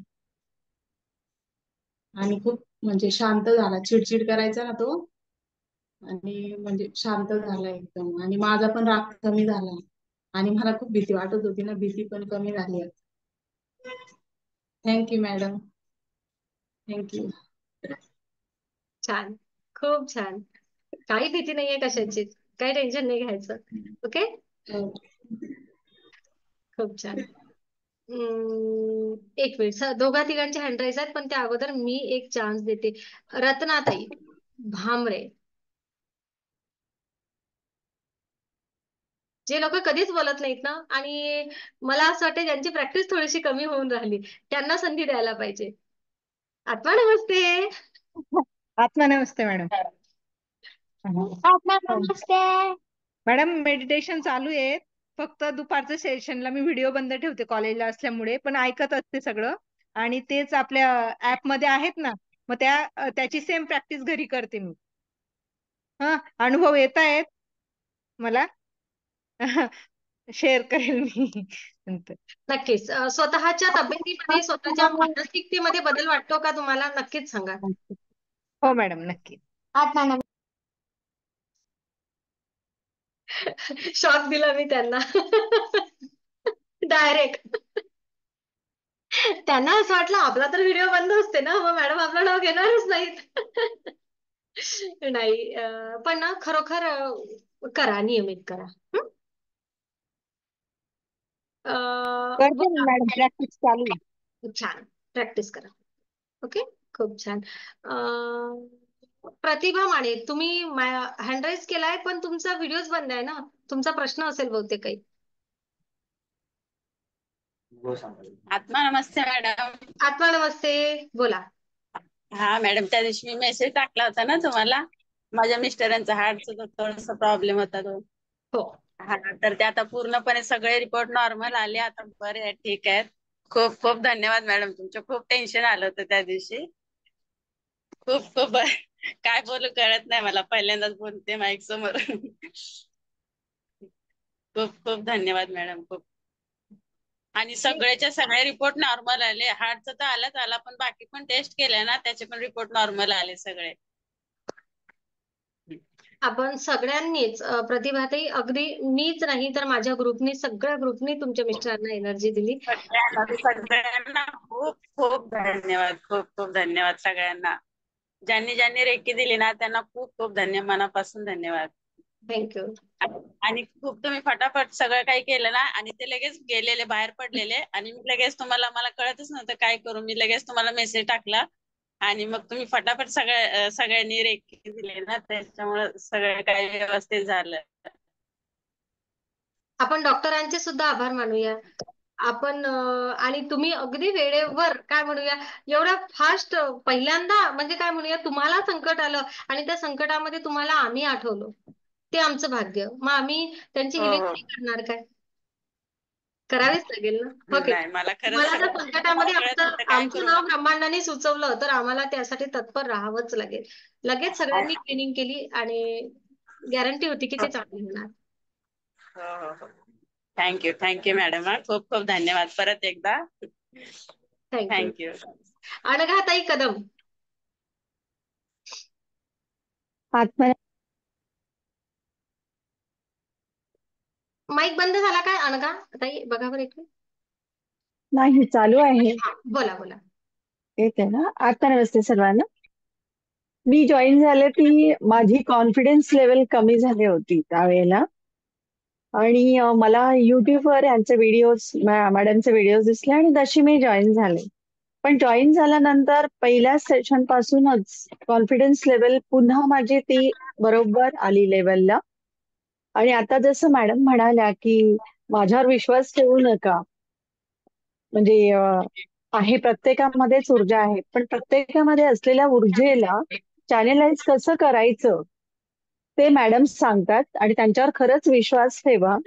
Speaker 18: आणि खूप म्हणजे शांत झाला, चिडचिड करायचा ना तो, आणि म्हणजे शांत झाला एकदम. आणि माझा पण राग कमी झाला. आणि मला खूप भीती वाटत होती ना, भीती पण कमी झाली. Thank you madam, thank you.
Speaker 1: छान, खूप छान. काही भीती नाहीये कशाची, काही टेन्शन नाही घ्यायचं. ओके, खूप छान. एक मिनिट, दोघा तिघांचे हँड राईज आहेत, पण त्या अगोदर मी एक चान्स देते. रत्नाताई भामरे, जे लोक कधीच बोलत नाहीत ना, आणि मला असं वाटतं ज्यांची प्रॅक्टिस थोडीशी कमी होऊन राहिली, त्यांना संधी द्यायला पाहिजे. आत्मा नमस्ते.
Speaker 19: आत्मा नमस्ते मॅडम.
Speaker 15: आत्मा नमस्ते.
Speaker 19: मॅडम मेडिटेशन चालू आहे, फक्त दुपारच्या सेशनला मी व्हिडिओ बंद ठेवते कॉलेजला असल्यामुळे, पण ऐकत असते सगळं. आणि तेच आपल्या ऍप मध्ये आहेत ना, मग त्याची सेम प्रॅक्टिस घरी करते मी. हा, अनुभव येत आहेत मला. शेअर करेल मी नंतर.
Speaker 1: नक्कीच. स्वतःच्या तब्येतीमध्ये, स्वतःच्या मानसिकतेमध्ये बदल वाटतो का तुम्हाला? नक्कीच सांगा.
Speaker 19: हो मॅडम, नक्की.
Speaker 15: आत्मा नमस्ते.
Speaker 1: शॉक दिला मी त्यांना डायरेक्ट. त्यांना असं वाटलं आपला तर व्हिडिओ बंद असते ना, मग मॅडम आपलं नाव घेणारच नाहीत. नाही, पण ना खरोखर करा, नियमित करा.
Speaker 19: करते ना मॅडम, प्रॅक्टिस चालू आहे.
Speaker 1: छान, प्रॅक्टिस करा. ओके, खूप छान. प्रतिभा माने, तुम्ही हँड राईज केलाय, पण तुमचा व्हिडिओच बंद आहे ना, तुमचा प्रश्न असेल बहुतेक काही.
Speaker 20: आत्मा नमस्ते मॅडम.
Speaker 1: आत्मा नमस्ते, बोला.
Speaker 20: हा मॅडम, त्या दिवशी मी मेसेज टाकला होता ना तुम्हाला, माझ्या मिस्टरांचा हार्टचा थोडासा प्रॉब्लेम होता तो.
Speaker 1: हो.
Speaker 20: हा, तर ते आता पूर्णपणे सगळे रिपोर्ट नॉर्मल आले, आता बरे आहेत, ठीक आहेत. खूप खूप धन्यवाद मॅडम, तुमचं खूप टेन्शन आलं होतं त्या दिवशी. खूप खूप काय बोलू कळत नाही मला, पहिल्यांदाच बोलते माईक समोर. खूप खूप धन्यवाद मॅडम, खूप. आणि सगळ्याच्या सगळे रिपोर्ट नॉर्मल आले, हार्टचा तर आला, पण बाकी पण टेस्ट केले ना, त्याचे पण रिपोर्ट नॉर्मल आले सगळे.
Speaker 1: आपण सगळ्यांनीच, प्रतिभाताई, अगदी मीच नाही तर माझ्या ग्रुपनी, सगळ्या ग्रुपनी तुमच्या मिस्टरांना एनर्जी दिली.
Speaker 20: सगळ्यांना खूप खूप धन्यवाद, खूप खूप धन्यवाद सगळ्यांना. ज्यांनी ज्यांनी रेकी दिली ना, त्यांना खूप खूप मनापासून धन्यवाद.
Speaker 1: थँक्यू.
Speaker 20: आणि खूप तुम्ही फटाफट सगळं काही केलं ना, आणि ते लगेच गेलेले, बाहेर पडलेले, आणि मी लगेच तुम्हाला, मला कळतच नव्हतं काय करू, मी लगेच तुम्हाला मेसेज टाकला, आणि मग तुम्ही फटाफट सगळ्यांनी रेकी दिले ना, त्याच्यामुळे सगळं काही व्यवस्थित झालं.
Speaker 1: आपण डॉक्टरांचे सुद्धा आभार मानूया. आपण आणि तुम्ही अगदी वेळेवर, काय म्हणूया, एवढ्या फास्ट, पहिल्यांदा म्हणजे काय म्हणूया, तुम्हाला संकट आलं आणि त्या संकटामध्ये तुम्हाला आम्ही आठवलो, ते आमचं भाग्य. मग आम्ही त्यांची हिलिंग नाही करणार काय? करावीच लागेल ना. ओके,
Speaker 20: नाही, मला खरंच
Speaker 1: तुम्हाला जर संकटामध्ये
Speaker 20: कळत नव्हतं काय
Speaker 1: आमचं
Speaker 20: करू.
Speaker 1: नाव ब्रह्मांडाने सुचवलं, तर आम्हाला त्यासाठी तत्पर राहावंच लागेल. लगेच सगळ्यांनी ट्रेनिंग केली आणि गॅरंटी होती की ते चांगले होणार.
Speaker 20: थँक्यू मॅडम, खूप खूप धन्यवाद परत एकदा. थँक्यू.
Speaker 1: अनघाताई कदम.
Speaker 14: आत्मा
Speaker 1: माईक बंद झाला काय अनघा ताई? बघा बरं एक.
Speaker 14: नाही, चालू आहे.
Speaker 1: बोला बोला.
Speaker 14: येते ना. आता नमस्ते सर्वांना. मी जॉईन झाले ती माझी कॉन्फिडन्स लेवल कमी झाली होती त्यावेळेला, आणि मला युट्यूबवर यांचे व्हिडिओज, मॅडमचे व्हिडिओज दिसले, आणि तशी मी जॉईन झाले. पण जॉईन झाल्यानंतर पहिल्या सेशन पासूनच कॉन्फिडन्स लेवल पुन्हा माझी ती बरोबर आली लेवलला. आणि आता जसं मॅडम म्हणाल्या की माझ्यावर विश्वास ठेवू नका, म्हणजे आहे, प्रत्येकामध्येच ऊर्जा आहे, पण प्रत्येकामध्ये असलेल्या ऊर्जेला चॅनेलाइज कसं करायचं
Speaker 21: ते मॅडम सांगतात आणि त्यांच्यावर खरंच विश्वास ठेवा.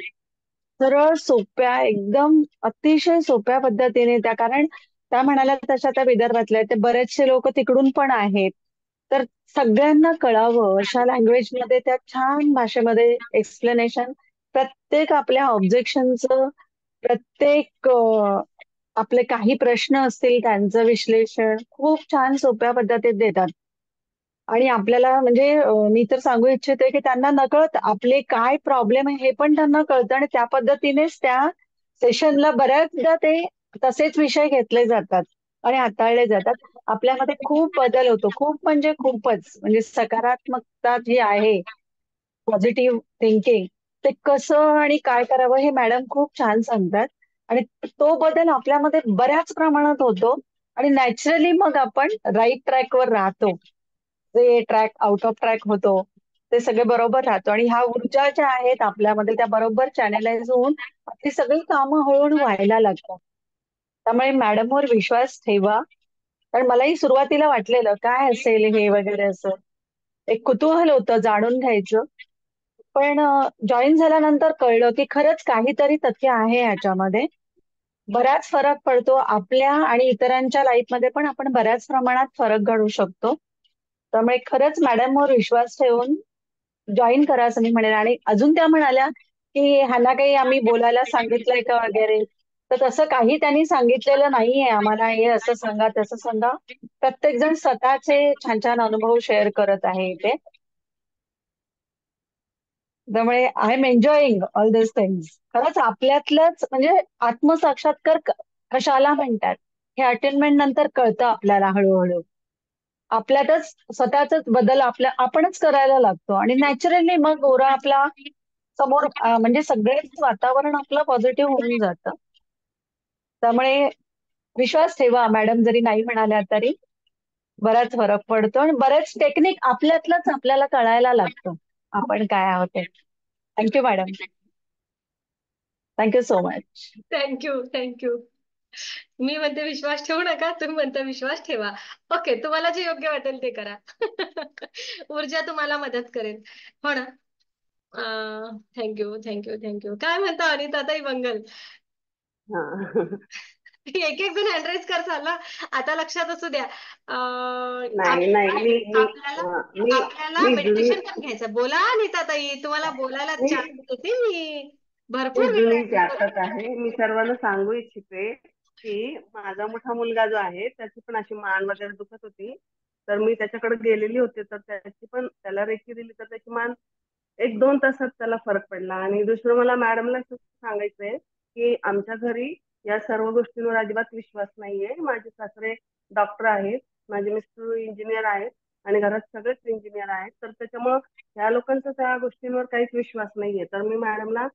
Speaker 21: सरळ सोप्या एकदम अतिशय सोप्या पद्धतीने त्या, कारण त्या म्हणाल्या तशा त्या विदर्भातल्या आहेत, ते बरेचसे लोक तिकडून पण आहेत, तर सगळ्यांना कळावं अशा लँग्वेज मध्ये त्या छान भाषेमध्ये एक्सप्लेनेशन, प्रत्येक आपल्या ऑब्जेक्शनचं, प्रत्येक आपले काही प्रश्न असतील त्यांचं विश्लेषण खूप छान सोप्या पद्धतीत देतात. आणि आपल्याला म्हणजे मी तर सांगू इच्छिते की त्यांना नकळत आपले काय प्रॉब्लेम आहे हे पण त्यांना कळतं आणि त्या पद्धतीनेच त्या सेशनला बऱ्याचदा ते तसेच विषय घेतले जातात आणि हाताळले जातात. आपल्यामध्ये खूप बदल होतो, खूप म्हणजे खूपच, म्हणजे सकारात्मकता जी आहे, पॉझिटिव्ह थिंकिंग, ते कसं आणि काय करावं हे मॅडम खूप छान सांगतात आणि तो बदल आपल्यामध्ये बऱ्याच प्रमाणात होतो आणि नॅचरली मग आपण राईट ट्रॅकवर राहतो. जे ट्रॅक आउट ऑफ ट्रॅक होतो ते सगळे बरोबर राहतो आणि ह्या ऊर्जा ज्या आहेत आपल्यामध्ये त्या बरोबर चॅनलाइज होऊन आपली सगळी कामं हळूहळू व्हायला लागतात. त्यामुळे मॅडमवर विश्वास ठेवा. कारण मलाही सुरुवातीला वाटलेलं काय असेल हे वगैरे, असं एक कुतूहल होतं जाणून घ्यायचं. पण जॉईन झाल्यानंतर कळलं की खरंच काहीतरी तथ्य आहे ह्याच्यामध्ये. बराच फरक पडतो आपल्या आणि इतरांच्या लाईफमध्ये पण आपण बऱ्याच प्रमाणात फरक घडवू शकतो. त्यामुळे खरंच मॅडमवर विश्वास ठेवून जॉईन करा असं मी म्हणेन. आणि अजून त्या म्हणाल्या की ह्यांना काही आम्ही बोलायला सांगितलंय का वगैरे, तर तसं काही त्यांनी सांगितलेलं नाहीये आम्हाला, हे असं सांगा तसं सांगा. प्रत्येक जण स्वतःचे छान छान अनुभव शेअर करत आहे इथे. त्यामुळे I am enjoying all this things. खरंच आपल्यातलंच म्हणजे आत्मसाक्षात्कार कशाला म्हणतात हे अटेनमेंट नंतर कळतं आपल्याला हळूहळू. आपल्यातच स्वतःच बदल आपणच करायला लागतो आणि नॅचरली मग गोरा आपला समोर म्हणजे सगळेच वातावरण आपलं पॉझिटिव्ह होऊन जातं. त्यामुळे विश्वास ठेवा, मॅडम जरी नाही म्हणाल्या तरी बराच फरक पडतो आणि बरेच टेक्निक आपल्यातलंच आपल्याला कळायला लागतं आपण काय आहोत ते. Thank you madam, thank you so much.
Speaker 1: Thank you. मी म्हणते विश्वास ठेवू नका, तुम्ही म्हणता विश्वास ठेवा. ओके, तुम्हाला जे योग्य वाटेल ते करा. ऊर्जा तुम्हाला मदत करेल, हो ना. थँक्यू. काय म्हणता अनिता ताई मंगल? एक एक जण हँडराईज कर झाला. आता लक्षात असू द्या,
Speaker 22: नाही मी
Speaker 1: आपल्याला
Speaker 22: मी
Speaker 1: आपल्याला
Speaker 22: मी जुनी
Speaker 1: मेडिटेशन पण घ्यायचं. बोला अनिता ताई, तुम्हाला बोलायला
Speaker 22: मी
Speaker 1: चान्स देते मी.
Speaker 22: मी
Speaker 1: भरपूर वेळ
Speaker 22: जुनी
Speaker 1: आहे
Speaker 22: जातक
Speaker 1: तुमच्याकडे.
Speaker 22: आहे. मी सर्वांना सांगू इच्छिते की माझा मोठा मुलगा जो आहे त्याची पण अशी मान वगैरे दुखत होती, तर मी त्याच्याकडे गेलेली होते, तर त्याची पण त्याला रेकी दिली तर त्याची मान 1-2 तासात त्याला फरक पडला. आणि दुसरं मला मॅडमला सांगायचंय की आमच्या घरी या सर्व गोष्टींवर अजिबात विश्वास नाहीये. माझे सासरे डॉक्टर आहेत, माझे मिस्टर इंजिनियर आहेत आणि घरात सगळेच इंजिनियर आहेत, तर त्याच्यामुळं या लोकांचा त्या गोष्टींवर काहीच विश्वास नाहीये. तर मी मॅडमला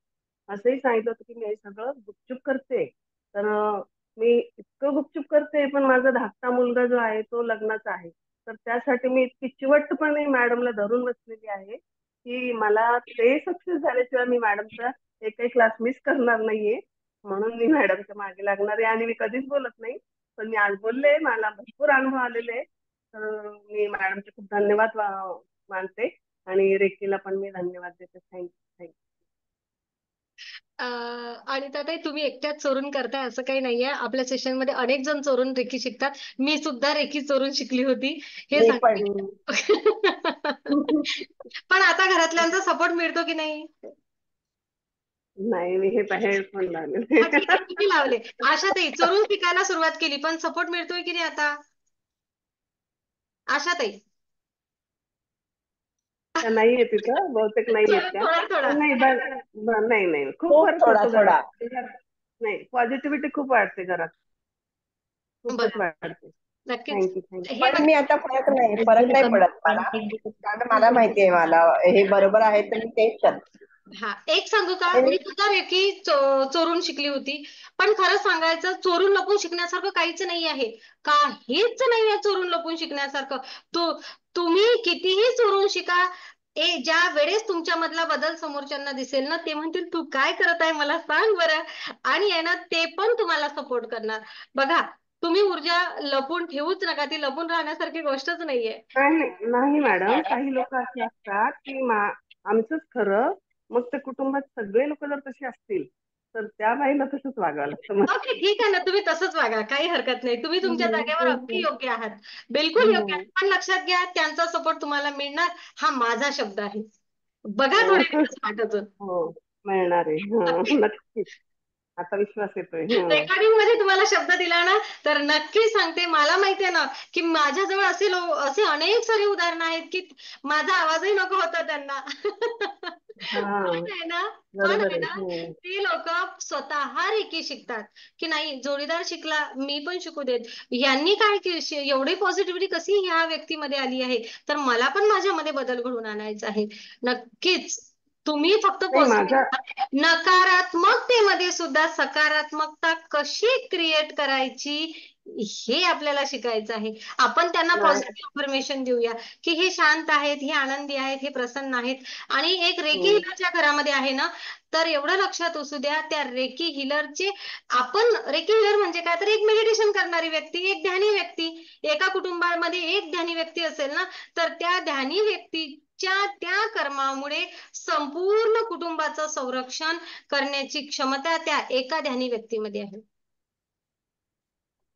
Speaker 22: असंही सांगितलं होतं की मी हे सगळं गुपचूप करते, तर मी इतकं गुपचूप करते, पण माझा धाकटा मुलगा जो आहे तो लग्नाचा आहे, तर त्यासाठी मी इतकी चिवटपणे मॅडमला धरून बसलेली आहे की मला ते सक्सेस झाल्याशिवाय मी मॅडमचा एकही क्लास मिस करणार नाहीये. म्हणून मी मॅडमच्या मागे लागणार आहे आणि मी कधीच बोलत नाही, पण मी आज बोलले, मला भरपूर अनुभव आलेले आहे. तर मी मॅडमचे खूप धन्यवाद मानते आणि रेकीला पण मी धन्यवाद देते. थँक्यू.
Speaker 1: आणि ताई तुम्ही एकट्याच चोरून करताय असं काही नाहीये. आपल्या सेशन मध्ये अनेक जण चोरून रेकी शिकतात. मी सुद्धा रेकी चोरून शिकली होती, हे
Speaker 22: मी
Speaker 1: सांगते.
Speaker 22: पण
Speaker 1: पण आता घरातल्यांचा सपोर्ट मिळतो की नाही?
Speaker 22: नाही, मी हे हेडफोन लावले.
Speaker 1: ठीक आहे, तुम्ही लावले. आशाताई चोरून शिकायला सुरुवात केली, पण सपोर्ट मिळतोय की नाही आता? आशाताई
Speaker 22: त्या नाहीये तिथं, बहुतेक नाहीयेत त्या.
Speaker 1: थोडा.
Speaker 22: पण नाही नाही, खूप
Speaker 21: खूप
Speaker 22: फरक
Speaker 21: थोडा
Speaker 22: पडतो
Speaker 21: थोडा.
Speaker 22: घरात. नाही, पॉझिटिव्हिटी खूप वाढते घरात, खूपच
Speaker 1: बरं,
Speaker 22: वाढते.
Speaker 1: नक्कीच.
Speaker 22: थँक्यू.
Speaker 1: हे
Speaker 21: पण
Speaker 1: बघा,
Speaker 21: मी आता फरक नाही पडत मला, कारण मला माहितीये मला हे बरोबर आहे तर मी तेच करते.
Speaker 1: हा, एक सांगू का,
Speaker 21: आणि
Speaker 1: मी सुद्धा रेकी चोरून शिकली होती. पण खरं सांगायचं, चोरून लपून शिकण्यासारखं काहीच नाही आहे. काहीच नाही आहे चोरून लपून शिकण्यासारखं. तुम्ही कितीही चोरून शिका, ज्या वेळेस तुमच्या मधला बदल समोरच्यांना दिसेल ना, ते म्हणतील तू काय करत आहे मला सांग बरं, आणि आहे ना ते पण तुम्हाला सपोर्ट करणार. बघा, तुम्ही ऊर्जा लपून ठेवूच नका, ती लपून राहण्यासारखी गोष्टच नाहीये.
Speaker 22: नाही मॅडम, काही लोक असे असतात की आमचंच खरं. मग ते कुटुंबात सगळे लोक जर तसे असतील तर त्या बाईला तसंच वागावं लागतं.
Speaker 1: ओके, ठीक आहे ना, तुम्ही तसंच वागा, काही हरकत नाही. तुम्ही तुमच्या जागेवर अगदी योग्य आहात, बिलकुल योग्य आहात. पण लक्षात घ्या, त्यांचा सपोर्ट तुम्हाला मिळणार, हा माझा शब्द आहे. बघा
Speaker 22: हो
Speaker 1: थोडे दिवस वाट अजून.
Speaker 22: हो, मिळणार आहे. हा, नक्कीच. आता विश्वास येतोय.
Speaker 1: रेकॉर्डिंग मध्ये तुम्हाला शब्द दिला ना, तर नक्की सांगते, मला माहितीये ना की माझ्याजवळ असे अनेक सारे उदाहरण आहेत की माझा आवाजही नको होता त्यांना. पण आहे ना,
Speaker 22: बरोबर आहे.
Speaker 1: ते लोक स्वतः रेकी शिकतात की नाही, जोडीदार शिकला, मी पण शिकू देत. यांनी काय एवढी पॉझिटिव्हिटी कशी ह्या व्यक्तीमध्ये आली आहे, तर मला पण माझ्यामध्ये बदल घडवून आणायचा आहे. नक्कीच तुम्ही फक्त
Speaker 22: नाही, माझा
Speaker 1: नकारात्मकतेमध्ये सुद्धा सकारात्मकता कशी क्रिएट करायची हे आपल्याला शिकायचं आहे. आपण त्यांना
Speaker 22: नाही.
Speaker 1: पॉझिटिव्ह इन्फॉर्मेशन देऊया की हे शांत आहेत, हे आनंदी आहेत, हे प्रसन्न आहेत. आणि एक रेकी हिलरच्या घरामध्ये आहे ना, तर एवढं लक्षात असू द्या, त्या रेकी हिलरचे आपण रेकी हिलर म्हणजे काय, तर एक मेडिटेशन करणारी व्यक्ती, एक ध्यानी व्यक्ती. एका कुटुंबामध्ये एक ध्यानी व्यक्ती असेल ना, तर त्या ध्यानी व्यक्तीच्या त्या कर्मामुळे संपूर्ण कुटुंबाचं संरक्षण करण्याची क्षमता त्या एका ध्यानी व्यक्तीमध्ये आहे.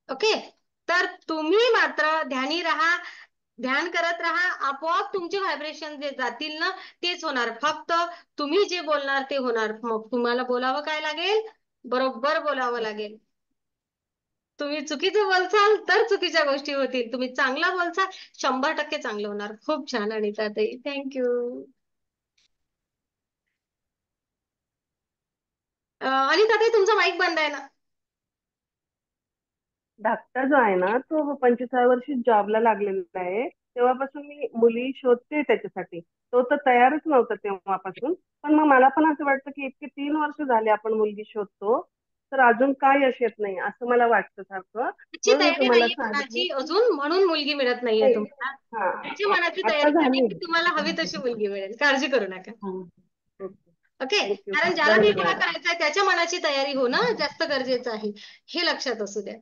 Speaker 1: ओके, तर तुम्ही मात्र ध्यानी राहा, ध्यान करत राहा. आपोआप तुमचे व्हायब्रेशन जे जातील ना, तेच होणार. फक्त तुम्ही जे बोलणार ते होणार. मग तुम्हाला बोलावं काय लागेल, बरोबर बोलावं लागेल. तुम्ही चुकीचं बोलचाल तर चुकीच्या गोष्टी होतील, तुम्ही चांगलं बोलचाल 100% चांगलं होणार. खूप छान अनिताताई, थँक्यू. अनिताताई, तुमचा माईक बंद आहे ना.
Speaker 22: धाकटा जो आहे ना, तो 25व्या वर्षी जॉबला लागलेला आहे. तेव्हापासून मी मुली शोधते त्याच्यासाठी. तो तर तयारच नव्हता तेव्हापासून. पण मग मला पण असं वाटतं की इतके 3 वर्ष झाले आपण मुलगी शोधतो, तर अजून काय यश येत नाही असं मला वाटतं सारखं.
Speaker 1: त्याची
Speaker 22: म्हणून मी
Speaker 1: तयारी
Speaker 22: तुम्हाला
Speaker 1: नाहीये
Speaker 22: सांगितलं.
Speaker 1: मनाची अजून, म्हणून मुलगी मिळत नाहीये तुम्हाला.
Speaker 22: हा,
Speaker 1: त्याची मनाची
Speaker 22: आता
Speaker 1: तयारी झाली
Speaker 22: झाली.
Speaker 1: की तुम्हाला हवी तशी मुलगी मिळेल, काळजी करू नका. Okay,
Speaker 22: thank you.
Speaker 1: कारण ज्याला विवाह
Speaker 22: धन्यवाद.
Speaker 1: करायचा आहे त्याच्या मनाची तयारी होणं जास्त गरजेचं आहे, हे लक्षात असू द्या.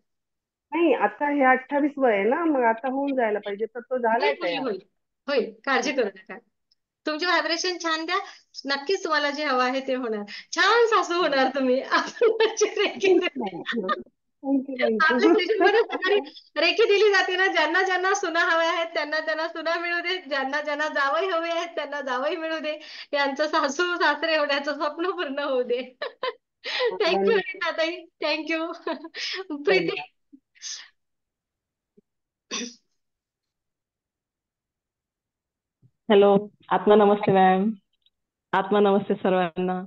Speaker 22: नाही, आता हे 28 वय आहे ना, मग आता होऊन जायला पाहिजे, तर तो झालाय
Speaker 1: होईल
Speaker 22: तयार.
Speaker 1: होईल होईल, काळजी करू नका. तुमचे व्हायब्रेशन छान द्या, नक्कीच तुम्हाला जे हवं आहे ते होणार. छान सासू होणार तुम्ही. आपल्या सेशनमध्ये सकाळी रेखी दिली जाते ना, ज्यांना ज्यांना सुना हव्या आहेत त्यांना त्यांना सुना मिळू दे, ज्यांना ज्यांना जावई हवे आहेत त्यांना जावई मिळू दे, यांचं सासू सासरे होण्याचं स्वप्न पूर्ण होऊ दे. Thank you Anitatai, thank you. Preeti.
Speaker 5: Hello, आत्मा नमस्ते मॅम. आत्मा नमस्ते सर्वांना.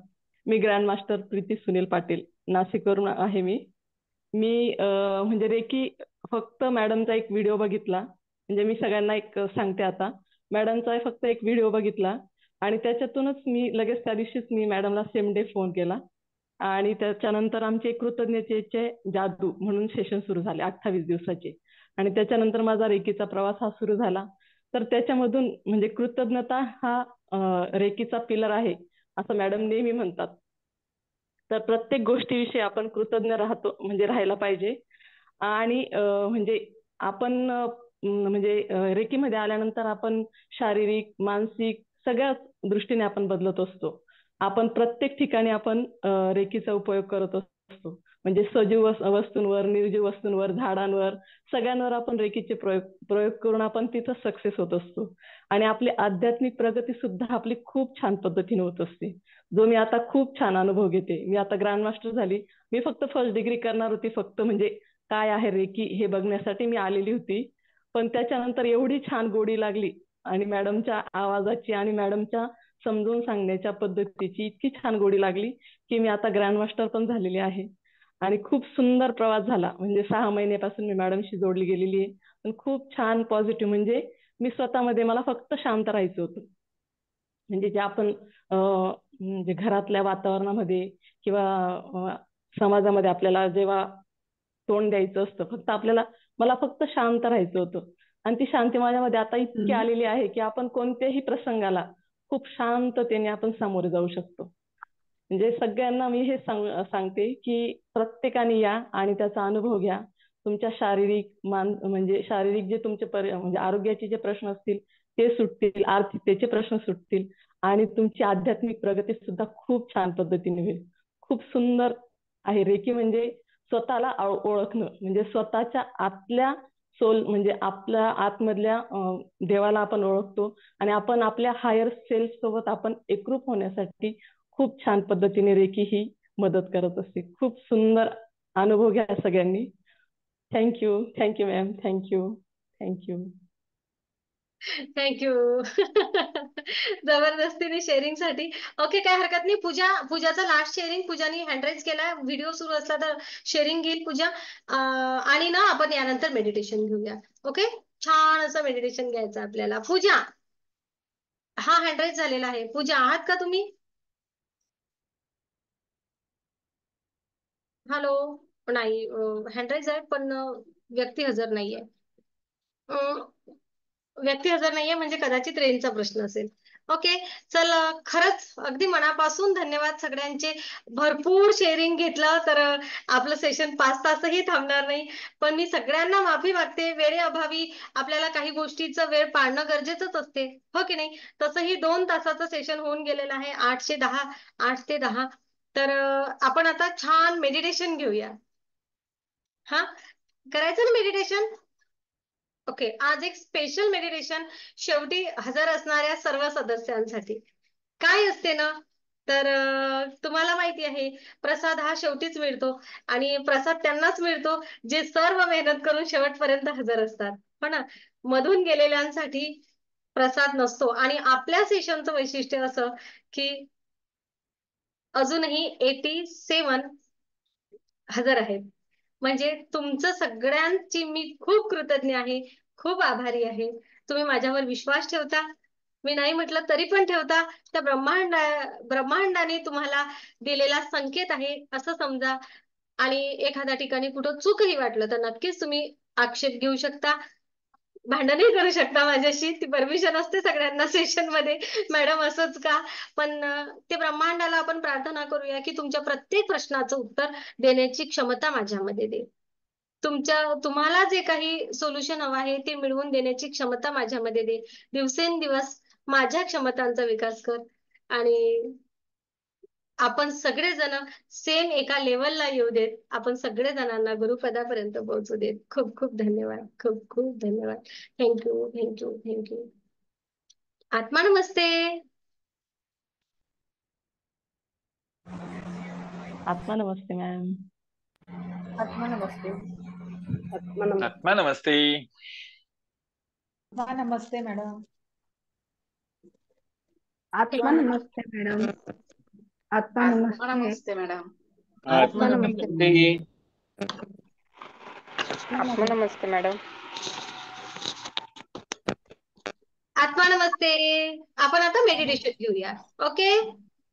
Speaker 5: मी ग्रँड मास्टर प्रीती सुनील पाटील, नाशिकवरून आहे. मी म्हणजे रेकी फक्त मॅडमचा एक व्हिडिओ बघितला, म्हणजे मी सगळ्यांना एक सांगते आता. मॅडमचा फक्त एक व्हिडिओ बघितला आणि त्याच्यातूनच मी लगेच त्या दिवशीच मी मॅडमला सेम डे फोन केला. आणि त्याच्यानंतर आमचे कृतज्ञतेचे जादू म्हणून सेशन सुरू झाले 28 दिवसाचे. आणि त्याच्यानंतर माझा रेकीचा प्रवास हा सुरू झाला. तर त्याच्यामधून म्हणजे कृतज्ञता हा रेकीचा पिलर आहे असं मॅडम नेहमी म्हणतात. तर प्रत्येक गोष्टीविषयी आपण कृतज्ञ राहतो, म्हणजे राहायला पाहिजे. आणि म्हणजे आपण म्हणजे रेकीमध्ये आल्यानंतर आपण शारीरिक, मानसिक सगळ्याच दृष्टीने आपण बदलत असतो. आपण प्रत्येक ठिकाणी आपण रेकीचा उपयोग करत असतो. म्हणजे सजीव वस्तूंवर, निर्जीव वस्तूंवर, झाडांवर सगळ्यांवर आपण रेकीचे प्रयोग करून आपण तिथं सक्सेस होत असतो. आणि आपली आध्यात्मिक प्रगती सुद्धा आपली खूप छान पद्धतीने होत असते, जो मी आता खूप छान अनुभव घेते. मी आता ग्रँड मास्टर झाली. मी फक्त फर्स्ट डिग्री करणार होती, फक्त म्हणजे काय आहे रेकी हे बघण्यासाठी मी आलेली होती. पण त्याच्यानंतर एवढी छान गोडी लागली आणि मॅडमच्या आवाजाची आणि मॅडमच्या समजून सांगण्याच्या पद्धतीची इतकी छान गोडी लागली की मी आता ग्रँड मास्टर पण झालेली आहे. आणि खूप सुंदर प्रवास झाला. म्हणजे 6 महिन्यापासून मी मॅडमशी जोडली गेलेली आहे. पण खूप छान पॉझिटिव्ह, म्हणजे मी स्वतःमध्ये मला फक्त शांत राहायचं होतं. म्हणजे जे आपण म्हणजे घरातल्या वातावरणामध्ये किंवा समाजामध्ये आपल्याला जेव्हा तोंड द्यायचं असतं, फक्त मला फक्त शांत राहायचं होतं. आणि ती शांती माझ्यामध्ये आता इतकी आलेली आहे की आपण कोणत्याही प्रसंगाला खूप शांततेने आपण सामोरे जाऊ शकतो. म्हणजे सगळ्यांना मी हे सांगते की प्रत्येकाने या आणि त्याचा अनुभव घ्या. तुमच्या शारीरिक म्हणजे शारीरिक जे तुमचे म्हणजे आरोग्याचे जे प्रश्न असतील ते सुटतील, आर्थिकतेचे प्रश्न सुटतील आणि तुमची आध्यात्मिक प्रगती सुद्धा खूप छान पद्धतीने होईल. खूप सुंदर आहे रेकी म्हणजे स्वतःला ओळखणं, म्हणजे स्वतःच्या आतल्या सोल म्हणजे आपल्या आतमधल्या देवाला आपण ओळखतो आणि आपण आपल्या हायर सेल्फ सोबत आपण एकरूप होण्यासाठी खूप छान पद्धतीने रेकी ही मदत करत असते. खूप सुंदर अनुभव घ्या सगळ्यांनी. Thank you thank you ma'am, thank you thank you.
Speaker 1: Thank you. जबरदस्तीने शेअरिंग साठी. ओके, काय हरकत नाही. पूजाचा लास्ट शेअरिंग पूजाने हँड राईज केला. व्हिडिओ सुरू असला तर शेअरिंग घेईल पूजा. आणि ना आपण यानंतर मेडिटेशन घेऊया. ओके, छान असं मेडिटेशन घ्यायचं आपल्याला. पूजा, हा हँड राईज झालेला आहे. पूजा आहात का तुम्ही? हॅलो. नाही, हँड राईज आहे पण व्यक्ती हजर नाहीये. व्यक्ती हजर नाहीये म्हणजे कदाचित रेंजचा प्रश्न असेल. ओके, चल, खरंच अगदी मनापासून धन्यवाद सगळ्यांचे. भरपूर शेअरिंग घेतलं तर आपलं सेशन 5 तासही थांबणार नाही. पण मी सगळ्यांना माफी मागते. वेळेअभावी आपल्याला काही गोष्टीचं वेळ पाळणं गरजेचंच असते, हो की नाही? तसंही 2 तासाचं सेशन होऊन गेलेलं आहे. 8 ते 10. तर आपण आता छान मेडिटेशन घेऊया. हा, करायचं ना मेडिटेशन? ओके, आज एक स्पेशल मेडिटेशन शेवटी हजर असणाऱ्या सर्व सदस्यांसाठी. काय असते ना, तर तुम्हाला माहिती आहे प्रसाद हा शेवटीच मिळतो आणि प्रसाद त्यांनाच मिळतो जे सर्व मेहनत करून शेवटपर्यंत हजर असतात, हो ना. मधून गेलेल्यांसाठी प्रसाद नसतो. आणि आपल्या सेशनचं वैशिष्ट्य असं की अजूनही 87 हजर आहेत. म्हणजे तुमचं सगळ्यांची मी खूप कृतज्ञ आहे, खूप आभारी आहे. तुम्ही माझ्यावर विश्वास ठेवता. मी नाही म्हटलं तरी पण ठेवता. त्या ब्रह्मांडाने तुम्हाला दिलेला संकेत आहे असं समजा. आणि एखाद्या ठिकाणी कुठं चूकही वाटलं तर नक्कीच तुम्ही आक्षेप घेऊ शकता, भांडणही करू शकता माझ्याशी. ती परमिशन असते सगळ्यांना सेशन मध्ये, मॅडम असंच का. पण ते ब्रह्मांडाला आपण प्रार्थना करूया की तुमच्या प्रत्येक प्रश्नाचं उत्तर देण्याची क्षमता माझ्यामध्ये दे. तुम्हाला जे काही सोल्युशन हवं आहे ते मिळवून देण्याची क्षमता माझ्यामध्ये दे. दिवसेंदिवस माझ्या क्षमतांचा विकास कर आणि आपण सगळेजण सेम एका लेवलला येऊ देत. आपण सगळे जणांना गुरुपदापर्यंत पोहोचू देत. खूप खूप धन्यवाद, खूप खूप धन्यवाद. Thank you thank you thank you. आत्मा नमस्ते.
Speaker 5: आत्मा नमस्ते मॅम.
Speaker 4: आत्मा नमस्ते.
Speaker 7: आत्मा नमस्ते.
Speaker 19: नमस्ते मॅडम.
Speaker 4: आत्मा नमस्ते मॅडम. आत्मा नमस्ते.
Speaker 18: नमस्ते मॅडम.
Speaker 7: आत्मा नमस्ते.
Speaker 13: आत्मा नमस्ते मॅडम.
Speaker 1: आत्मा नमस्ते. आपण आता मेडिटेशन घेऊया. ओके.